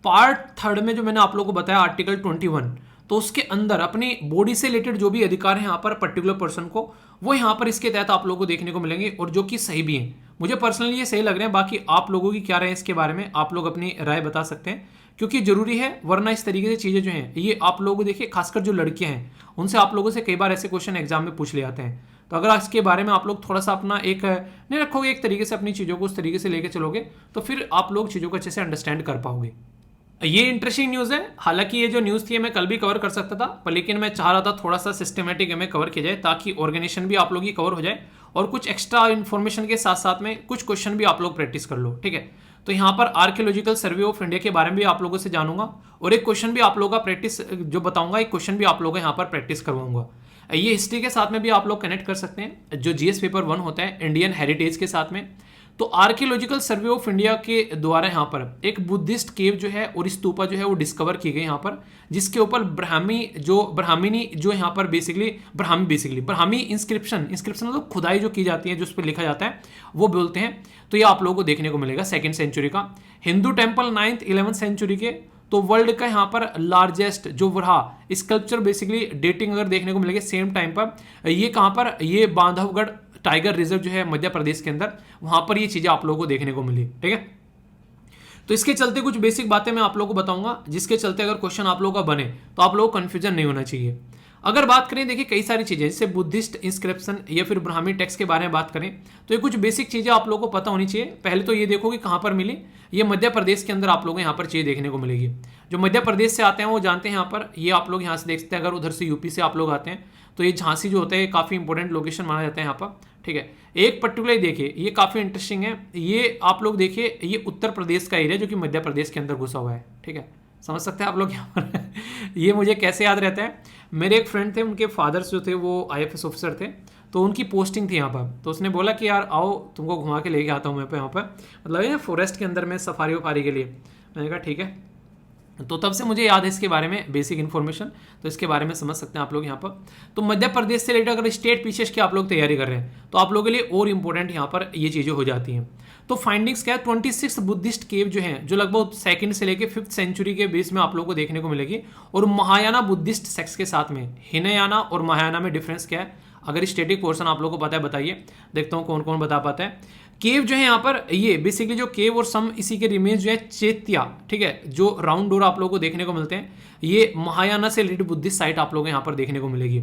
पार्ट 3 में जो मैंने आप लोगों को बताया आर्टिकल 21, तो उसके अंदर अपनी बॉडी से रिलेटेड जो भी अधिकार है यहाँ पर पर्टिकुलर पर्सन को, वो यहाँ पर इसके तहत आप लोगों को देखने को मिलेंगे और जो कि सही भी हैं। मुझे पर्सनली ये सही लग रहे हैं, बाकी आप लोगों की क्या राय है इसके बारे में आप लोग अपनी राय बता सकते हैं, क्योंकि जरूरी है, वरना इस तरीके से चीज़ें जो हैं ये आप लोगों को देखिए खासकर जो लड़कियां हैं उनसे आप लोगों से कई बार ऐसे क्वेश्चन एग्जाम में पूछ ले जाते हैं। तो अगर इसके बारे में आप लोग थोड़ा सा अपना एक नहीं रखोगे, एक तरीके से अपनी चीज़ों को उस तरीके से लेके चलोगे तो फिर आप लोग चीज़ों को अच्छे से अंडरस्टैंड कर पाओगे। ये इंटरेस्टिंग न्यूज़ है, हालांकि ये जो न्यूज़ थी मैं कल भी कवर कर सकता था, पर लेकिन मैं चाह रहा था थोड़ा सा सिस्टमेटिक में कवर किया जाए ताकि ऑर्गेनाइजेशन भी आप लोग की कवर हो जाए और कुछ एक्स्ट्रा इन्फॉर्मेशन के साथ साथ में कुछ क्वेश्चन भी आप लोग प्रैक्टिस कर लो, ठीक है। तो यहाँ पर आर्कियोलॉजिकल सर्वे ऑफ इंडिया के बारे में भी आप लोगों से जानूंगा और एक क्वेश्चन भी आप लोगों का प्रैक्टिस जो बताऊंगा, एक क्वेश्चन भी आप लोगों यहाँ पर प्रैक्टिस करवाऊंगा। ये हिस्ट्री के साथ में भी आप लोग कनेक्ट कर सकते हैं, जो जीएस पेपर 1 होता है इंडियन हेरिटेज के साथ में। तो आर्कियोलॉजिकल सर्वे ऑफ इंडिया के द्वारा यहाँ पर एक बुद्धिस्ट केव जो है और स्तूपा जो है वो डिस्कवर की गई यहाँ पर, जिसके ऊपर ब्राह्मणी जो यहाँ पर ब्राह्मी इंस्क्रिप्शन मतलब खुदाई जो की जाती है, जो उस पर लिखा जाता है वो बोलते हैं। तो ये आप लोगों को देखने को मिलेगा 2nd सेंचुरी का। Hindu temple 9th 11th century के। तो वर्ल्ड का यहाँ पर लार्जेस्ट जो वराह स्कल्पचर बेसिकली डेटिंग अगर देखने को मिलेगी सेम टाइम पर, ये कहाँ पर, ये बांधवगढ़ टाइगर रिजर्व जो है मध्य प्रदेश के अंदर, वहां पर ये चीजें आप लोगों को देखने को मिली। ठीक है, तो इसके चलते कुछ बेसिक बातें मैं आप लोगों को बताऊंगा, जिसके चलते अगर क्वेश्चन आप लोगों का बने तो आप लोगों को कंफ्यूजन नहीं होना चाहिए। अगर बात करें, देखिए कई सारी चीजें, जैसे बुद्धिस्ट इंस्क्रिप्शन या फिर ब्राह्मी टेक्स्ट के बारे में बात करें तो ये कुछ बेसिक चीजें आप लोगों को पता होनी चाहिए। पहले तो ये देखो कि कहां पर मिली, ये मध्य प्रदेश के अंदर आप लोगों को यहाँ पर चीजें देखने को मिलेगी। जो मध्य प्रदेश से आते हैं वो जानते हैं, यहाँ पर ये आप लोग यहाँ से देखते हैं। अगर उधर से यूपी से आप लोग आते हैं तो ये झांसी जो होता है काफी इंपॉर्टेंट लोकेशन माना जाता है यहाँ पर। ठीक है, एक पर्टिकुलर देखिए, ये काफी इंटरेस्टिंग है, ये आप लोग देखिए, ये उत्तर प्रदेश का एरिया जो कि मध्य प्रदेश के अंदर घुसा हुआ है। ठीक है, समझ सकते हैं आप लोग यहाँ पर। ये मुझे कैसे याद रहता है, मेरे एक फ्रेंड थे, उनके फादर्स जो थे वो IFS ऑफिसर थे, तो उनकी पोस्टिंग थी यहाँ पर। तो उसने बोला कि यार आओ तुमको घुमा के लेके आता हूँ मैं यहाँ पर, मतलब ये फॉरेस्ट के अंदर में सफारी वफारी के लिए। मैंने कहा ठीक है, तो तब से मुझे याद है इसके बारे में बेसिक इन्फॉर्मेशन, तो इसके बारे में समझ सकते हैं आप लोग यहाँ पर। तो मध्य प्रदेश से रिलेटेड अगर स्टेट पीसीएस की आप लोग तैयारी कर रहे हैं तो आप लोगों के लिए और इंपॉर्टेंट यहाँ पर ये चीज़ें हो जाती हैं। तो फाइंडिंग्स क्या है, 26 बुद्धिस्ट केव जो हैं, जो लगभग 2nd से लेकर 5th सेंचुरी के बीच में आप लोगों को देखने को मिलेगी। और महायाना बुद्धिस्ट सेक्स के साथ में हिनयाना और महायाना में डिफरेंस क्या है, अगर स्टेटिक पोर्शन आप लोगों को पता है बताइए, देखता हूँ कौन कौन बता पाता है। केव जो है यहाँ पर, ये बेसिकली जो केव और सम इसी के रिमेन्स जो है चैत्या, ठीक है, जो राउंड डोर आप लोगों को देखने को मिलते हैं, ये महायाना से रिलेटेड बुद्धिस्ट साइट आप लोगों को यहाँ पर देखने को मिलेगी।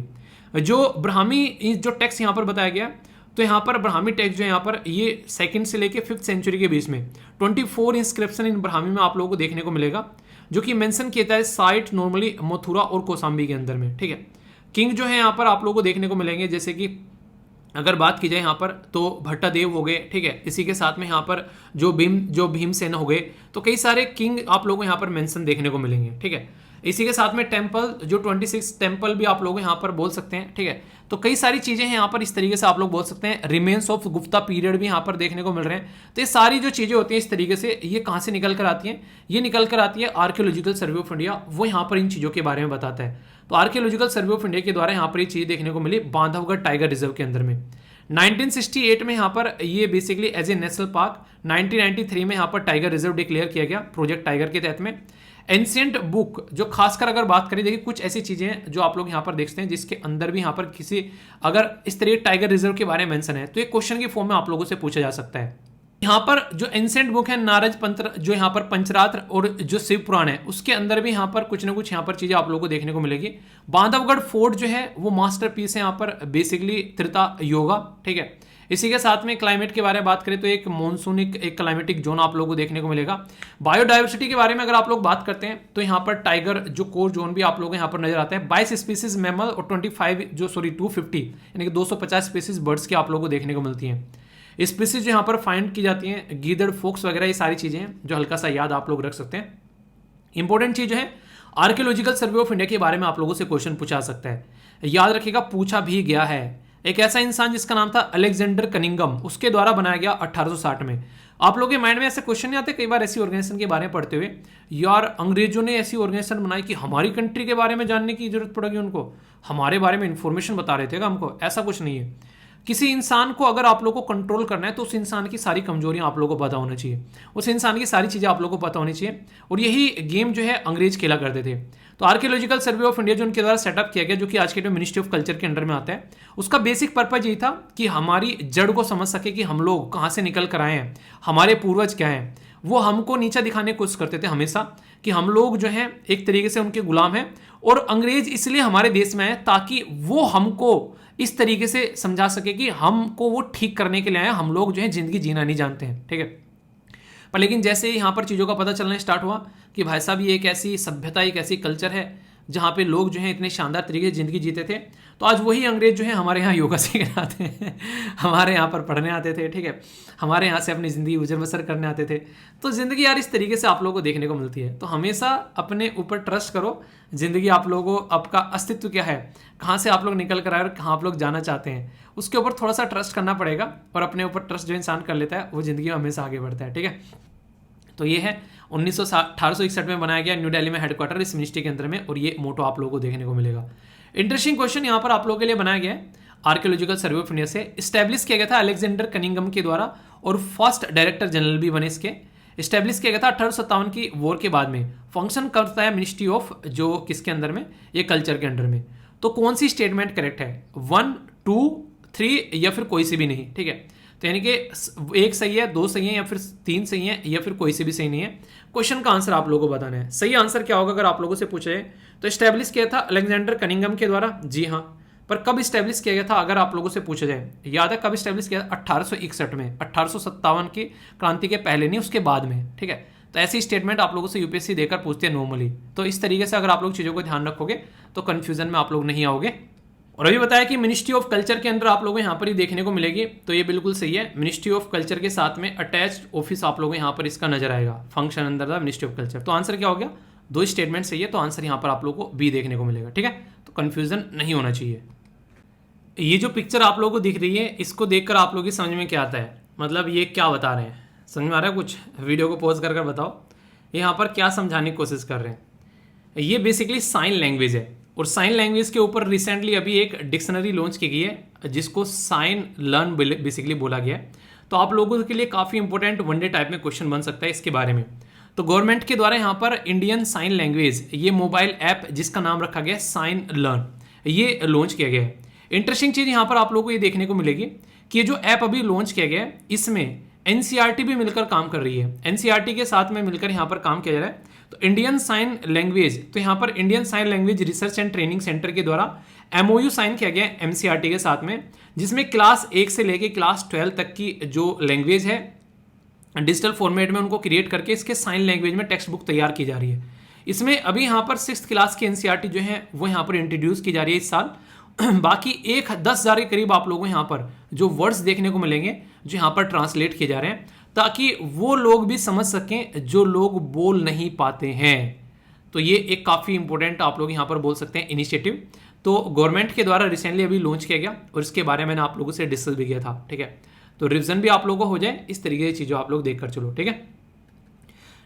जो ब्राह्मी जो टेक्स्ट यहाँ पर बताया गया, तो यहाँ पर ब्राह्मी टेक्स्ट जो है यहाँ पर, ये 2nd से लेके 5th सेंचुरी के बीच में 24 इंस्क्रिप्शन इन ब्राह्मी में आप लोगों को देखने को मिलेगा, जो कि मेंशन किया है साइट नॉर्मली मथुरा और कौशाम्बी के अंदर में। ठीक है, किंग जो है यहाँ पर आप लोगों को देखने को मिलेंगे, जैसे कि अगर बात की जाए यहाँ पर तो भट्टादेव हो गए। ठीक है, इसी के साथ में यहाँ पर जो भीमसेन हो गए, तो कई सारे किंग आप लोगों को यहाँ पर मेंशन देखने को मिलेंगे। ठीक है, इसी के साथ में टेम्पल, जो 26 टेम्पल भी आप लोग यहाँ पर बोल सकते हैं। ठीक है, तो कई सारी चीजें हैं यहाँ पर, इस तरीके से आप लोग बोल सकते हैं। रिमेन्स ऑफ गुप्ता पीरियड भी यहाँ पर देखने को मिल रहे हैं। तो ये सारी जो चीजें होती हैं इस तरीके से, ये कहाँ से निकल कर आती हैं, ये निकल कर आती है आर्कियोलॉजिकल सर्वे ऑफ इंडिया, वो यहाँ पर इन चीजों के बारे में बताता है। तो आर्कियोलॉजिकल सर्वे ऑफ इंडिया के द्वारा यहाँ पर ये चीज देखने को मिली बांधवगढ़ टाइगर रिजर्व के अंदर में। 1968 में यहाँ पर ये basically as a national park, 1993 में यहाँ पर टाइगर रिजर्व डिक्लेयर किया गया प्रोजेक्ट टाइगर के तहत में। एंशिएंट बुक, जो खासकर अगर बात करें, देखिए कुछ ऐसी चीजें हैं जो आप लोग यहाँ पर देखते हैं जिसके अंदर भी यहाँ पर किसी अगर इस तरह टाइगर रिजर्व के बारे में मेंशन है तो ये क्वेश्चन के फॉर्म में आप लोगों से पूछा जा सकता है। यहाँ पर जो एंशिएंट बुक है नारद पंत्र, जो यहाँ पर पंचरात्र और जो शिव पुराण है, उसके अंदर भी यहाँ पर कुछ ना कुछ यहाँ पर चीजें आप लोगों को देखने को मिलेगी। बांधवगढ़ फोर्ट जो है वो मास्टरपीस है यहाँ पर, बेसिकली त्रिता योगा। ठीक है, इसी के साथ में क्लाइमेट के बारे में बात करें तो एक मॉनसूनिक एक क्लाइमेटिक जोन आप लोगों को देखने को मिलेगा। बायोडाइवर्सिटी के बारे में अगर आप लोग बात करते हैं तो यहाँ पर टाइगर जो कोर जोन भी आप लोग यहाँ पर नजर आता है। 22 स्पीसीज मैमल और 250 यानी कि 250 स्पीसीज बर्ड्स की आप लोगों को देखने को मिलती हैं। स्पीसीज जो यहाँ पर फाइंड की जाती हैं, गीदड़, फोक्स वगैरह, ये सारी चीजें हैं जो हल्का सा याद आप लोग रख सकते हैं। इंपॉर्टेंट चीज है, आर्कियोलॉजिकल सर्वे ऑफ इंडिया के बारे में आप लोगों से क्वेश्चन पूछा सकता है, याद रखिएगा, पूछा भी गया है। एक ऐसा इंसान जिसका नाम था अलेक्जेंडर कनिंगम, उसके द्वारा बनाया गया 1860 में। आप लोगों के माइंड में ऐसे क्वेश्चन नहीं आते कई बार ऐसी ऑर्गेनाइजेशन के बारे में पढ़ते हुए, यार अंग्रेजों ने ऐसी ऑर्गेनाइजेशन बनाई कि हमारी कंट्री के बारे में जानने की जरूरत पड़ेगी उनको, हमारे बारे में इंफॉर्मेशन बता रहे थे हमको? ऐसा कुछ नहीं है। किसी इंसान को अगर आप लोग को कंट्रोल करना है तो उस इंसान की सारी कमजोरियां आप लोगों को पता होना चाहिए, उस इंसान की सारी चीजें आप लोगों को पता होनी चाहिए। और यही गेम जो है अंग्रेज खेला करते थे। तो आर्कियोलॉजिकल सर्वे ऑफ इंडिया जो उनके द्वारा सेटअप किया गया, जो कि आज के टाइम मिनिस्ट्री ऑफ कल्चर के अंडर में आता है, उसका बेसिक पर्पज यही था कि हमारी जड़ को समझ सके कि हम लोग कहाँ से निकल कर आए हैं, हमारे पूर्वज क्या हैं। वो हमको नीचा दिखाने की कोशिश करते थे हमेशा कि हम लोग जो हैं एक तरीके से उनके गुलाम हैं, और अंग्रेज इसलिए हमारे देश में आए ताकि वो हमको इस तरीके से समझा सके कि हमको वो ठीक करने के लिए आए, हम लोग जो है जिंदगी जीना नहीं जानते हैं। ठीक है, पर लेकिन जैसे यहाँ पर चीज़ों का पता चलना स्टार्ट हुआ कि भाई साहब ये एक ऐसी सभ्यता, एक ऐसी कल्चर है जहाँ पे लोग जो है इतने शानदार तरीके से जिंदगी जीते थे, तो आज वही अंग्रेज जो है हमारे यहाँ योगा सीखने आते हैं, हमारे यहाँ पर पढ़ने आते थे। ठीक है, हमारे यहाँ से अपनी ज़िंदगी गुजर बसर करने आते थे। तो ज़िंदगी यार इस तरीके से आप लोगों को देखने को मिलती है। तो हमेशा अपने ऊपर ट्रस्ट करो, ज़िंदगी आप लोगों को, आपका अस्तित्व क्या है, कहाँ से आप लोग निकल कर आए और कहाँ आप लोग जाना चाहते हैं, उसके ऊपर थोड़ा सा ट्रस्ट करना पड़ेगा। और अपने ऊपर ट्रस्ट जो इंसान कर लेता है वो ज़िंदगी में हमेशा आगे बढ़ता है। ठीक है, तो ये है 1861 में बनाया गया न्यू दिल्ली में हेडक्वार्टर इस मिनिस्ट्री के अंदर में, और ये मोटो आप लोगों को देखने को मिलेगा। इंटरेस्टिंग क्वेश्चन यहाँ पर आप लोगों के लिए बनाया गया है, आर्कियोलॉजिकल सर्वे ऑफ इंडिया से इस्टेब्लिश किया गया था अलेक्जेंडर कनिंगम के द्वारा, और फर्स्ट डायरेक्टर जनरल भी बने इसके। इस्टेब्लिश किया गया था 1857 की वॉर के बाद में। फंक्शन करता है मिनिस्ट्री ऑफ, जो किसके अंदर में, ये कल्चर के अंडर में। तो कौन सी स्टेटमेंट करेक्ट है? 1, 2, 3 या फिर कोई सी भी नहीं, ठीक है। तो यानी कि 1 सही है, 2 सही है या फिर 3 सही है या फिर कोई सी भी सही नहीं है। क्वेश्चन का आंसर आप लोगों को बताना है। सही आंसर क्या होगा अगर आप लोगों से पूछे तो एस्टेब्लिश किया था अलेक्जेंडर कनिंघम के द्वारा, जी हाँ। पर कब स्टैब्लिश किया गया था अगर आप लोगों से पूछा जाए, याद है कब स्टैब्लिश किया? 1861 में, 1857 की क्रांति के पहले नहीं, उसके बाद में, ठीक है। तो ऐसी स्टेटमेंट आप लोगों से यूपीएससी देकर पूछते हैं नॉर्मली। तो इस तरीके से अगर आप लोग चीज़ों को ध्यान रखोगे तो कंफ्यूजन में आप लोग नहीं आओगे। और अभी बताया कि मिनिस्ट्री ऑफ कल्चर के अंदर आप लोगों को यहाँ पर ही देखने को मिलेगी, तो ये बिल्कुल सही है। मिनिस्ट्री ऑफ कल्चर के साथ में अटैच्ड ऑफिस आप लोगों को यहाँ पर इसका नजर आएगा, function under the ministry of culture. तो आंसर क्या हो गया? 2 स्टेटमेंट सही है, तो आंसर यहाँ पर आप लोगों को बी देखने को मिलेगा, ठीक है। तो कंफ्यूजन नहीं होना चाहिए। ये जो पिक्चर आप लोगों को दिख रही है, इसको देखकर आप लोगों की समझ में क्या आता है, मतलब ये क्या बता रहे हैं, समझ में आ रहा है कुछ? वीडियो को पॉज कर बताओ यहाँ पर क्या समझाने की कोशिश कर रहे हैं। ये बेसिकली साइन लैंग्वेज है, और साइन लैंग्वेज के ऊपर रिसेंटली अभी एक डिक्शनरी लॉन्च की गई है जिसको साइन लर्न बेसिकली बोला गया है। तो आप लोगों के लिए काफ़ी इंपॉर्टेंट वनडे टाइप में क्वेश्चन बन सकता है इसके बारे में। तो गवर्नमेंट के द्वारा यहाँ पर इंडियन साइन लैंग्वेज, ये मोबाइल ऐप जिसका नाम रखा गया साइन लर्न, ये लॉन्च किया गया है। इंटरेस्टिंग चीज़ यहाँ पर आप लोगों को ये देखने को मिलेगी कि ये जो ऐप अभी लॉन्च किया गया है, इसमें एनसीईआरटी भी मिलकर काम कर रही है। एनसीईआरटी के साथ में मिलकर यहाँ पर काम किया जा रहा है। तो इंडियन साइन लैंग्वेज, तो यहाँ पर Indian sign language research and training centre के द्वारा एमओयू साइन किया गया है एनसीईआरटी के साथ में, जिसमें क्लास 1 से लेके क्लास 12 तक की जो लैंग्वेज है डिजिटल फॉर्मेट में उनको क्रिएट करके इसके साइन लैंग्वेज में टेक्स्ट बुक तैयार की जा रही है। इसमें अभी यहाँ पर 6th क्लास की एनसीईआरटी जो है वो यहाँ पर इंट्रोड्यूस की जा रही है इस साल। बाकी 10,000 के करीब आप लोगों को यहाँ पर जो वर्ड्स देखने को मिलेंगे जो यहाँ पर ट्रांसलेट किए जा रहे हैं, ताकि वो लोग भी समझ सकें जो लोग बोल नहीं पाते हैं। तो ये एक काफ़ी इंपॉर्टेंट आप लोग यहाँ पर बोल सकते हैं इनिशिएटिव। तो गवर्नमेंट के द्वारा रिसेंटली अभी लॉन्च किया गया और इसके बारे में मैंने आप लोगों से डिस्कस भी किया था, ठीक है। तो रिविजन भी आप लोगों को हो जाए, इस तरीके की चीज़ों आप लोग देखकर चलो, ठीक है।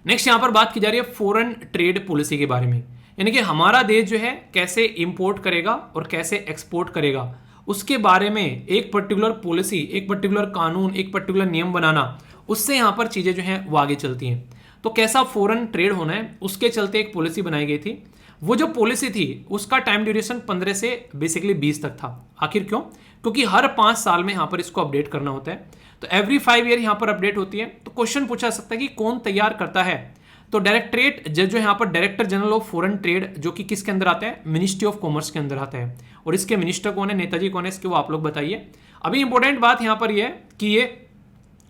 नेक्स्ट यहाँ पर बात की जा रही है फॉरेन ट्रेड पॉलिसी के बारे में, यानी कि हमारा देश जो है कैसे इंपोर्ट करेगा और कैसे एक्सपोर्ट करेगा, उसके बारे में एक पर्टिकुलर पॉलिसी, एक पर्टिकुलर कानून, एक पर्टिकुलर नियम बनाना, उससे यहाँ पर चीज़ें जो हैं वो आगे चलती हैं। तो कैसा फॉरेन ट्रेड होना है उसके चलते एक पॉलिसी बनाई गई थी। वो जो पॉलिसी थी उसका टाइम ड्यूरेशन 15 से बेसिकली 20 तक था। आखिर क्यों? क्योंकि हर 5 साल में यहाँ पर इसको अपडेट करना होता है। तो एवरी 5 ईयर यहाँ पर अपडेट होती है। तो क्वेश्चन पूछा सकता है कि कौन तैयार करता है? तो डायरेक्टरेट जो यहाँ पर director general of foreign trade, जो कि किसके अंदर आता है? मिनिस्ट्री ऑफ कॉमर्स के अंदर आता है। और इसके मिनिस्टर कौन है, नेताजी कौन है, इसके वो आप लोग बताइए। अभी इंपॉर्टेंट बात यहाँ पर ये है कि ये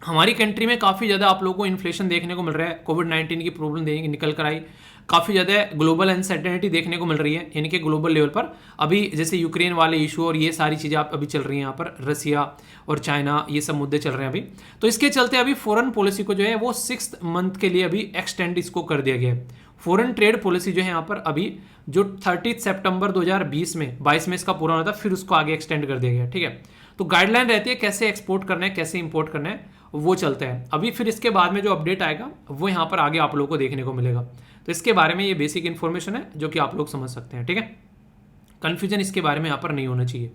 हमारी कंट्री में काफ़ी ज़्यादा आप लोगों को इन्फ्लेशन देखने को मिल रहा है, कोविड-19 की प्रॉब्लम निकल कर आई, काफ़ी ज़्यादा ग्लोबल अनसर्टेनिटी देखने को मिल रही है, यानी कि ग्लोबल लेवल पर अभी जैसे यूक्रेन वाले इशू और ये सारी चीज़ें आप अभी चल रही हैं यहाँ पर, रसिया और चाइना, ये सब मुद्दे चल रहे हैं अभी। तो इसके चलते अभी फॉरेन पॉलिसी को जो है वो 6th मंथ के लिए अभी एक्सटेंड इसको कर दिया गया है। फॉरेन ट्रेड पॉलिसी जो है यहाँ पर अभी जो 30 सितंबर 2020 में 22 में इसका पूरा होना था, फिर उसको आगे एक्सटेंड कर दिया गया, ठीक है। तो गाइडलाइन रहती है कैसे एक्सपोर्ट करना है, कैसे इंपोर्ट करना है, वो चलता है अभी। फिर इसके बाद में जो अपडेट आएगा वो यहाँ पर आगे आप लोगों को देखने को मिलेगा। तो इसके बारे में ये बेसिक इन्फॉर्मेशन है जो कि आप लोग समझ सकते हैं, ठीक है। कंफ्यूजन इसके बारे में यहाँ पर नहीं होना चाहिए।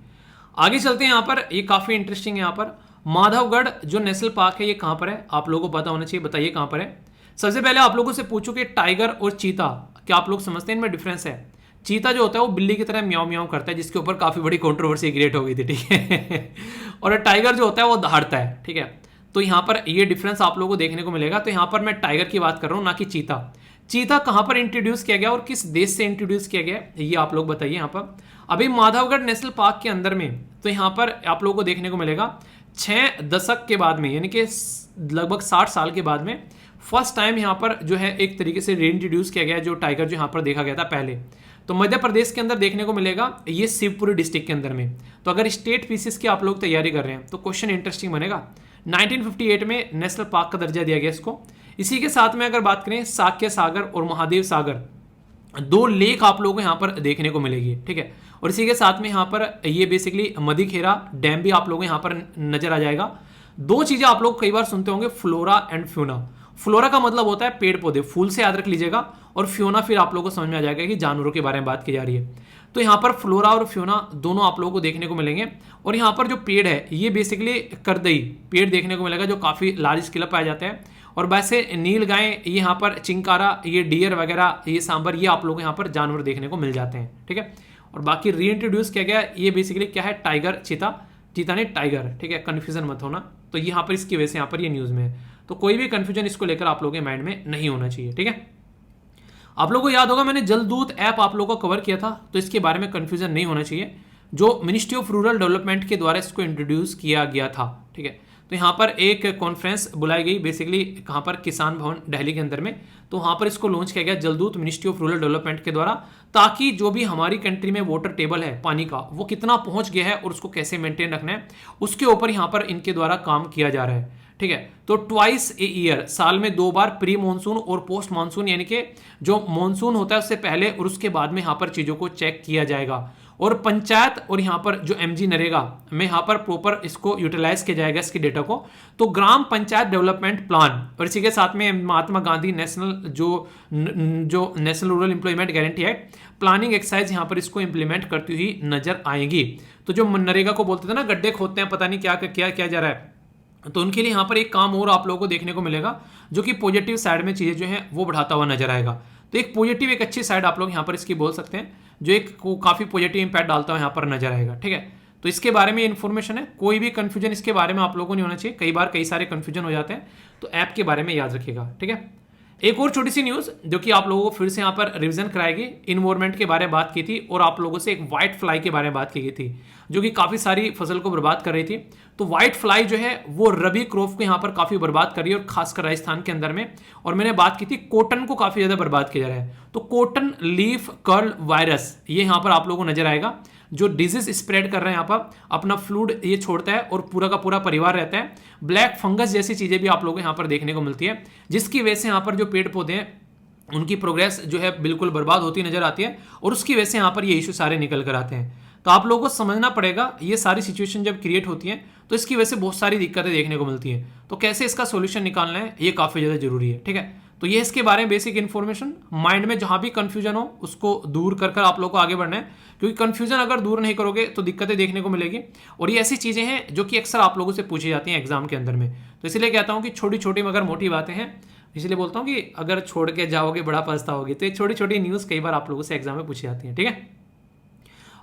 आगे चलते हैं। यहाँ पर ये काफ़ी इंटरेस्टिंग है। यहाँ पर माधवगढ़ जो नेशनल पार्क है ये कहाँ पर है, आप लोगों को पता होना चाहिए, बताइए कहाँ पर है। सबसे पहले आप लोगों से पूछूं कि टाइगर और चीता क्या आप लोग समझते हैं इनमें डिफरेंस है? चीता जो होता है वो बिल्ली की तरह म्याऊं म्याऊं करता है, जिसके ऊपर काफ़ी बड़ी कंट्रोवर्सी क्रिएट हो गई थी, ठीक है। और टाइगर जो होता है वो दहाड़ता है, ठीक है। तो यहाँ पर ये डिफरेंस आप लोगों को देखने को मिलेगा। तो यहाँ पर मैं टाइगर की बात कर रहा हूँ, ना कि चीता। चीता कहाँ पर इंट्रोड्यूस किया गया और किस देश से इंट्रोड्यूस किया गया ये आप लोग बताइए। यहाँ पर अभी माधवगढ़ नेशनल पार्क के अंदर में तो यहाँ पर आप लोगों को देखने को मिलेगा 6 दशक के बाद में, यानी कि लगभग 60 साल के बाद में फर्स्ट टाइम यहाँ पर जो है एक तरीके से रीइंट्रोड्यूस किया गया जो टाइगर जो यहाँ पर देखा गया था पहले। तो मध्य प्रदेश के अंदर देखने को मिलेगा, ये शिवपुरी डिस्ट्रिक्ट के अंदर में। तो अगर स्टेट पीसीस की आप लोग तैयारी कर रहे हैं तो क्वेश्चन इंटरेस्टिंग बनेगा। 1958 में नेशनल पार्क का दर्जा दिया गया इसको। इसी के साथ में अगर बात करें साक्य सागर और महादेव सागर, 2 लेक आप लोगों को यहाँ पर देखने को मिलेगी, ठीक है। और इसी के साथ में यहाँ पर ये बेसिकली मधुखेरा डैम भी आप लोगों को यहाँ पर नजर आ जाएगा। 2 चीजें आप लोग कई बार सुनते होंगे, फ्लोरा एंड फ्यूना। फ्लोरा का मतलब होता है पेड़ पौधे, फूल से याद रख लीजिएगा, और फ्यूना फिर आप लोगों को समझ में आ जाएगा कि जानवरों के बारे में बात की जा रही है। तो यहाँ पर फ्लोरा और फ्यूना दोनों आप लोगों को देखने को मिलेंगे। और यहाँ पर जो पेड़ है ये बेसिकली करदई पेड़ देखने को मिलेगा जो काफ़ी लार्ज स्केल पर पाया जाता है। और वैसे नील गाय, ये यहाँ पर चिंकारा, ये डियर वगैरह, ये सांबर, ये आप लोगों को यहाँ पर जानवर देखने को मिल जाते हैं, ठीक है। और बाकी रीइंट्रोड्यूस किया गया ये बेसिकली क्या है, टाइगर, चीता। चीता नहीं टाइगर, ठीक है, कंफ्यूजन मत होना। तो यहाँ पर इसकी वजह से यहाँ पर ये न्यूज़ में है, तो कोई भी कंफ्यूजन इसको लेकर आप लोगों के माइंड में नहीं होना चाहिए, ठीक है। आप लोगों को याद होगा मैंने जलदूत ऐप आप लोगों को कवर किया था, तो इसके बारे में कंफ्यूजन नहीं होना चाहिए, जो मिनिस्ट्री ऑफ रूरल डेवलपमेंट के द्वारा इसको इंट्रोड्यूस किया गया था, ठीक है। तो यहाँ पर एक कॉन्फ्रेंस बुलाई गई बेसिकली कहाँ पर, किसान भवन दिल्ली के अंदर में, तो वहाँ पर इसको लॉन्च किया गया जलदूत मिनिस्ट्री ऑफ रूरल डेवलपमेंट के द्वारा, ताकि जो भी हमारी कंट्री में वाटर टेबल है पानी का वो कितना पहुँच गया है और उसको कैसे मेंटेन रखना है उसके ऊपर यहाँ पर इनके द्वारा काम किया जा रहा है, ठीक है। तो ट्वाइस ए ईयर, साल में 2 बार, प्री मानसून और पोस्ट मानसून, यानी कि जो मानसून होता है उससे पहले और उसके बाद में यहाँ पर चीज़ों को चेक किया जाएगा, और पंचायत और यहाँ पर जो एमजी नरेगा में यहाँ पर प्रॉपर इसको यूटिलाइज किया जाएगा इसके डेटा को। तो ग्राम पंचायत डेवलपमेंट प्लान और इसी के साथ में महात्मा गांधी नेशनल जो national rural employment guarantee act planning exercise यहाँ पर इसको इंप्लीमेंट करती हुई नजर आएंगी। तो जो नरेगा को बोलते थे ना, गड्ढे खोदते हैं, पता नहीं क्या क्या क्या जा रहा है, तो उनके लिए यहाँ पर एक काम और आप लोगों को देखने को मिलेगा जो कि पॉजिटिव साइड में चीज़ें जो हैं वो बढ़ाता हुआ नजर आएगा। तो एक पॉजिटिव, एक अच्छी साइड आप लोग यहाँ पर इसकी बोल सकते हैं, जो एक काफ़ी पॉजिटिव इंपैक्ट डालता हुआ यहाँ पर नजर आएगा, ठीक है। तो इसके बारे में इन्फॉर्मेशन है, कोई भी कंफ्यूजन इसके बारे में आप लोगों को नहीं होना चाहिए, कई बार कई सारे कंफ्यूजन हो जाते हैं, तो ऐप के बारे में याद रखिएगा, ठीक है। एक और छोटी सी न्यूज़ जो कि आप लोगों को फिर से यहाँ पर रिवीजन कराएगी, इन्वायरमेंट के बारे में बात की थी और आप लोगों से एक व्हाइट फ्लाई के बारे में बात की गई थी जो कि काफ़ी सारी फसल को बर्बाद कर रही थी। तो व्हाइट फ्लाई जो है वो रबी क्रॉप को यहाँ पर काफ़ी बर्बाद कर रही है और खासकर राजस्थान के अंदर में, और मैंने बात की थी कॉटन को काफ़ी ज़्यादा बर्बाद किया जा रहा है। तो कॉटन लीफ कर्ल वायरस ये यहाँ पर आप लोगों को नजर आएगा, जो डिजीज स्प्रेड कर रहे हैं यहाँ पर, अपना फ्लूड ये छोड़ता है और पूरा का पूरा परिवार रहता है। ब्लैक फंगस जैसी चीज़ें भी आप लोगों को यहाँ पर देखने को मिलती है, जिसकी वजह से यहाँ पर जो पेड़ पौधे हैं उनकी प्रोग्रेस जो है बिल्कुल बर्बाद होती नजर आती है, और उसकी वजह से यहाँ पर ये इशू सारे निकल कर आते हैं। तो आप लोगों को समझना पड़ेगा, ये सारी सिचुएशन जब क्रिएट होती है तो इसकी वजह से बहुत सारी दिक्कतें देखने को मिलती हैं, तो कैसे इसका सोल्यूशन निकालना है ये काफ़ी ज़्यादा जरूरी है, ठीक है। तो ये इसके बारे में बेसिक इन्फॉर्मेशन, माइंड में जहां भी कंफ्यूजन हो उसको दूर कर आप लोगों को आगे बढ़ना है, क्योंकि कंफ्यूजन अगर दूर नहीं करोगे तो दिक्कतें देखने को मिलेगी, और ये ऐसी चीज़ें हैं जो कि अक्सर आप लोगों से पूछी जाती हैं एग्जाम के अंदर में। तो इसलिए कहता हूँ कि छोटी छोटी मगर मोटी बातें हैं, इसलिए बोलता हूँ कि अगर छोड़ के जाओगे बड़ा पछताओगे। तो ये छोटी छोटी न्यूज़ कई बार आप लोगों से एग्जाम में पूछी जाती है, ठीक है।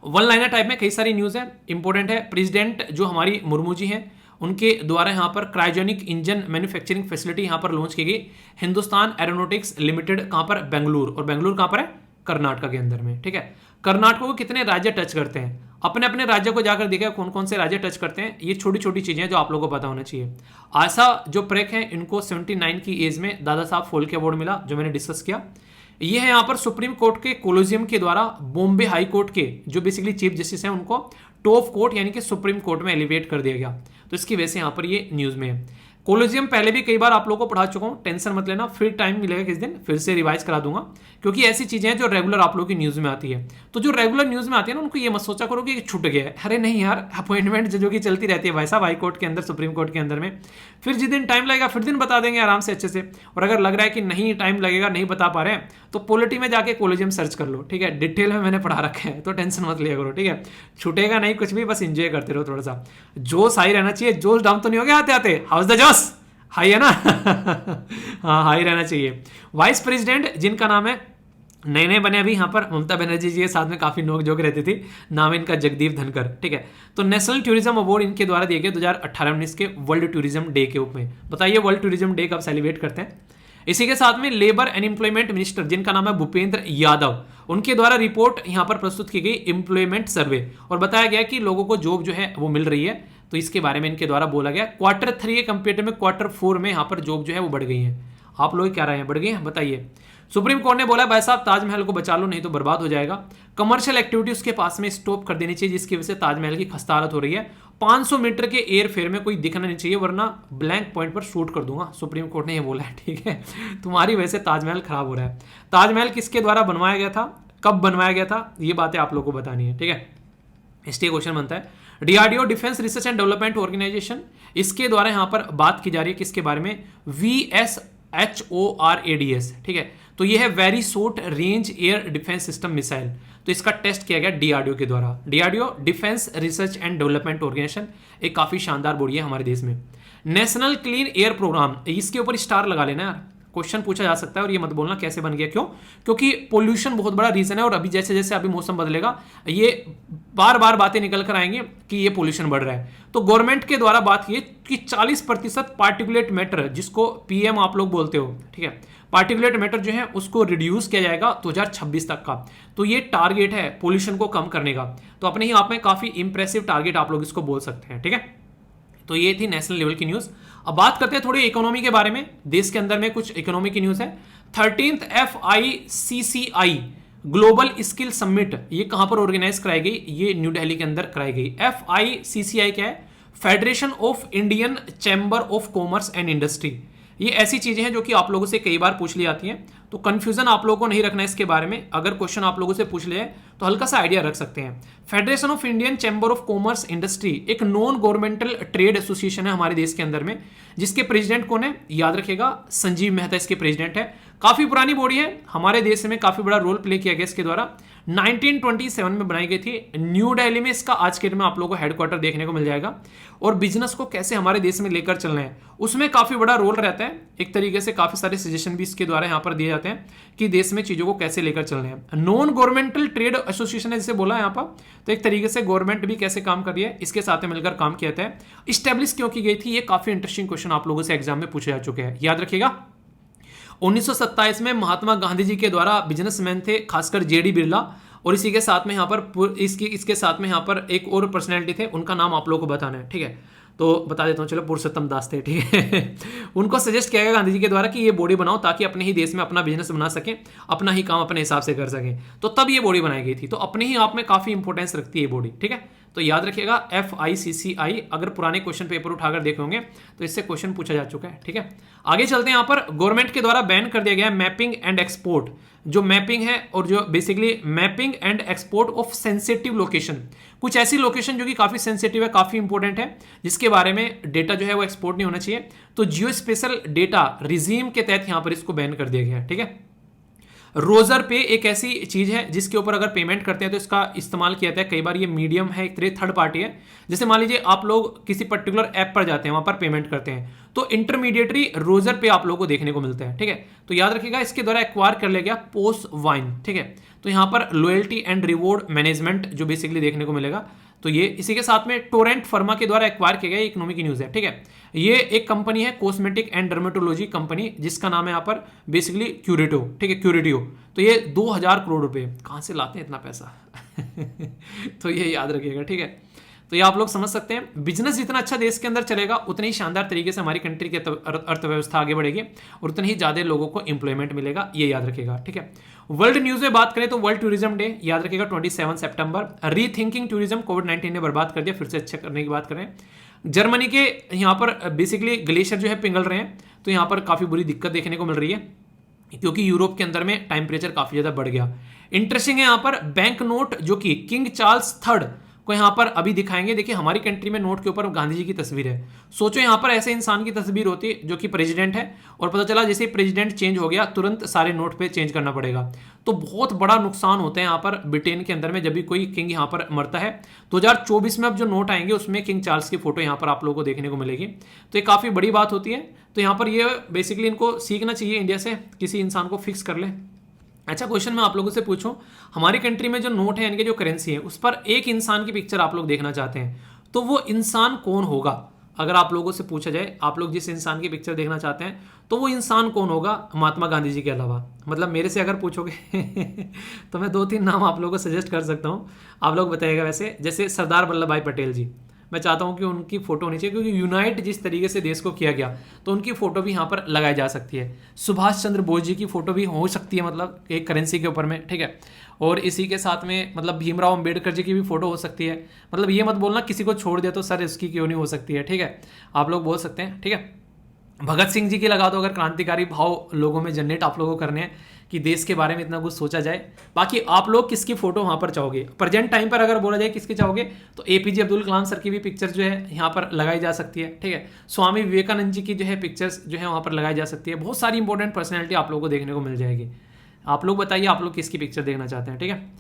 वन लाइनर टाइप में कई सारी न्यूज़ है, इंपॉर्टेंट है। प्रेसिडेंट जो हमारी मुर्मू जी हैं उनके द्वारा यहाँ पर क्रायोजेनिक इंजन मैन्युफैक्चरिंग फैसिलिटी यहाँ पर लॉन्च की गई, हिंदुस्तान एरोनॉटिक्स लिमिटेड, कहाँ पर, बेंगलुरु, और बेंगलुरु कहाँ पर है, कर्नाटक के अंदर में, ठीक है। कर्नाटक को कितने राज्य टच करते हैं, अपने अपने राज्य को जाकर देखा कौन कौन से राज्य टच करते हैं, ये छोटी छोटी चीजें जो आप लोगों को पता होना चाहिए। आशा जो प्रेक है इनको 79 की एज में दादा साहब फाल्के अवार्ड मिला, जो मैंने डिस्कस किया। ये है यहाँ पर सुप्रीम कोर्ट के कोलोजियम के द्वारा बॉम्बे हाई कोर्ट के जो बेसिकली चीफ जस्टिस हैं उनको टॉप कोर्ट यानी कि सुप्रीम कोर्ट में एलिवेट कर दिया गया, तो इसकी वजह से यहाँ पर ये न्यूज़ में है। कोलोजियम पहले भी कई बार आप लोगों को पढ़ा चुका हूँ, टेंशन मत लेना, फिर टाइम मिलेगा किस दिन फिर से रिवाइज करा दूंगा, क्योंकि ऐसी चीजें हैं जो रेगुलर आप लोगों की न्यूज़ में आती है। तो जो रेगुलर न्यूज़ में आती है ना उनको ये मत सोचा करो कि छूट गया है, अरे नहीं यार, अपॉइंटमेंट जो कि चलती रहती है भाई साहब हाई कोर्ट के अंदर, सुप्रीम कोर्ट के अंदर में, फिर जिस दिन टाइम लगेगा फिर दिन बता देंगे आराम से अच्छे से। और अगर लग रहा है कि नहीं टाइम लगेगा, नहीं बता पा रहे हैं, तो पॉलिटी में जाके कोलोजियम सर्च कर लो, ठीक है, डिटेल में मैंने पढ़ा रखा है, तो टेंशन मत लिया करो, ठीक है। छूटेगा नहीं कुछ भी, बस इंजॉय करते रहो थोड़ा सा, जोश हाई रहना चाहिए, जोश डाउन तो नहीं हो गया आते आते, हाउस द जोश, हाई है ना हाँ हाई रहना चाहिए। वाइस प्रेसिडेंट जिनका नाम है, नए नए बने अभी यहाँ पर, ममता बनर्जी जी के साथ में काफी नोक जोक रहती थी, नाम इनका जगदीप धनकर, ठीक है। तो नेशनल टूरिज्म अवार्ड इनके द्वारा दिए गए 2018-19 के वर्ल्ड टूरिज्म डे के रूप में। बताइए वर्ल्ड टूरिज्म डे कब सेलिब्रेट करते हैं। इसी के साथ में लेबर एंड एम्प्लॉयमेंट मिनिस्टर जिनका नाम है भूपेंद्र यादव, उनके द्वारा रिपोर्ट यहाँ पर प्रस्तुत की गई एम्प्लॉयमेंट सर्वे, और बताया गया कि लोगों को जॉब जो है वो मिल रही है, तो इसके बारे में इनके द्वारा बोला गया। Q3 के कंपेयर में Q4 में यहाँ पर जॉब जो है वो बढ़ गई है। आप लोग क्या रहे हैं, बढ़ गई हैं, बताइए। सुप्रीम कोर्ट ने बोला भाई साहब ताजमहल को बचा लो नहीं तो बर्बाद हो जाएगा, कमर्शियल एक्टिविटी उसके पास में स्टॉप कर देनी चाहिए, जिसकी वजह से ताजमहल की खस्ता हालत हो रही है। 500 मीटर के एयर फेयर में कोई दिखना नहीं चाहिए, वरना ब्लैंक पॉइंट पर शूट कर दूंगा, सुप्रीम कोर्ट ने ये बोला है, ठीक है। तुम्हारी वजह से ताजमहल खराब हो रहा है। ताजमहल किसके द्वारा बनवाया गया था, कब बनवाया गया था, ये बातें आप लोगों को बतानी है, ठीक है। इसलिए क्वेश्चन बनता है DRDO defence research and development organisation, इसके द्वारा यहां पर बात की जा रही है किसके बारे में, VSHORADS, ठीक है। तो ये है very short range air defence system missile, तो इसका टेस्ट किया गया डीआरडीओ के द्वारा। DRDO defence research and development organisation एक काफी शानदार बॉडी है हमारे देश में। नेशनल क्लीन एयर प्रोग्राम, इसके ऊपर स्टार लगा लेना यार, क्वेश्चन पूछा जा सकता है और ये मत बोलना कैसे बन गया, क्यों? क्योंकि पोल्यूशन बहुत बड़ा रीजन है और अभी जैसे जैसे अभी मौसम बदलेगा ये बार बार बातें निकल कर आएंगे कि ये पोल्यूशन बढ़ रहा है। तो गवर्नमेंट के द्वारा बात की कि 40% पार्टिकुलेट मैटर, जिसको पीएम आप लोग बोलते हो, ठीक है, पार्टिकुलेट मैटर जो है उसको रिड्यूस किया जाएगा 2026 तक का। तो ये टारगेट है पोल्यूशन को कम करने का। तो अपने ही आप में काफी इंप्रेसिव टारगेट आप लोग इसको बोल सकते हैं, ठीक है। तो ये थी नेशनल लेवल की न्यूज। अब बात करते हैं थोड़ी इकोनॉमी के बारे में। देश के अंदर में कुछ इकोनॉमी की न्यूज है। 13th FICCI global skill summit, ये कहां पर ऑर्गेनाइज कराई गई? ये न्यू दिल्ली के अंदर कराई गई। FICCI क्या है? Federation of Indian chamber of commerce and industry. ये ऐसी चीजें हैं जो कि आप लोगों से कई बार पूछ ली जाती हैं, तो कंफ्यूजन आप लोगों को नहीं रखना है इसके बारे में। अगर क्वेश्चन आप लोगों से पूछ ले तो हल्का सा आइडिया रख सकते हैं। Federation of Indian chamber of commerce industry एक नॉन गवर्नमेंटल ट्रेड एसोसिएशन है हमारे देश के अंदर में, जिसके प्रेसिडेंट कौन है? याद रखिएगा, संजीव मेहता इसके प्रेसिडेंट है। काफी पुरानी बॉडी है, हमारे देश में काफी बड़ा रोल प्ले किया गया इसके द्वारा। 1927 में बनाई गई थी। न्यू दिल्ली में इसका आज के डेट में आप लोगों को हेडक्वार्टर देखने को मिल जाएगा। और बिजनेस को कैसे हमारे देश में लेकर चलना है उसमें काफी बड़ा रोल रहता है। एक तरीके से काफी सारे सजेशन भी इसके द्वारा यहाँ पर दिए जाते हैं कि देश में चीजों को कैसे लेकर चलने हैं। नॉन गवर्नमेंटल ट्रेड एसोसिएशन है जिसे बोला यहाँ पर, तो एक तरीके से गवर्नमेंट भी कैसे काम कर रही है इसके साथ मिलकर काम किया है। इस्टेब्लिश क्यों की गई थी? ये काफी इंटरेस्टिंग क्वेश्चन आप लोगों से एग्जाम में पूछे जा चुके हैं, याद रखिएगा। 1927 में महात्मा गांधी जी के द्वारा बिजनेसमैन थे, खासकर जेडी बिरला, और इसी के साथ में यहाँ पर इसके साथ में यहाँ पर एक और पर्सनैलिटी थे, उनका नाम आप लोगों को बताना है, ठीक है। तो बता देता हूँ, चलो, पुरुषोत्तम दास थे, ठीक है। उनको सजेस्ट किया गया गांधी जी के द्वारा कि ये बॉडी बनाओ ताकि अपने ही देश में अपना बिजनेस बना सकें, अपना ही काम अपने हिसाब से कर सकें। तो तब ये बॉडी बनाई गई थी। तो अपने ही आप में काफी इंपॉर्टेंस रखती है ये बॉडी, ठीक है। तो याद रखिएगा FICCI, अगर पुराने क्वेश्चन पेपर उठाकर देखे होंगे तो इससे क्वेश्चन पूछा जा चुका है, ठीक है। आगे चलते हैं। यहाँ पर गवर्नमेंट के द्वारा बैन कर दिया गया है मैपिंग एंड एक्सपोर्ट। जो मैपिंग है और जो basically mapping and export of sensitive location, कुछ ऐसी लोकेशन जो कि काफी सेंसिटिव है, काफी इंपॉर्टेंट है, जिसके बारे में डेटा जो है वो एक्सपोर्ट नहीं होना चाहिए। तो जियो स्पेशल डेटा रिजीम के तहत यहां पर इसको बैन कर दिया गया है, ठीक है। रोजर पे एक ऐसी चीज है जिसके ऊपर अगर पेमेंट करते हैं तो इसका इस्तेमाल किया जाता है। कई बार ये मीडियम है, एक तरह थर्ड पार्टी है। जैसे मान लीजिए आप लोग किसी पर्टिकुलर ऐप पर जाते हैं, वहां पर पेमेंट करते हैं, तो इंटरमीडिएटरी रोजर पे आप लोगों को देखने को मिलता है, ठीक है। तो याद रखिएगा, इसके द्वारा एक्वायर कर लिया गया पोस्ट वाइन, ठीक है। तो यहां पर लॉयल्टी एंड रिवॉर्ड मैनेजमेंट जो बेसिकली देखने को मिलेगा। तो ये इसी के साथ में टोरेंट फर्मा के द्वारा एक्वायर किया गया इकोनॉमी की न्यूज है, ठीक है। ये एक कंपनी है कॉस्मेटिक एंड डर्मेटोलॉजी कंपनी, जिसका नाम है यहाँ पर बेसिकली क्यूरेटो, ठीक है, क्यूरेटियो। तो ये 2000 करोड़ रुपए कहां से लाते हैं इतना पैसा? तो ये याद रखिएगा, ठीक है। तो ये आप लोग समझ सकते हैं, बिजनेस जितना अच्छा देश के अंदर चलेगा उतनी ही शानदार तरीके से हमारी कंट्री की अर्थव्यवस्था आगे बढ़ेगी और उतनी ही ज्यादा लोगों को एम्प्लॉयमेंट मिलेगा, ये याद रखिएगा, ठीक है। वर्ल्ड न्यूज में बात करें तो वर्ल्ड टूरिज्म डे याद रखिएगा 27 सितंबर। रीथिंकिंग टूरिज्म, कोविड-19 ने बर्बाद कर दिया, फिर से अच्छा करने की बात करें। जर्मनी के यहाँ पर बेसिकली ग्लेशियर जो है पिघल रहे हैं, तो यहाँ पर काफी बुरी दिक्कत देखने को मिल रही है क्योंकि यूरोप के अंदर में टेम्परेचर काफी ज्यादा बढ़ गया। इंटरेस्टिंग है यहाँ पर बैंक नोट जो कि किंग चार्ल्स III को यहाँ पर अभी दिखाएंगे। देखिए हमारी कंट्री में नोट के ऊपर गांधी जी की तस्वीर है। सोचो यहाँ पर ऐसे इंसान की तस्वीर होती है जो कि प्रेसिडेंट है और पता चला जैसे प्रेसिडेंट चेंज हो गया तुरंत सारे नोट पे चेंज करना पड़ेगा। तो बहुत बड़ा नुकसान होता है यहाँ पर ब्रिटेन के अंदर में जब भी कोई किंग यहाँ पर मरता है। 2024 में अब जो नोट आएंगे उसमें किंग चार्ल्स की फोटो यहाँ पर आप लोगों को देखने को मिलेगी। तो ये काफी बड़ी बात होती है। तो यहाँ पर ये बेसिकली इनको सीखना चाहिए इंडिया से, किसी इंसान को फिक्स कर ले। अच्छा क्वेश्चन मैं आप लोगों से पूछूं, हमारी कंट्री में जो नोट है यानी कि जो करेंसी है उस पर एक इंसान की पिक्चर आप लोग देखना चाहते हैं, तो वो इंसान कौन होगा? अगर आप लोगों से पूछा जाए आप लोग जिस इंसान की पिक्चर देखना चाहते हैं तो वो इंसान कौन होगा महात्मा गांधी जी के अलावा? मतलब मेरे से अगर पूछोगे तो मैं 2-3 नाम आप लोगों को सजेस्ट कर सकता हूँ, आप लोग बताइएगा। वैसे जैसे सरदार वल्लभ भाई पटेल जी, मैं चाहता हूं कि उनकी फोटो होनी चाहिए क्योंकि यूनाइट जिस तरीके से देश को किया गया तो उनकी फोटो भी यहां पर लगाई जा सकती है। सुभाष चंद्र बोस जी की फोटो भी हो सकती है, मतलब एक करेंसी के ऊपर में, ठीक है। और इसी के साथ में मतलब भीमराव अंबेडकर जी की भी फोटो हो सकती है। मतलब ये मत बोलना किसी को छोड़ दिया तो सर इसकी क्यों नहीं हो सकती है, ठीक है, आप लोग बोल सकते हैं, ठीक है। भगत सिंह जी की लगा दो अगर क्रांतिकारी भाव लोगों में जनरेट आप लोगों को करने हैं कि देश के बारे में इतना कुछ सोचा जाए। बाकी आप लोग किसकी फोटो वहां पर चाहोगे? प्रेजेंट टाइम पर अगर बोला जाए किसकी चाहोगे तो APJ अब्दुल कलाम सर की भी पिक्चर जो है यहाँ पर लगाई जा सकती है, ठीक है। स्वामी विवेकानंद जी की जो है पिक्चर्स जो है वहां पर लगाई जा सकती है। बहुत सारी इंपॉर्टेंट पर्सनैलिटी आप लोगों को देखने को मिल जाएगी। आप लोग बताइए आप लोग किसकी पिक्चर देखना चाहते हैं, ठीक है।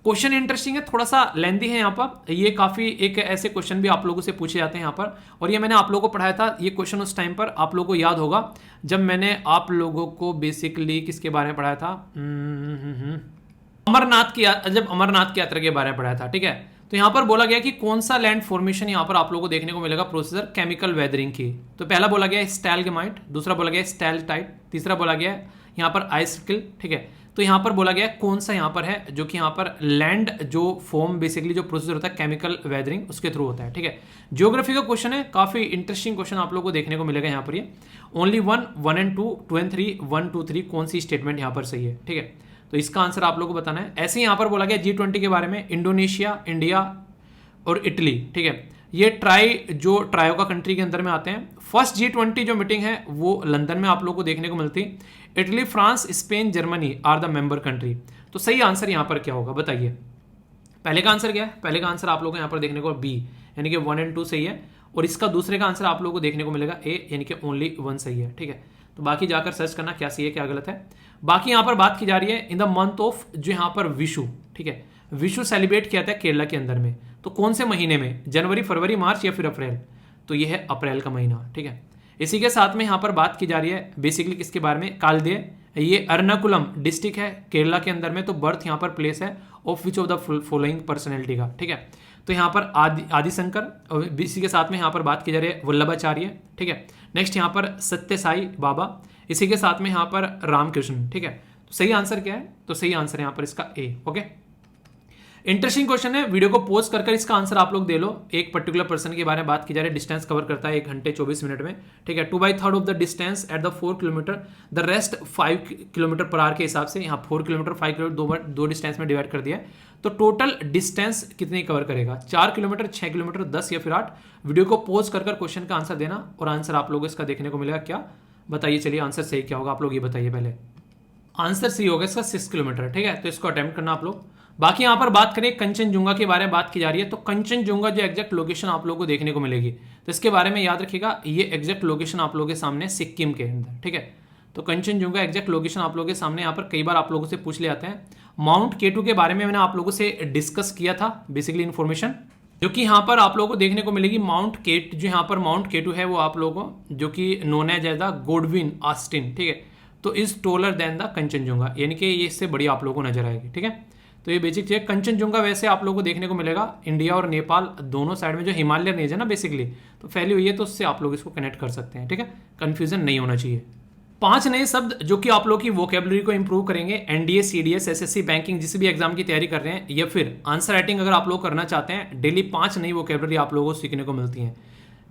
क्वेश्चन इंटरेस्टिंग है, थोड़ा सा लेंदी है यहाँ पर, ये काफ़ी एक ऐसे क्वेश्चन भी आप लोगों से पूछे जाते हैं यहाँ पर, और ये मैंने आप लोगों को पढ़ाया था। ये क्वेश्चन उस टाइम पर आप लोगों को याद होगा जब मैंने आप लोगों को बेसिकली किसके बारे में पढ़ाया था, जब अमरनाथ की यात्रा के बारे में पढ़ाया था। ठीक है, तो यहाँ पर बोला गया कि कौन सा लैंड फॉर्मेशन यहाँ पर आप लोगों को देखने को मिलेगा प्रोसीजर केमिकल वेदरिंग की। तो पहला बोला गया स्टैलग्माइट, दूसरा बोला गया स्टैलेक्टाइट, तीसरा बोला गया यहाँ पर आइसक्ल। ठीक है, तो यहाँ पर बोला गया कौन सा यहाँ पर है जो कि यहाँ पर लैंड जो फॉर्म बेसिकली जो प्रोसीजर होता है केमिकल वेदरिंग उसके थ्रू होता है। ठीक है, ज्योग्राफी का क्वेश्चन है, काफी इंटरेस्टिंग क्वेश्चन आप लोगों को देखने को मिलेगा यहाँ पर। ये ओनली 1, 1 and 2, 2 and 3, 1, 2, 3 कौन सी स्टेटमेंट यहाँ पर सही है। ठीक है, तो इसका आंसर आप लोगों को बताना है। ऐसे ही यहाँ पर बोला गया G20 के बारे में, इंडोनेशिया, इंडिया और इटली। ठीक है, ये ट्रायो का कंट्री के अंदर में आते हैं। फर्स्ट G20 जो मीटिंग है वो लंदन में आप लोगों को देखने को मिलती। Italy, France, Spain, Germany are the member country. तो सही आंसर यहाँ पर क्या होगा बताइए। पहले का आंसर क्या है, पहले का आंसर आप लोगों को यहाँ पर देखने को बी यानी कि 1 and 2 सही है, और इसका दूसरे का आंसर आप लोगों को देखने को मिलेगा ए यानी कि ओनली 1 सही है। ठीक है, तो बाकी जाकर सर्च करना क्या सही है क्या गलत है। बाकी यहाँ पर बात की जा रही है इन द मंथ ऑफ, जो यहाँ पर विशु। ठीक है, विशु सेलिब्रेट किया जाता है केरला के अंदर में, तो कौन से महीने में, जनवरी, फरवरी, मार्च या फिर अप्रैल। तो ये है अप्रैल का महीना। ठीक है, इसी के साथ में यहाँ पर बात की जा रही है बेसिकली किसके बारे में, कालदे। ये एर्नाकुलम डिस्ट्रिक्ट है केरला के अंदर में, तो बर्थ यहाँ पर प्लेस है of which of the following personality का। ठीक है, तो यहाँ पर आदिशंकर, और इसी के साथ में यहाँ पर बात की जा रही है वल्लभाचार्य। ठीक है, नेक्स्ट यहाँ पर सत्य साई बाबा, इसी के साथ में यहाँ पर रामकृष्ण। ठीक है, तो सही आंसर क्या है, तो सही आंसर है यहाँ पर इसका ए। ओके, इंटरेस्टिंग क्वेश्चन है, वीडियो को पॉज कर इसका आंसर आप लोग दे लो। एक पर्टिकुलर पर्सन के बारे में बात की जा रही है, डिस्टेंस कवर करता है 1 घंटे 24 मिनट में। ठीक है, 2/3 of the distance at the 4 kilometre, the rest 5 kilometre per hour के हिसाब से। यहाँ 4 किलोमीटर 5 किलोमीटर दो डिस्टेंस में डिवाइड कर दिया है, तो टोटल डिस्टेंस कितनी कवर करेगा, 4 किलोमीटर, 6 किलोमीटर, 10 या फिर 8। वीडियो को पॉज कर क्वेश्चन का आंसर देना, और आंसर आप लोगों को इसका देखने को मिलेगा क्या, बताइए। चलिए आंसर सही क्या होगा आप लोग ये बताइए पहले। आंसर सही होगा इसका 6 किलोमीटर। ठीक है, तो इसको अटेम्प्ट करना आप लोग। बाकी यहाँ पर बात करें कंचनजुंगा के बारे में बात की जा रही है, तो कंचनजुंगा जो एग्जैक्ट लोकेशन आप लोगों को देखने को मिलेगी, तो इसके बारे में याद रखिएगा, ये एग्जैक्ट लोकेशन आप लोगों के सामने सिक्किम के अंदर। ठीक है, तो कंचनजुंगा एग्जैक्ट लोकेशन आप लोगों के सामने यहाँ पर कई बार आप लोगों से पूछ ले आते हैं। माउंट केटू के बारे में मैंने आप लोगों से डिस्कस किया था बेसिकली इन्फॉर्मेशन, जो कि यहाँ पर आप लोगों को देखने को मिलेगी। जो यहाँ पर माउंट केटू है वो आप लोगों को जो कि known as the Godwin Austen. ठीक है, तो is taller than the Kanchenjunga, यानी कि ये इससे बड़ी आप लोगों को नजर आएगी। ठीक है, तो ये बेसिक चीज। कंचनजुंगा वैसे आप लोगों को देखने को मिलेगा इंडिया और नेपाल दोनों साइड में, जो हिमालय रेंज है ना बेसिकली तो फैली हुई है, तो उससे आप लोग इसको कनेक्ट कर सकते हैं। ठीक है, कंफ्यूजन नहीं होना चाहिए। 5 नए शब्द जो कि आप लोग की वोकेबलरी को इंप्रूव करेंगे। एनडीए, सीडीएस, एसएससी, बैंकिंग, जिस भी एग्जाम की तैयारी कर रहे हैं या फिर आंसर राइटिंग अगर आप लोग करना चाहते हैं, डेली 5 नई वोकेबलरी आप लोगों को सीखने को मिलती हैं।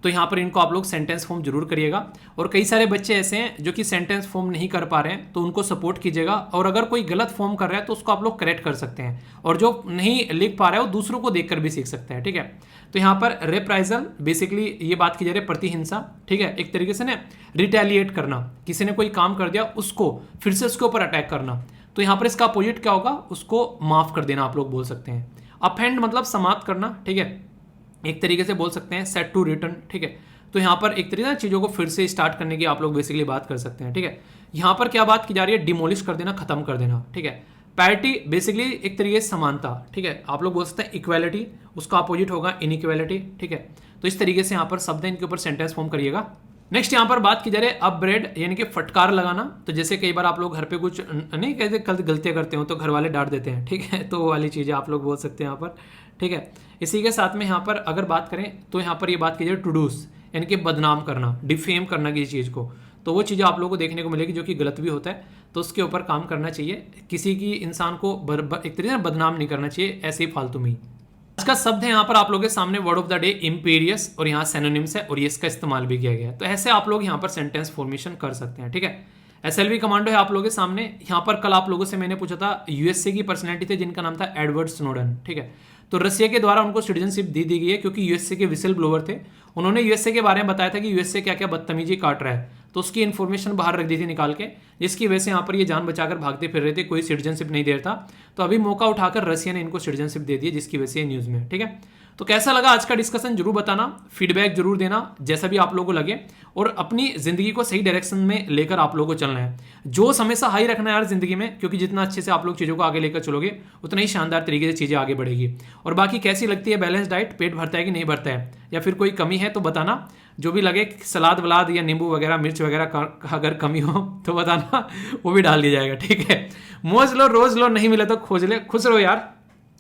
तो यहाँ पर इनको आप लोग सेंटेंस फॉर्म जरूर करिएगा। और कई सारे बच्चे ऐसे हैं जो कि सेंटेंस फॉर्म नहीं कर पा रहे हैं, तो उनको सपोर्ट कीजिएगा। और अगर कोई गलत फॉर्म कर रहा है तो उसको आप लोग करेक्ट कर सकते हैं, और जो नहीं लिख पा रहा है वो दूसरों को देखकर भी सीख सकते हैं। ठीक है, तो यहाँ पर रेप्राइजल बेसिकली ये बात की जा रही है प्रतिहिंसा। ठीक है, एक तरीके से ना रिटेलिएट करना, किसी ने कोई काम कर दिया उसको फिर से उसके ऊपर अटैक करना। तो यहाँ पर इसका अपोजिट क्या होगा, उसको माफ कर देना आप लोग बोल सकते हैं। अफेंड मतलब समाप्त करना। ठीक है, एक तरीके से बोल सकते हैं सेट टू रिटर्न। ठीक है, तो यहाँ पर एक तरीके से चीज़ों को फिर से स्टार्ट करने की आप लोग बेसिकली बात कर सकते हैं। ठीक है, यहाँ पर क्या बात की जा रही है, डिमोलिश कर देना, खत्म कर देना। ठीक है, पैरिटी बेसिकली एक तरीके से समानता। ठीक है, आप लोग बोल सकते हैं इक्वालिटी, उसका अपोजिट होगा इनइक्वालिटी। ठीक है, तो इस तरीके से यहाँ पर शब्द इनके ऊपर सेंटेंस फॉर्म करिएगा। नेक्स्ट यहाँ पर बात की जा रही है अपब्रेड, यानी कि फटकार लगाना। तो जैसे कई बार आप लोग घर पे कुछ नहीं कहते गलतियाँ करते हो तो घर वाले डांट देते हैं। ठीक है, तो वो वाली चीज़ें आप लोग बोल सकते हैं यहाँ पर। ठीक है, इसी के साथ में यहाँ पर अगर बात करें तो यहाँ पर ये बात की जाए टूडूस, यानी कि बदनाम करना, डिफेम करना किसी चीज़ को, तो वो चीज़ें आप लोगों को देखने को मिलेगी जो कि गलत भी होता है, तो उसके ऊपर काम करना चाहिए। किसी की इंसान को एक तरीके से बदनाम नहीं करना चाहिए ऐसे ही फालतू में ही। इसका शब्द है यहाँ पर आप लोगों के सामने word of the day imperious, और यहाँ सिनोनिम्स है और ये इसका इस्तेमाल भी किया गया है। तो ऐसे आप लोग यहाँ पर सेंटेंस फॉर्मेशन कर सकते हैं। ठीक है, एसएलवी कमांडो है आप लोगों के सामने। यहाँ पर कल आप लोगों से मैंने पूछा था यूएसए की पर्सनैलिटी थे जिनका नाम था एडवर्ड स्नोडन। ठीक है, तो रसिया के द्वारा उनको सिटीजनशिप दी गई है क्योंकि यूएसए के विसल ब्लोअर थे। उन्होंने यूएसए के बारे में बताया था कि यूएसए क्या क्या बदतमीजी काट रहा है, तो उसकी इन्फॉर्मेशन बाहर रख दी थी निकाल के, जिसकी वजह से यहाँ पर ये जान बचाकर भागते फिर रहे थे, कोई सिटीजनशिप नहीं दे रहा था। तो अभी मौका उठाकर रसिया ने इनको सिटीजनशिप दे दी, जिसकी वजह से न्यूज़ में। ठीक है, तो कैसा लगा आज का डिस्कशन जरूर बताना, फीडबैक जरूर देना जैसा भी आप लोगों को लगे, और अपनी जिंदगी को सही डायरेक्शन में लेकर आप लोगों को चलना है। जोश हमेशा हाई रखना है यार जिंदगी में, क्योंकि जितना अच्छे से आप लोग चीज़ों को आगे लेकर चलोगे उतना ही शानदार तरीके से चीज़ें आगे बढ़ेगी। और बाकी कैसी लगती है बैलेंस डाइट, पेट भरता है कि नहीं भरता है, या फिर कोई कमी है तो बताना। जो भी लगे सलाद वलाद या नींबू वगैरह मिर्च वगैरह का अगर कमी हो तो बताना, वो भी डाल दिया जाएगा, ठीक है। मौज लो रोज लो, नहीं मिले तो खोज ले, खुश रहो यार।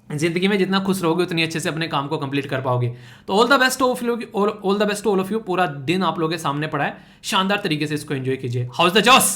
जिंदगी में जितना खुश रहोगे उतनी अच्छे से अपने काम को कंप्लीट कर पाओगे। तो all the best of you, all the best all of you. पूरा दिन आप लोगों के सामने पड़ा है, शानदार तरीके से इसको एंजॉय कीजिए। How is the Jos?